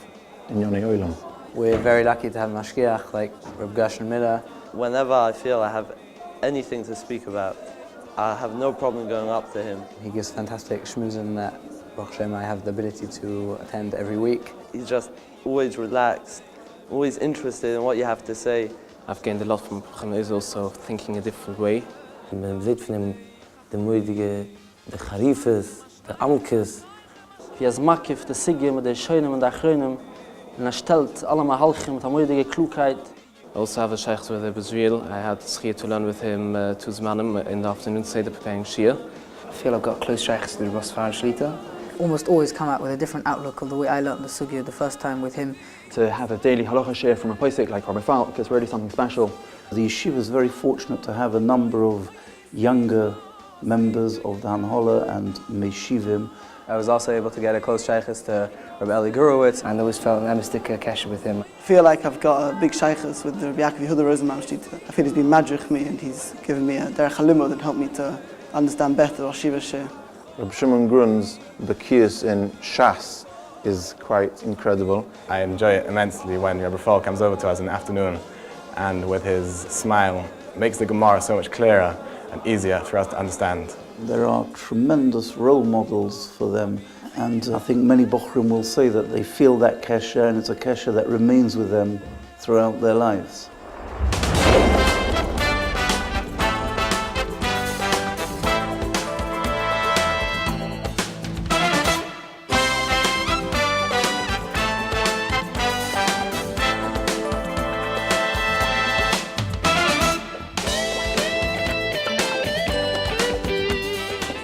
S4: Inyonei Olam.
S3: We're very lucky to have Mashgiach like Reb Gershon Miller.
S23: Whenever I feel I have anything to speak about, I have no problem going up to him.
S3: He gives fantastic shmuzim that Baruch Hashem, I have the ability to attend every week.
S23: He's just always relaxed, always interested in what you have to say.
S24: I've gained a lot from him, is also thinking a different way.
S18: Man sieht von ihm die moedige, die Charifes, die Amkes.
S19: He has makif, the sigim, the shoinem and the achronim, and stellt alle mahalchim mit a moedige klugheit.
S24: I also have a sheikh with Israel. I had schir to learn with him to Zmanim in the afternoon, Seder preparing shir.
S3: I feel I've got close sheikhs to the Rosfar Shlita.
S20: Almost always come out with a different outlook of the way I learned the sugya the first time with him.
S25: To have a daily halacha share from a posek like Rabbi Falk is really something special.
S15: The yeshiva is very fortunate to have a number of younger members of the Hanhola and Meshivim.
S3: I was also able to get a close sheikhs to Rabbi Eli Gurowitz, and I always felt an emistic kesher with him.
S22: I feel like I've got a big sheikhs with the Rabbi Yaakov Yehuda Rosenbaum Shlita. I feel he's been madrich me and he's given me a derech halimo that helped me to understand better Rosh Yeshiva shir.
S4: Reb Shimon Grun's bakiyos in Shas is quite incredible.
S16: I enjoy it immensely when Rabbi Fall comes over to us in the afternoon and with his smile makes the Gemara so much clearer and easier for us to understand.
S15: There are tremendous role models for them, and I think many Bochrim will say that they feel that kesher, and it's a kesher that remains with them throughout their lives.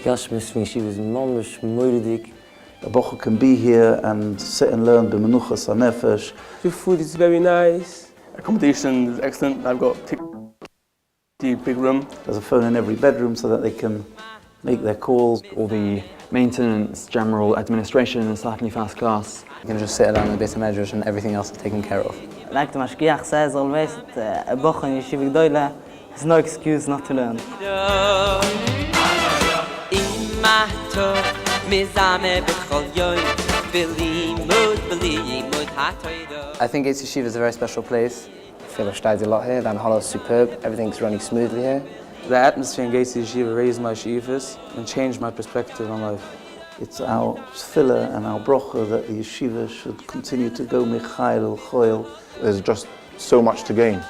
S18: Yashmis from Yeshiva is mamish moedig.
S15: A Bocher can be here and sit and learn b'menuchas hanefesh.
S17: The food is very nice. Accommodation is excellent. I've got a big room.
S15: There's a phone in every bedroom so that they can make their calls.
S25: All the maintenance, general administration is certainly first class.
S3: You can just sit down in the Beis HaMedrash and everything else is taken care of.
S26: Like the Mashgiach says always, a Bocher in Yeshiva Gdoila is no excuse not to learn.
S3: I think Gateshead Yeshiva is a very special place. I feel I've studied a lot here. The Hanhola is superb. Everything's running smoothly here.
S24: The atmosphere in Gateshead Yeshiva raised my shivas and changed my perspective on life.
S15: It's our tefillah and our brocha that the yeshiva should continue to go michael choil.
S4: There's just so much to gain.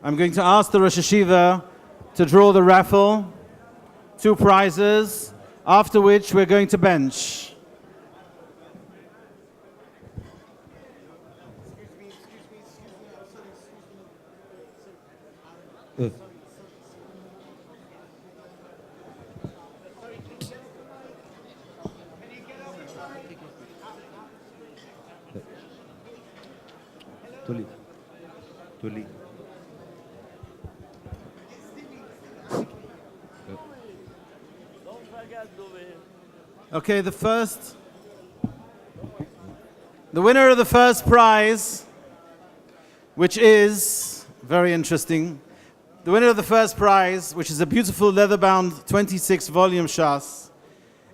S27: I'm going to ask the Rosh Yeshiva to draw the raffle, 2 prizes, after which we're going to bench.
S28: Tuli.
S27: Okay, the winner of the first prize, which is very interesting. The winner of the first prize, which is a beautiful leather-bound 26-volume shas,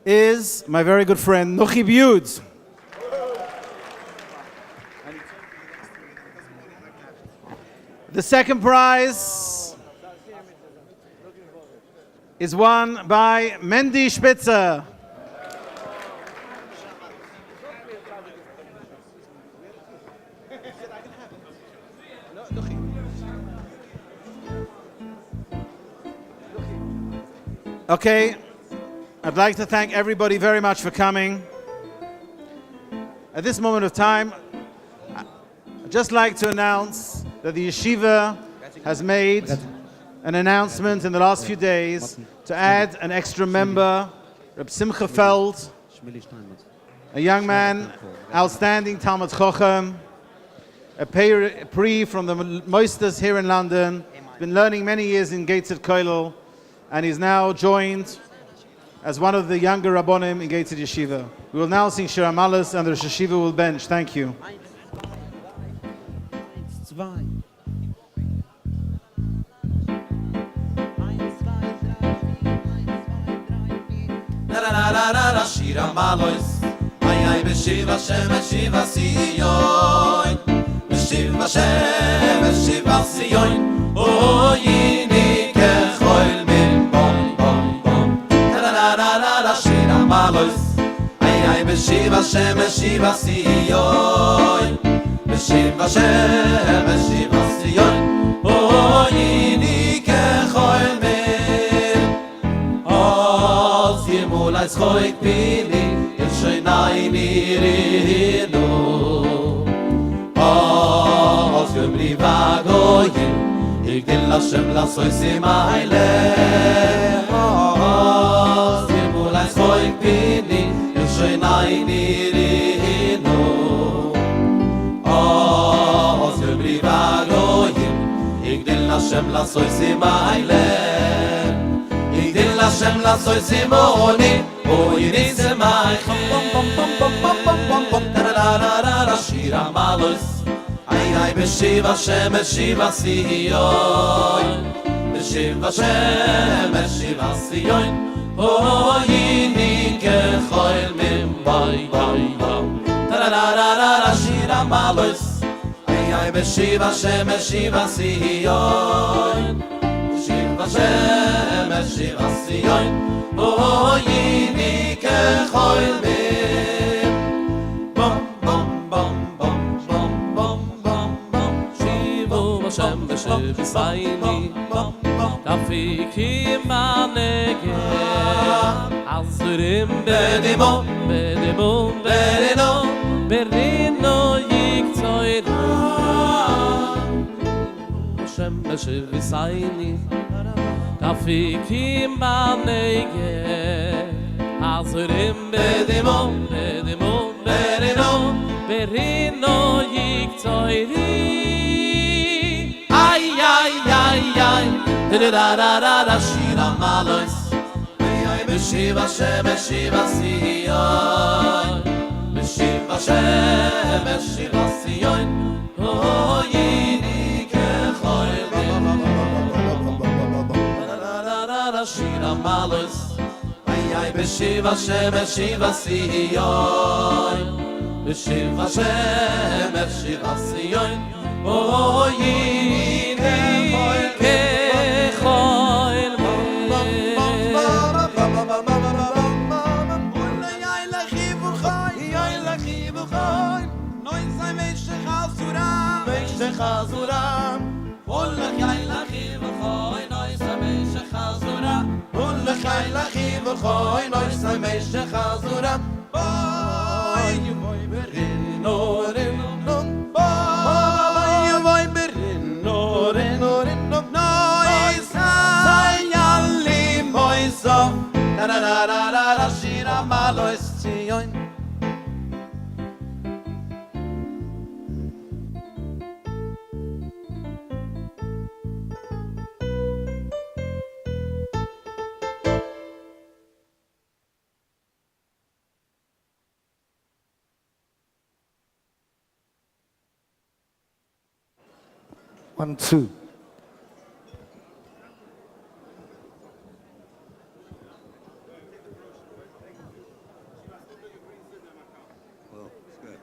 S27: is my very good friend Nochi Biud. The second prize is won by Mendy Spitzer. Okay, I'd like to thank everybody very much for coming. At this moment of time, I'd just like to announce that the yeshiva has made an announcement in the last few days to add an extra member, Reb Simcha Feld, a young man, outstanding Talmud Chochem, a Pri from the Moisters here in London, been learning many years in Gateshead Kollel, and he's now joined as one of the younger Rabbonim in Gateshead Yeshiva. We will now sing Shir HaMalos and the Rosh Yeshiva will bench. Thank you.
S1: Shir HaMalos, ay b'shiva Hashem, b'shiva Sion, b'shiva Hashem, b'shiva Sion, o yini kechoil min bom bom bom. Shir HaMalos, ay b'shiva Hashem, b'shiva Sion, b'shiva Hashem, b'shiva Sion, o yini kechoil min. Mulai schoik pili, il sheinai nirinu. Os yom riva goyim, yigdil Hashem lasoi simayle. Os mulai schoik pili, il sheinai nirinu. Os yom riva goyim, yigdil Hashem lasoi simayle. Yigdil Hashem lasoi simoni, o yini semai bom bom bom bom bom bom bom bom. Da Shir HaMalos, ay b'shiva Hashem, b'shiva Sion, b'shiva Hashem, b'shiva Sion, o yini kechoil min bom bom bom. Da Shir HaMalos, ay b'shiva Hashem, b'shiva Sion. Hashem, Shiva Sion, o yini kechoil min. Bom, bom, bom, bom, bom, bom, bom, bom.
S2: Shivu Hashem, Shiva Saini, Tafikim Anege, Azurim Bedimo, Bedimo, Bedino, Berino Yiktoiru. Hashem, Shiva Saini, Tafikim Anege, Azurim Bedimo, Bedimo, Berino, Berino Yiktoiri. Ay, ay, ay, ay, da Shir HaMalos, ay b'shiva Hashem, b'shiva Sion, b'shiva Hashem, b'shiva Sion, o yini kechoil Shir HaMalos, ay b'shiva Hashem, b'shiva Sion, b'shiva Hashem, b'shiva Sion, o yini kechoil
S1: Chayla chiv choy noy sa meish chazura boy you boy berin no rin no boy you boy berin no rin no noy sa yalli boy so da Shir HaMalos Sion.
S5: One, two.
S13: Well, it's good.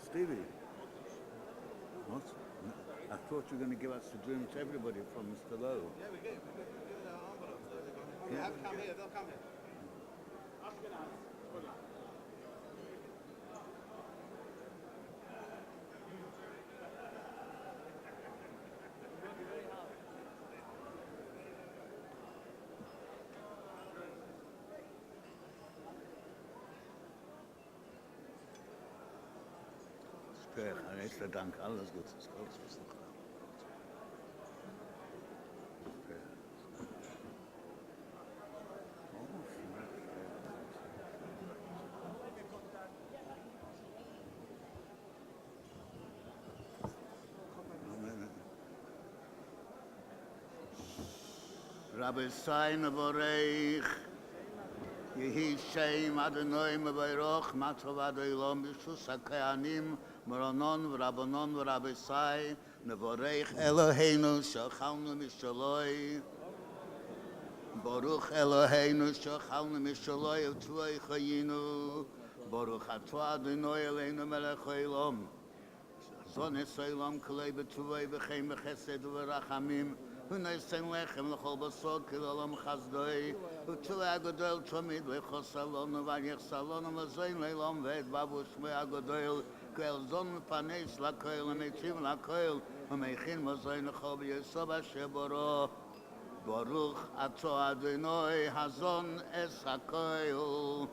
S13: Stevie, what? I thought you were going to give us the dream to everybody from Mr. Lowe.
S6: Yeah, we gave our envelopes. They have come here, they'll come here.
S13: Rechter Dank, alles Gute. Rabbi Sein Vorech, Yehi Shem Adonai Mevayrach, Matov Adoilom B'Shus HaKayanim, Moronon V'Rabonon V'Rabbi Sai, Nevorech Eloheinu Shochalnu Mishaloi, Baruch Eloheinu Shochalnu Mishaloi, Utvoi Chayinu, Baruch Atah Adonai Eloheinu Melech Olam, Zon Esolam Kalei B'Tuvoi V'Chem V'Chesed V'Rachamim, Hunaisen lechem l'chol basod k'olam chazdoi U'tu agodol tomid le'chos salon U'vanyech salon U'mazoin le'lam ve'ed babu shmei agodol K'el zon m'paneis l'koil U'meitim l'koil U'meichin mazoin l'chol b'yesov asher boro Baruch Atah Adonai Hazon es hakoil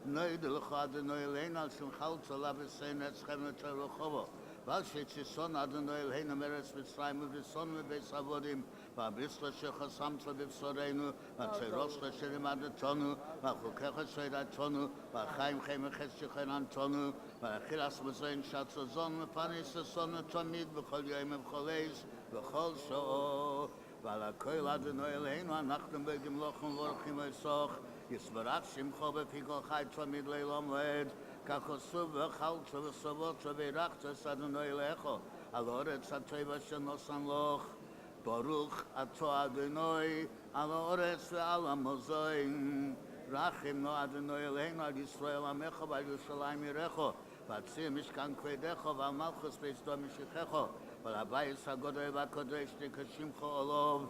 S13: Noid l'cha Adonai le'en al simchal tzala b'sein etzchem l'ter l'chovo Valshich son Adonai Eloheinu meretz Mitzrayim v'son v'beis avodim v'abrisla shechasamta b'vsoreinu v'tzeiroshla shelimadetonu v'chukecha sheiratonu v'chaim chem echetz shechenantonu v'achilas mazoin shatzazon v'panis son tamid v'chol yoyim v'chol eis v'chol sha'o v'alakoil Adonai Eloheinu anachnu begim lochem v'orchim oisoch yisbarach shimcho b'pigol chai tamid le'olam v'ed Kakosov v'chalto v'savoto v'irachtos Adonai Elecho Al oretz ha'teva shenosan loch Baruch Atah Adonai Al oretz ve'al ha'mozoin Rachim no Adonai Eloheinu Al Yisrael Amecho V'al Yerushalayim Yirecho V'atzir mishkan kvedecho V'al malchus beis do mishichecho V'al habayis ha'godol v'akodesh Nikashimcho olov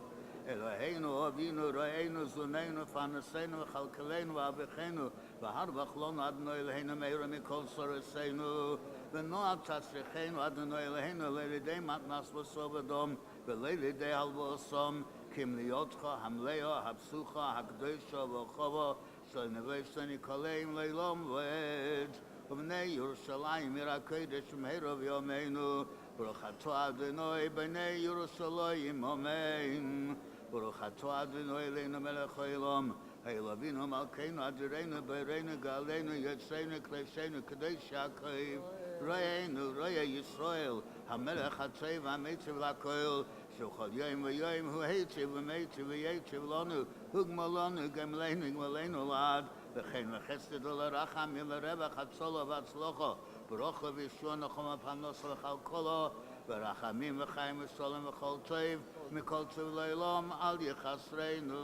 S13: Eloheinu Avinu Ro'einu Zuneinu Fanaseinu V'chalkeleinu V'avicheinu V'harvach lonu Adonai Eloheinu meira mikol soroseinu V'noa tatzricheinu Adonai Eloheinu Le'lidei matnas v'sov edom V'le'lidei halvosom Kim liotcha hamleo hapsucha hakdosha v'chovo Shel nevesheni koleim le'ilom v'ed V'nei Yerushalayim ira kodesh meira v'yomeinu Baruch Atah Adonai b'nei Yerushalayim amen Baruch Atah Adonai Eloheinu melech haolam Haylavinu malkeinu adirenu bereinu galenu yetzeinu kleshenu kadesh yaakov Ro'einu ro'e Yisrael hamelech hatzev hametziv lakoil Shulchol yoyim v'yoyim hu heitziv v'meitziv v'yetziv lanu hugmalanu gemleinu gmaleinu lad V'chein v'chesed u'leracham v'revach hatzolo v'atzlocho Baruch v'yishua nachom v'panos v'chal kolo v'rachamim v'chaim v'sholem v'chol tov mikol tov le'olam al yichasreinu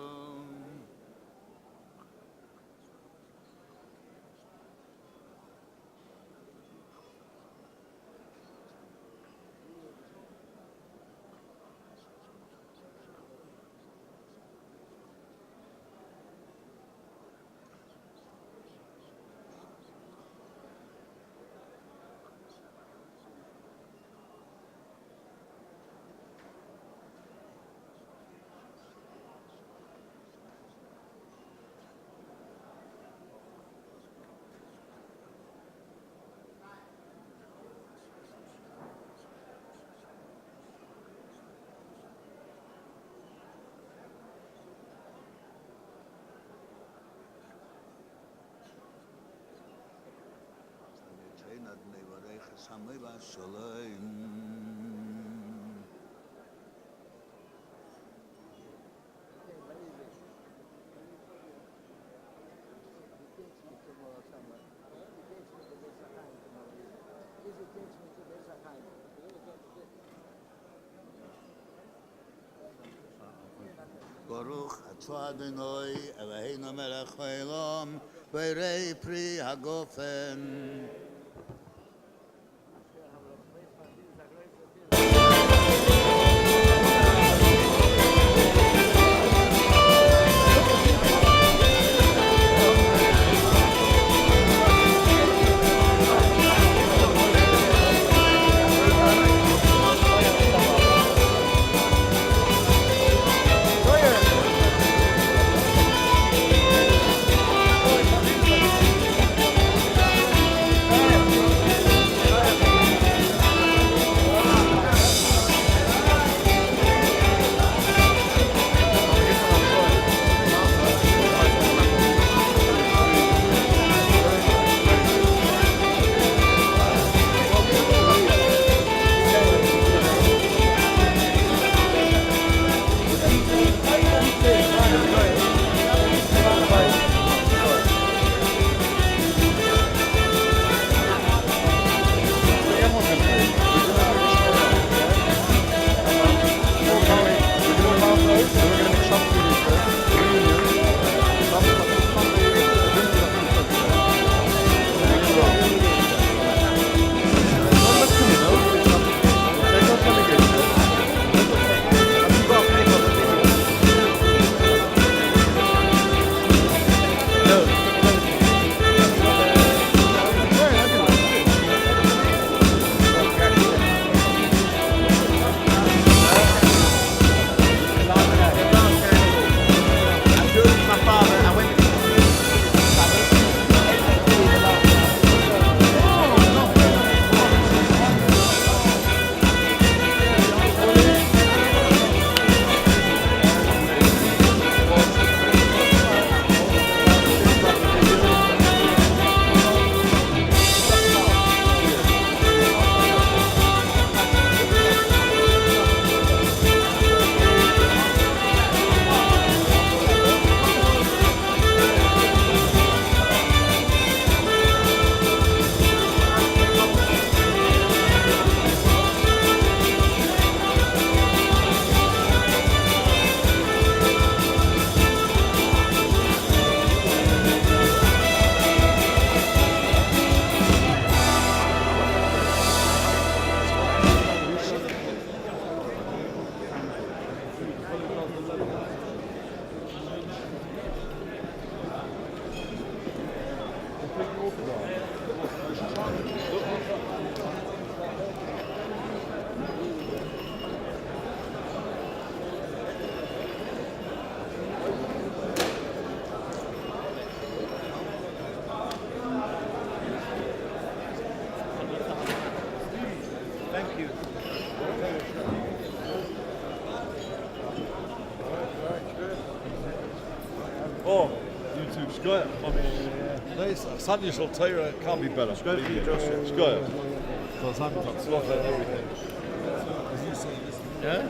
S13: Samay v'shalom. Baruch Atah Adonai Eloheinu melech haolam v'irei pri hagofen.
S28: Thank you.
S7: Oh, YouTube, Sky. Nice. Sandy shall tell you it can't be better. Sky. Because I'm talking slot and everything. Yeah?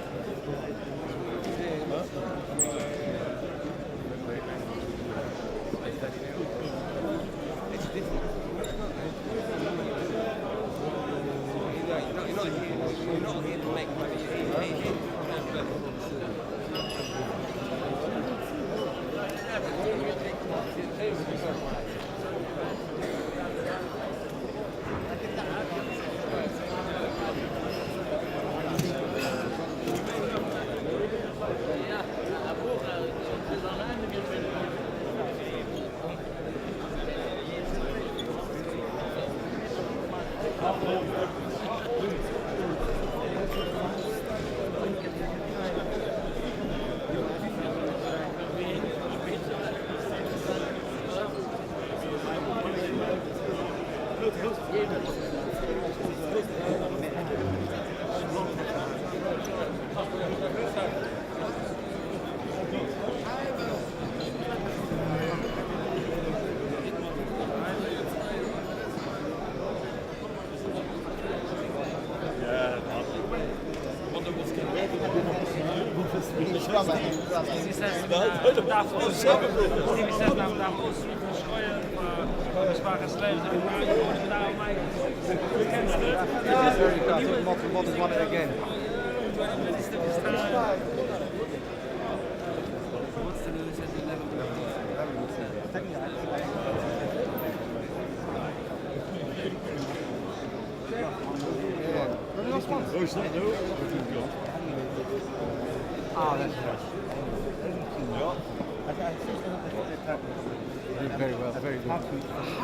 S28: Very well, very good. How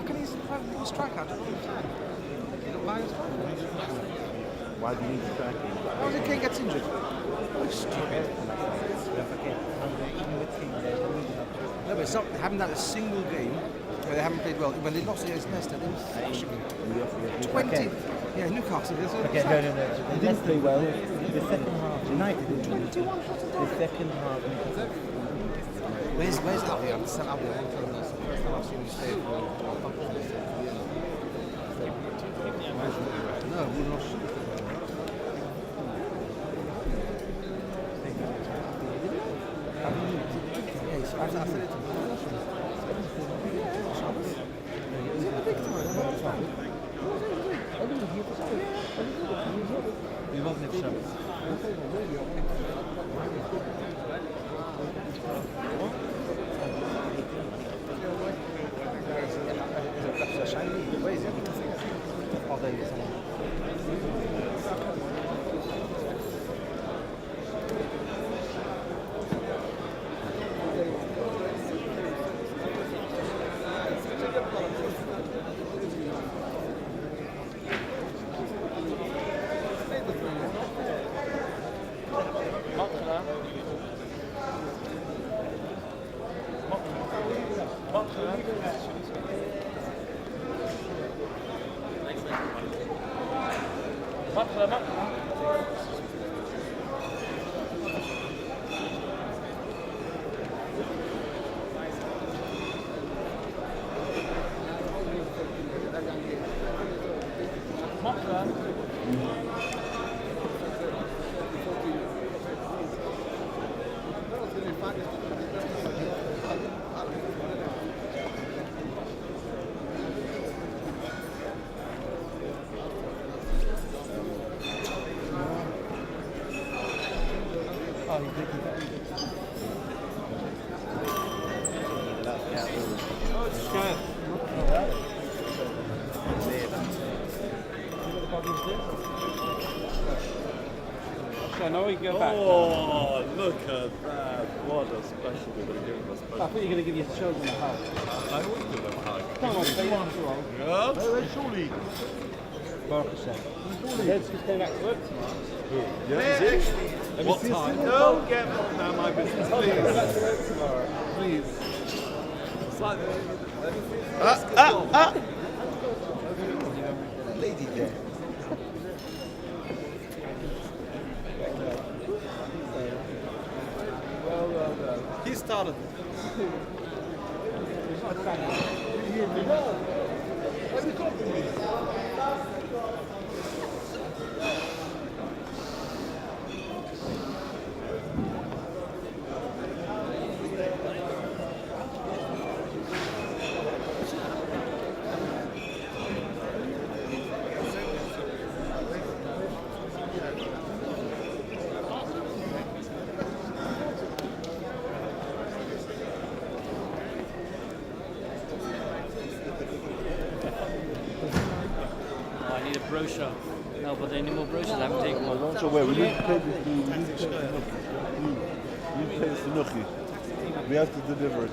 S28: can he survive a strike? I don't understand. Why do you need to strike him? Why is it Kane gets injured? Oh, stupid. No, but it's not, they haven't had a single game where they haven't played well. When they lost against Leicester, they were thrashing him. 20. Yeah, Newcastle.
S8: Okay, no. They didn't play well. The second half, United didn't.
S28: 21 shots on
S8: The second half.
S28: Where's Albion? I'm sent Albion. First time I've seen him stay for no, we're not. Yeah, I said it to him. He's in the big time. He wasn't accepted. So now we go back.
S7: Oh, look at that. What a special we're going to give him a special.
S28: I thought you were going to give your children a hug.
S7: I would give them a hug.
S28: Come on, stay on.
S7: Yeah? Surely.
S28: Baruch Hashem. Let's just go back to work tomorrow.
S7: Yeah, is it? What time? Don't get now my business, please. Please. It's like
S28: Lady there.
S7: started.
S9: I need a brochure. No, but any more brochures? I haven't taken one.
S7: Don't you worry, we need to pay this. We need to pay Sinuchi. We have to deliver it.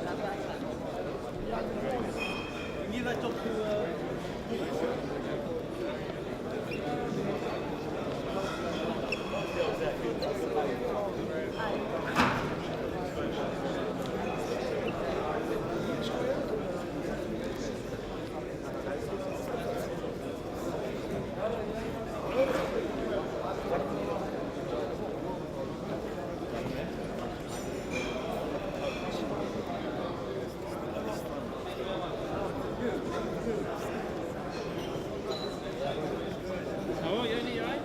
S9: Oh, you're right?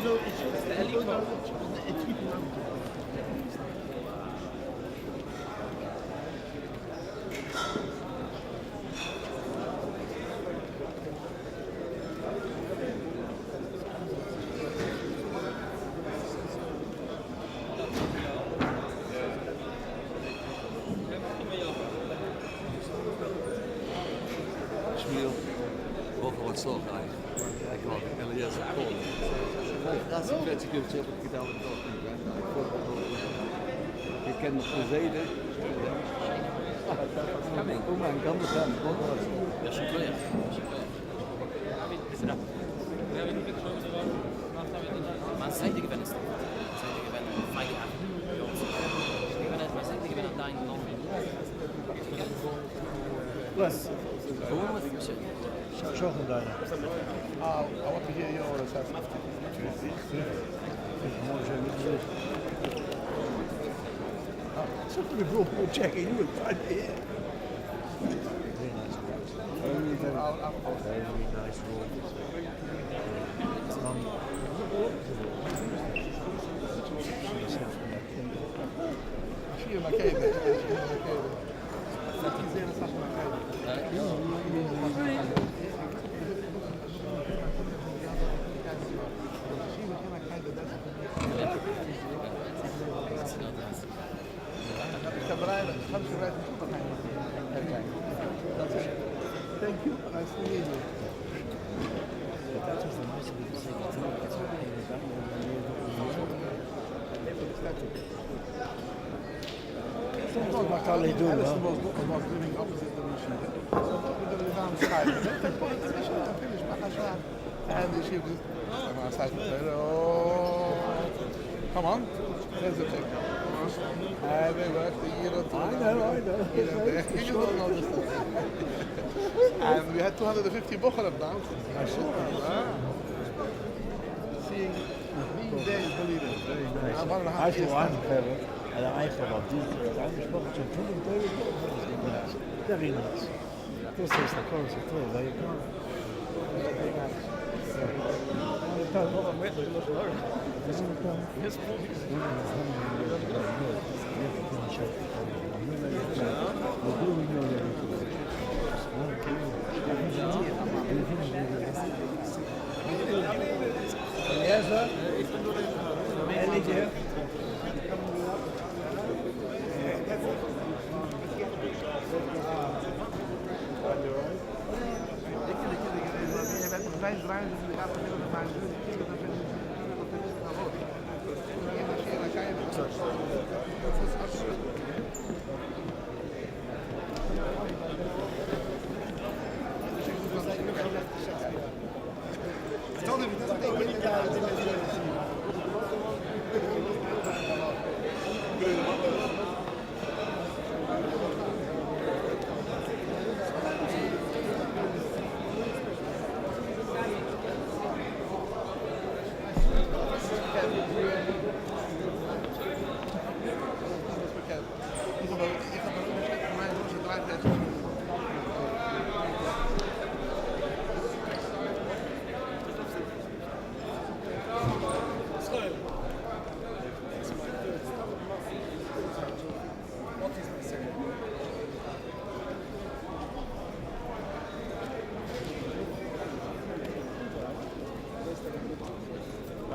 S9: No, it's the helicopter.
S10: Schmiel, boven wat slag eigenlijk. Hij kwam en hij is een kool. Dat is een vetje kunt op het gedaan met dat. Je kent nog de zeden. Kom maar, kan het zijn.
S9: Ja, zo klaar. Man sagt, die gewinnen es doch. Man sagt, die gewinnen feine Hand. Man sagt, die gewinnen deinen Namen.
S7: Bless.
S9: Gewoon with you.
S7: Shocking diner. I want to hear your assessment. Something we brought checking you would find here. Very nice roll. Zie je maar kijken. Thank you. Nice to meet you. That was the nice of you to say that. Soms mag dat alleen doen, hoor. Was living opposite the machine. We doen het aan het schrijven. And the ship is... Come on. There's the thing. And they work the year or two. I know. You don't know this stuff. And we had 250 bocheren now. I saw that. Seeing being there is believing. Very nice. 1.5 years now.
S11: En dan eigenlijk wat die uitgesproken zijn toen een tweede nice. Very nice. This is the course of play. There you go. Yes, sir.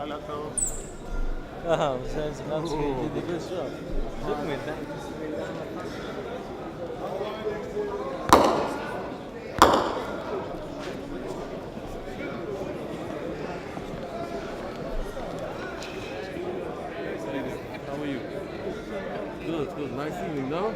S8: Oh, sounds fancy. You did a good job. Look at that.
S10: How are you? Good, good. Nice evening, no?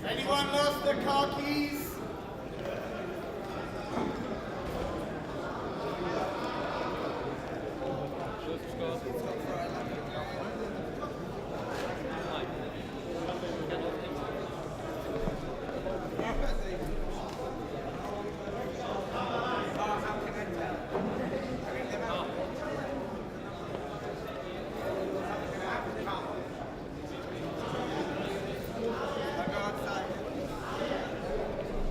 S1: Anyone lost their car keys?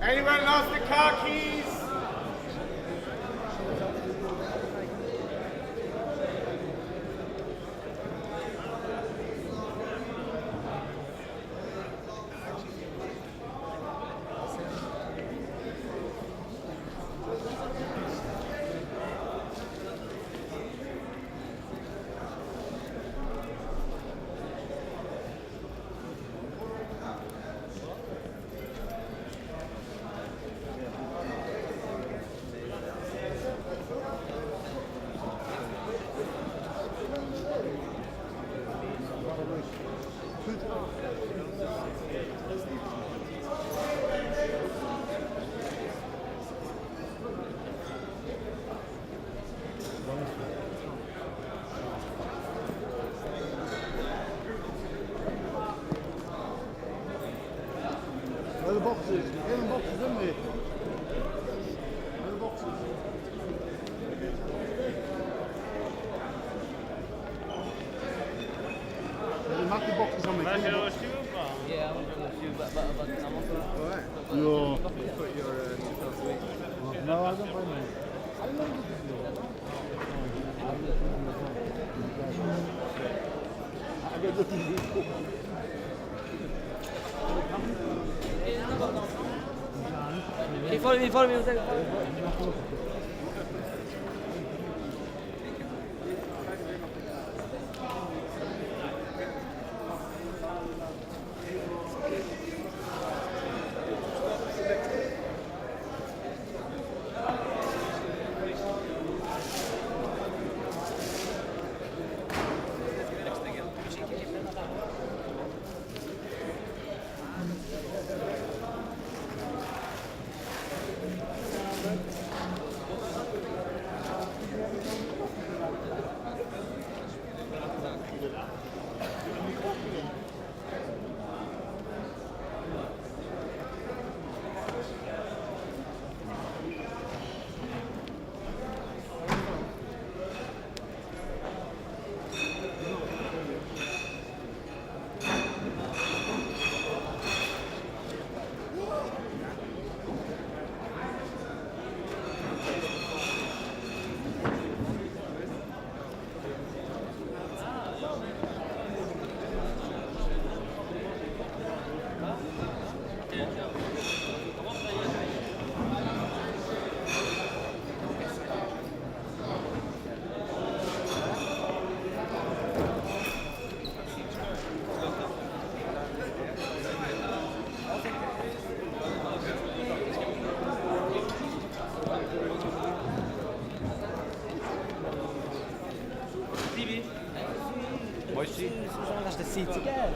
S1: Anyone lost the car keys?
S7: Where are the boxes? Get them boxes, didn't we? Where are the boxes? There's a massive boxes on me.
S8: Yeah, I'm going to shoe, but I'm also...
S7: Alright.
S8: You're... Put your 2,000 weeks.
S7: No, I don't buy mine. I love it. I got nothing.
S8: Follow me, follow me. That's the seat again.